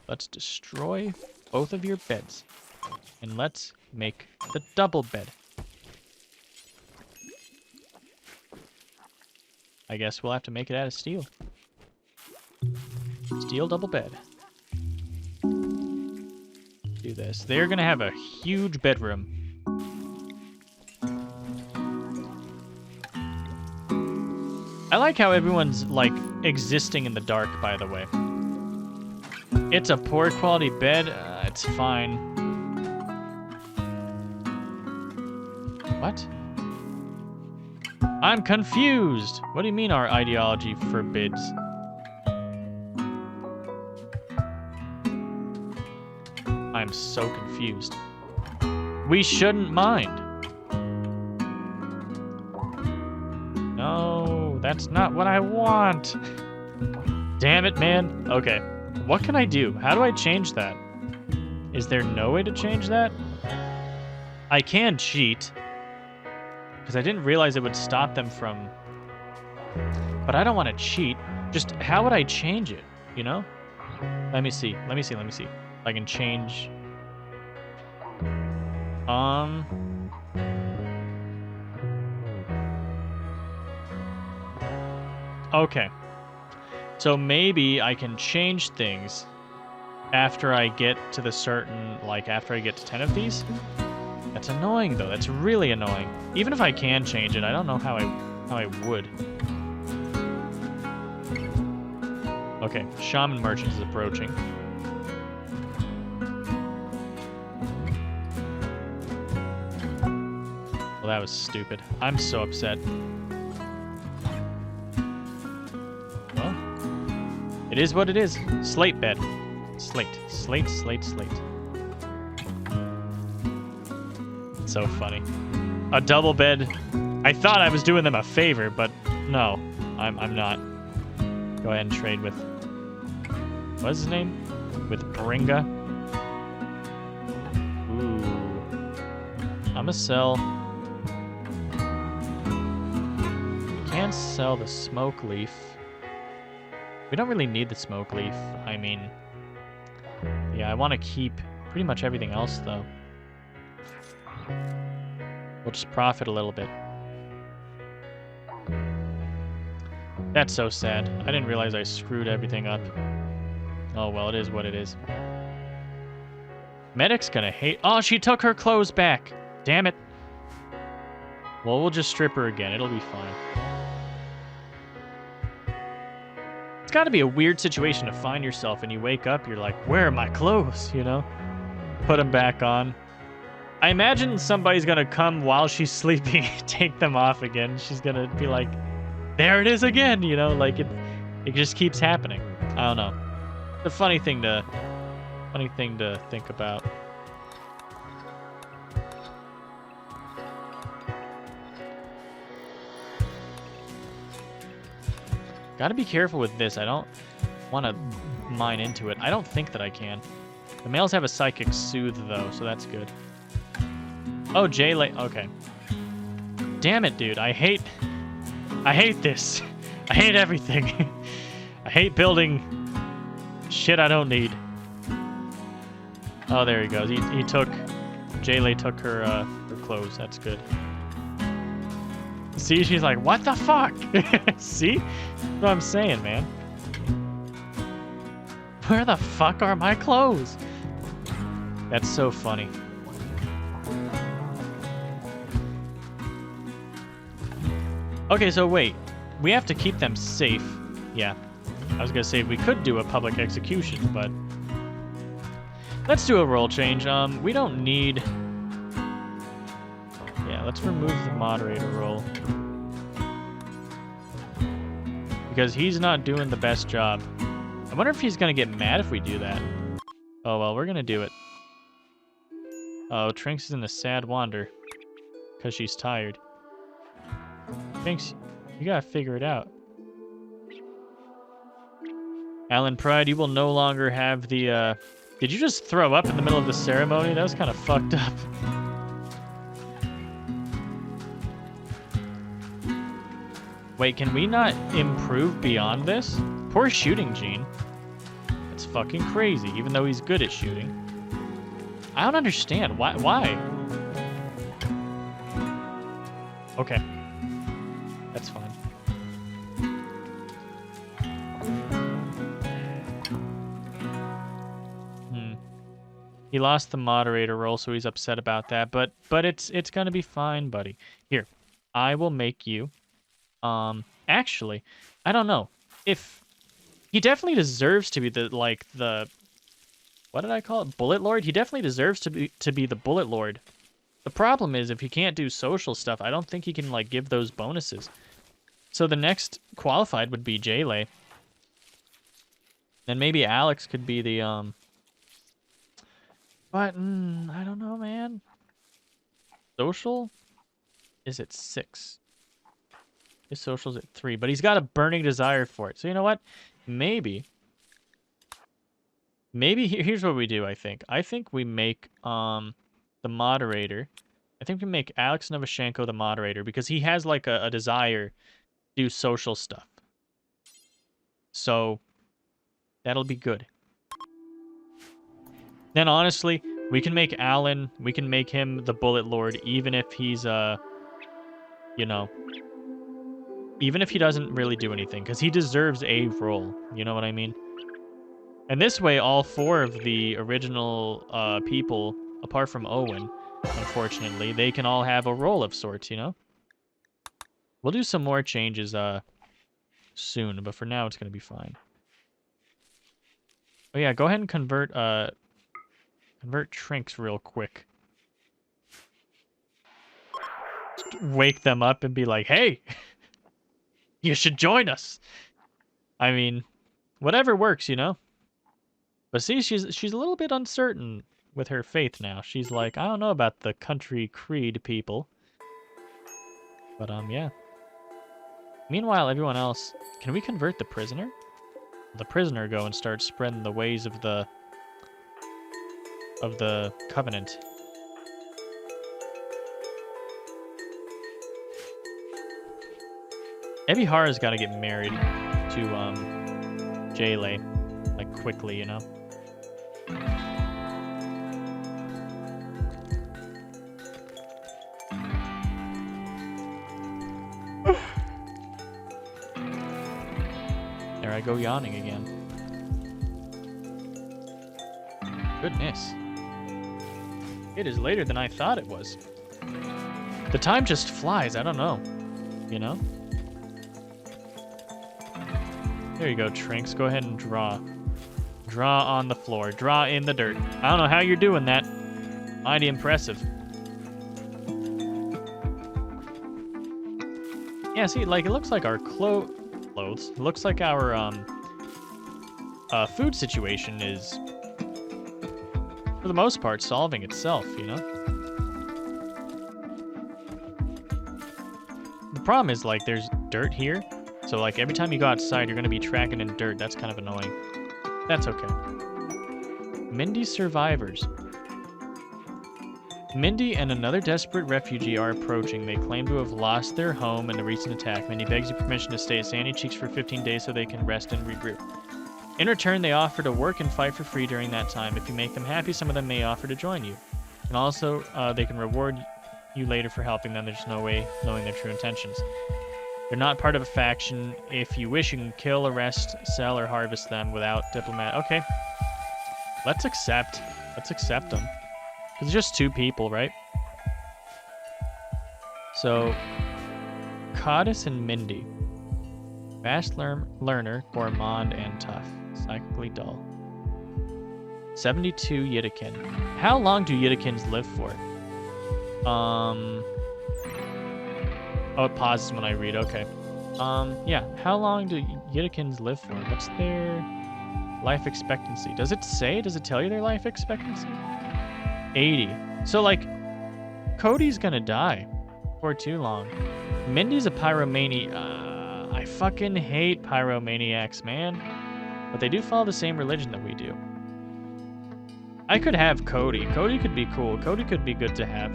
Let's destroy both of your beds. And let's make the double bed. I guess we'll have to make it out of steel. Steel double bed. do this. They're gonna have a huge bedroom. I like how everyone's, like, existing in the dark, by the way. It's a poor quality bed. It's fine. What? I'm confused. What do you mean our ideology forbids? I'm so confused. We shouldn't mind. No, that's not what I want. Damn it, man. Okay. What can I do? How do I change that? Is there no way to change that? I can cheat. Because I didn't realize it would stop them from... But I don't want to cheat. Just, how would I change it? You know? Let me see. I can change... Okay. So maybe I can change things after I get to the certain... Like, after I get to 10 of these? That's annoying, though. That's really annoying. Even if I can change it, I don't know how I would. Okay, Shaman Merchant is approaching. Well, that was stupid. I'm so upset. Well, it is what it is. Slate bed. Slate. So funny. A double bed. I thought I was doing them a favor, but no, I'm not. Go ahead and trade with... What's his name? With Bringa. Ooh. I'ma sell... Can't sell the smoke leaf. We don't really need the smoke leaf. I mean... Yeah, I want to keep pretty much everything else, though. We'll just profit a little bit. That's so sad. I didn't realize I screwed everything up. Oh, well, it is what it is. Medic's gonna hate... Oh, she took her clothes back. Damn it. Well, we'll just strip her again. It'll be fine. It's gotta be a weird situation to find yourself and you wake up, you're like, where are my clothes, you know? Put them back on. I imagine somebody's gonna come while she's sleeping, take them off again. She's gonna be like, there it is again, you know? Like, it just keeps happening. I don't know. It's a funny thing to think about. Gotta be careful with this. I don't want to mine into it. I don't think that I can. The males have a psychic soothe, though, so that's good. Oh, okay. Damn it, dude. I hate this. I hate everything. I hate building shit I don't need. Oh, there he goes. He took... Jayle took her clothes. That's good. See, she's like, what the fuck? See? That's what I'm saying, man. Where the fuck are my clothes? That's so funny. Okay, so wait. We have to keep them safe. Yeah. I was gonna say we could do a public execution, but... Let's do a role change. We don't need... Yeah, let's remove the moderator role. Because he's not doing the best job. I wonder if he's gonna get mad if we do that. Oh, well, we're gonna do it. Oh, Trinks is in the sad wander. Because she's tired. Trinks, you gotta figure it out. Alan Pride, you will no longer have the, Did you just throw up in the middle of the ceremony? That was kind of fucked up. Wait, can we not improve beyond this? Poor shooting Gene. That's fucking crazy, even though he's good at shooting. I don't understand. Why? Okay. That's fine. He lost the moderator role, so he's upset about that. But it's gonna be fine, buddy. Here, I will make you. Actually, I don't know if he definitely deserves to be the what did I call it? Bullet Lord. He definitely deserves to be the Bullet Lord. The problem is if he can't do social stuff, I don't think he can like give those bonuses. So the next qualified would be Jaylay. Then maybe Alex could be the But I don't know, man. Social is at 6. His social's at 3, but he's got a burning desire for it. So you know what? Maybe here's what we do, I think. I think we make the moderator. I think we make Alex Novoshenko the moderator because he has like a desire to do social stuff. So that'll be good. Then honestly, we can make Alan, we can make him the Bullet Lord even if he's you know, even if he doesn't really do anything, because he deserves a role. You know what I mean? And this way, all 4 of the original people, apart from Owen, unfortunately, they can all have a role of sorts, you know? We'll do some more changes soon, but for now, it's going to be fine. Oh yeah, go ahead and convert Trinks real quick. Just wake them up and be like, hey! You should join us. I mean, whatever works, you know? But see, she's a little bit uncertain with her faith now. She's like, I don't know about the country creed people. But yeah. Meanwhile, everyone else, can we convert the prisoner? The prisoner go and start spreading the ways of the covenant. Ebihara's got to get married to Jaylay, like quickly, you know. There I go yawning again. Goodness. It is later than I thought it was. The time just flies, I don't know. You know? There you go, Trinks. Go ahead and draw. Draw on the floor. Draw in the dirt. I don't know how you're doing that. Mighty impressive. Yeah, see, like, it looks like our clothes. It looks like our, food situation is, for the most part, solving itself, you know? The problem is, like, there's dirt here. So, like, every time you go outside, you're going to be tracking in dirt. That's kind of annoying. That's okay. Mindy's survivors. Mindy and another desperate refugee are approaching. They claim to have lost their home in the recent attack. Mindy begs you permission to stay at Sandy Cheeks for 15 days so they can rest and regroup. In return, they offer to work and fight for free during that time. If you make them happy, some of them may offer to join you. And also, they can reward you later for helping them. There's no way knowing their true intentions. They're not part of a faction. If you wish, you can kill, arrest, sell, or harvest them without diplomat. Okay. Let's accept. Let's accept them. It's just 2 people, right? So, Codis and Mindy. Fast learner, gourmand, and tough. Psychically dull. 72 Yiddikin. How long do Yiddikins live for? Oh, it pauses when I read. Okay. Yeah. How long do Yiddikins live for? What's their life expectancy? Does it say? Does it tell you their life expectancy? 80. So, like, Cody's gonna die before too long. Mindy's a pyromaniac. I fucking hate pyromaniacs, man. But they do follow the same religion that we do. I could have Cody. Cody could be cool. Cody could be good to have.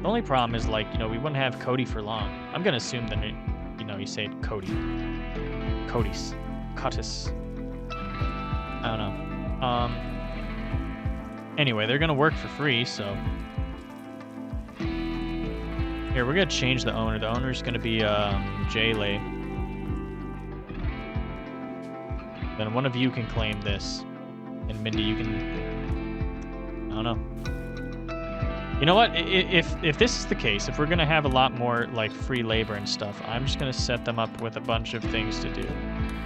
The only problem is, like, you know, we wouldn't have Cody for long. I'm gonna assume that, you know, you say Cody. Codis. Cuttis. I don't know. Anyway, they're gonna work for free, so... Here, we're gonna change the owner. The owner's gonna be, Jaylay. Then one of you can claim this. And And Mindy, you can... I don't know. You know what? If this is the case, if we're going to have a lot more, like, free labor and stuff, I'm just going to set them up with a bunch of things to do.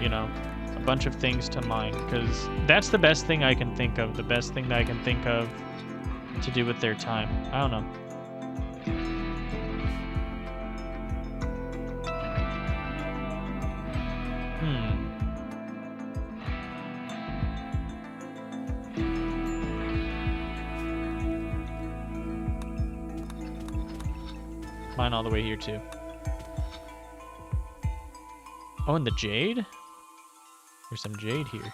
You know? A bunch of things to mine. Because that's the best thing I can think of. The best thing that I can think of to do with their time. I don't know. Mine all the way here too. Oh, and the jade? There's some jade here.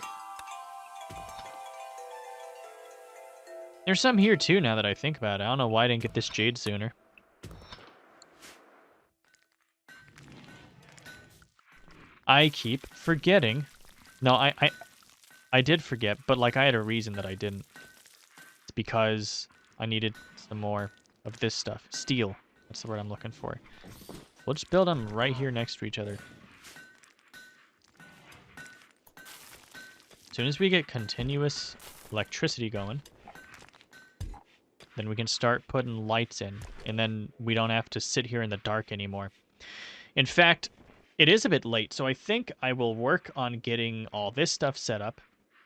There's some here too now that I think about it. I don't know why I didn't get this jade sooner. I keep forgetting. No, I did forget, but like I had a reason that I didn't. It's because I needed some more of this stuff. Steel. That's the word I'm looking for. We'll just build them right here next to each other. As soon as we get continuous electricity going, then we can start putting lights in, and then we don't have to sit here in the dark anymore. In fact, it is a bit late, so I think I will work on getting all this stuff set up.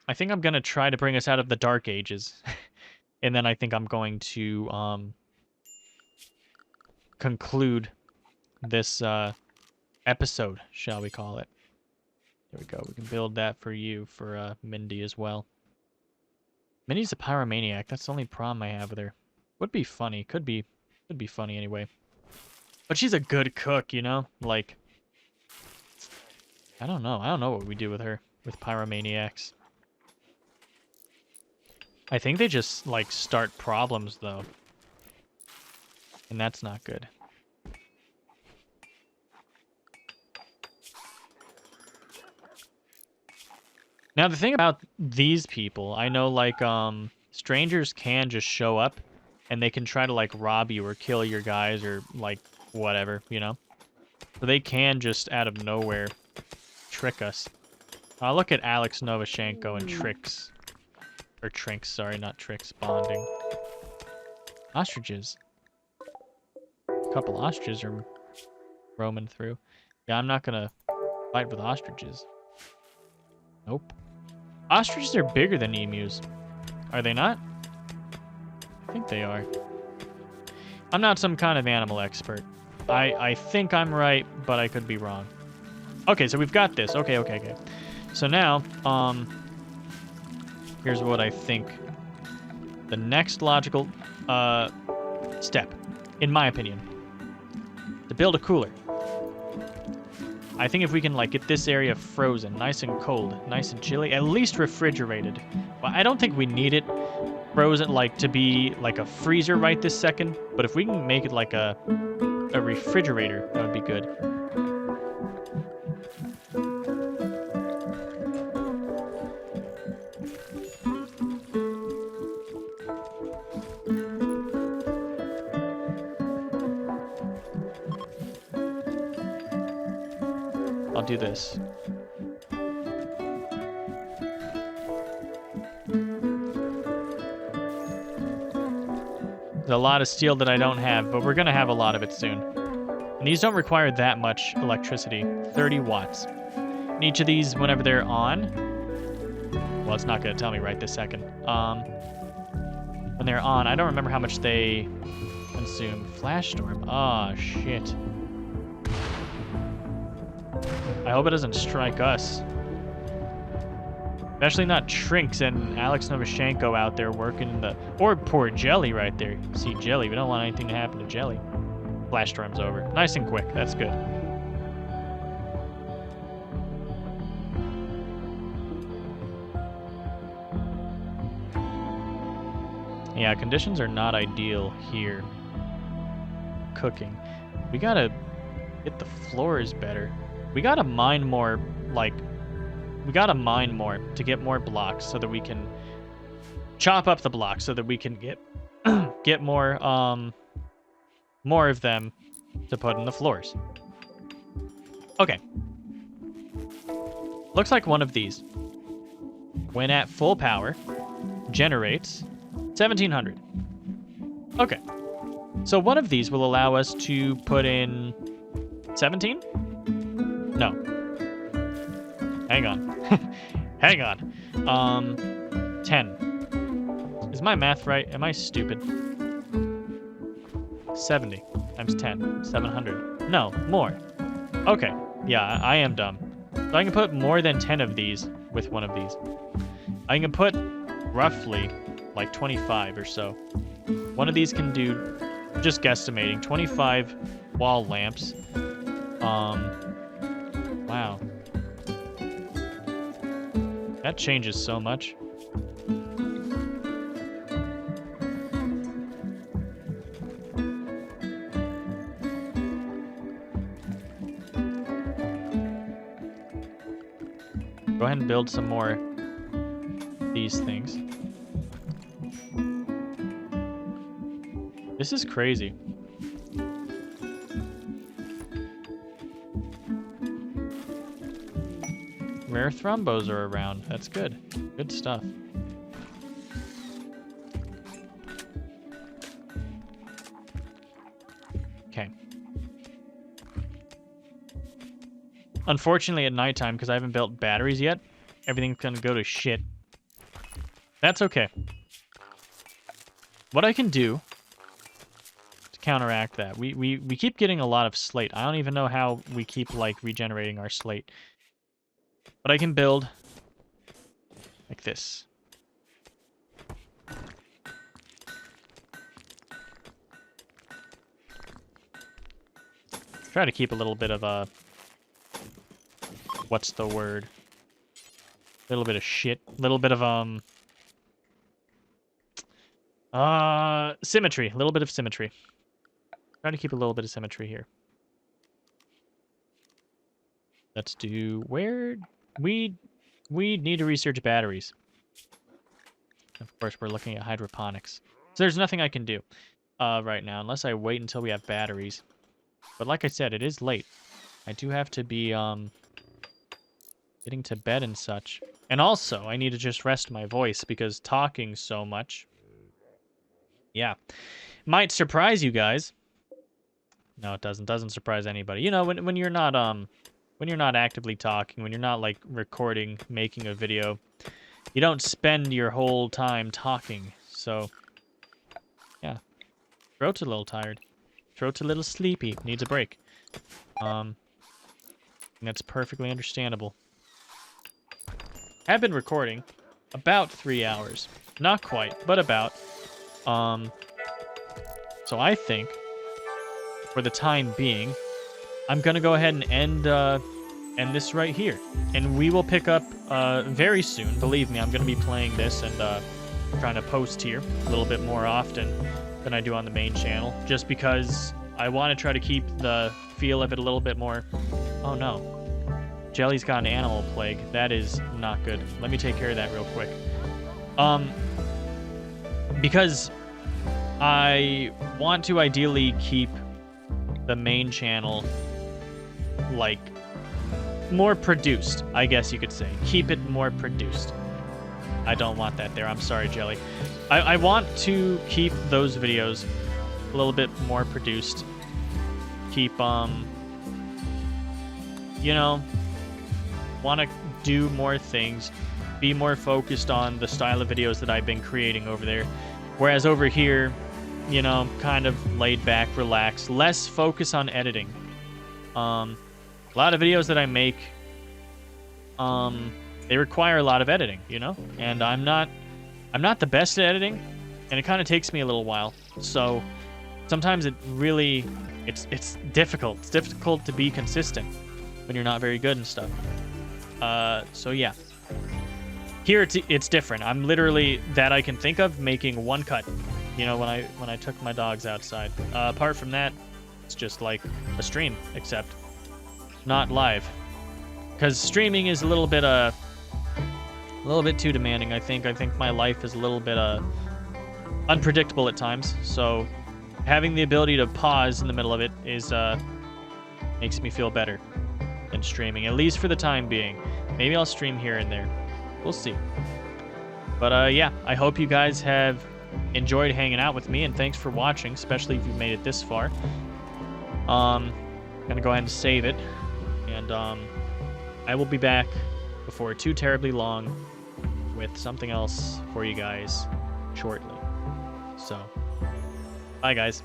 I think I'm going to try to bring us out of the dark ages, and then I think I'm going to conclude this episode, shall we call it. There we go. We can build that for you, for Mindy as well. Mindy's a pyromaniac. That's the only problem I have with her. Would be funny. Could be funny anyway. But she's a good cook, you know? Like, I don't know. I don't know what we do with her, with pyromaniacs. I think they just, like, start problems, though. And that's not good. Now, the thing about these people, I know, like, strangers can just show up, and they can try to, like, rob you or kill your guys or, like, whatever, you know? So they can just, out of nowhere, trick us. Look at Alex Novashenko and Tricks. Or Trinks, sorry, not Tricks, bonding. Ostriches. A couple ostriches are roaming through. Yeah, I'm not gonna fight with ostriches. Nope. Ostriches are bigger than emus. Are they not? I think they are. I'm not some kind of animal expert. I think I'm right, but I could be wrong. Okay, so we've got this. Okay. So now, here's what I think the next logical step, in my opinion, to build a cooler. I think if we can, like, get this area frozen, nice and cold, nice and chilly, at least refrigerated. Well, I don't think we need it frozen, like, to be, like, a freezer right this second. But if we can make it, like, a refrigerator, that would be good. I'll do this. There's a lot of steel that I don't have, but we're going to have a lot of it soon. And these don't require that much electricity. 30 watts. And each of these, whenever they're on... Well, it's not going to tell me right this second. When they're on, I don't remember how much they consume. Flash storm. Oh, shit. I hope it doesn't strike us. Especially not Trinks and Alex Novashenko out there working in the... Or poor Jelly right there. See Jelly. We don't want anything to happen to Jelly. Flash storm's over. Nice and quick. That's good. Yeah, conditions are not ideal here. Cooking. We gotta get the floors better. We gotta mine more, like... We gotta mine more to get more blocks so that we can chop up the blocks so that we can get get more of them to put in the floors. Okay. Looks like one of these. when at full power, generates 1,700. Okay. So one of these will allow us to put in 17? No. Hang on. Hang on. 10. Is my math right? Am I stupid? 70 times 10. 700. No, more. Okay. Yeah, I am dumb. So I can put more than 10 of these with one of these. I can put roughly like 25 or so. One of these can do, just guesstimating, 25 wall lamps. Wow. That changes so much. Go ahead and build some more of these things. This is crazy. Rare thrombos are around. That's good. Good stuff. Okay. Unfortunately, at nighttime, because I haven't built batteries yet, everything's gonna go to shit. That's okay. What I can do to counteract that, we keep getting a lot of slate. I don't even know how we keep, like, regenerating our slate. But I can build like this. Try to keep a little bit of a... what's the word? A little bit of shit. A little bit of, symmetry. A little bit of symmetry. Try to keep a little bit of symmetry here. Let's do... where... We need to research batteries. Of course, we're looking at hydroponics. So there's nothing I can do right now, unless I wait until we have batteries. But like I said, it is late. I do have to be getting to bed and such. And also, I need to just rest my voice, because talking so much... yeah. Might surprise you guys. No, it doesn't. Doesn't surprise anybody. You know, when you're not... when you're not actively talking, when you're not, like, recording, making a video, you don't spend your whole time talking. So, yeah. Throat's a little tired. Throat's a little sleepy. Needs a break. That's perfectly understandable. I've been recording about 3 hours. Not quite, but about. So I think, for the time being, I'm gonna go ahead and end this right here, and we will pick up very soon. Believe me, I'm gonna be playing this and trying to post here a little bit more often than I do on the main channel, just because I want to try to keep the feel of it a little bit more. Oh no, Jelly's got an animal plague. That is not good. Let me take care of that real quick. Because I want to ideally keep the main channel, like, more produced, I guess you could say. Keep it more produced. I don't want that there. I'm sorry, Jelly. I want to keep those videos a little bit more produced. Keep, you know, want to do more things. Be more focused on the style of videos that I've been creating over there. Whereas over here, you know, kind of laid back, relaxed. Less focus on editing. A lot of videos that I make, they require a lot of editing, you know? And I'm not the best at editing, and it kind of takes me a little while. So sometimes it really, it's difficult. It's difficult to be consistent when you're not very good and stuff. So yeah. Here it's different. I'm literally, that I can think of, making one cut. You know, when I took my dogs outside. Apart from that, it's just like a stream, except not live, because streaming is a little bit too demanding. I think my life is a little bit unpredictable at times, so having the ability to pause in the middle of it is makes me feel better than streaming, at least for the time being. Maybe I'll stream here and there, We'll see. But yeah, I hope you guys have enjoyed hanging out with me, and thanks for watching, especially if you've made it this far. Gonna go ahead and save it, and I will be back before too terribly long with something else for you guys shortly. So, bye guys.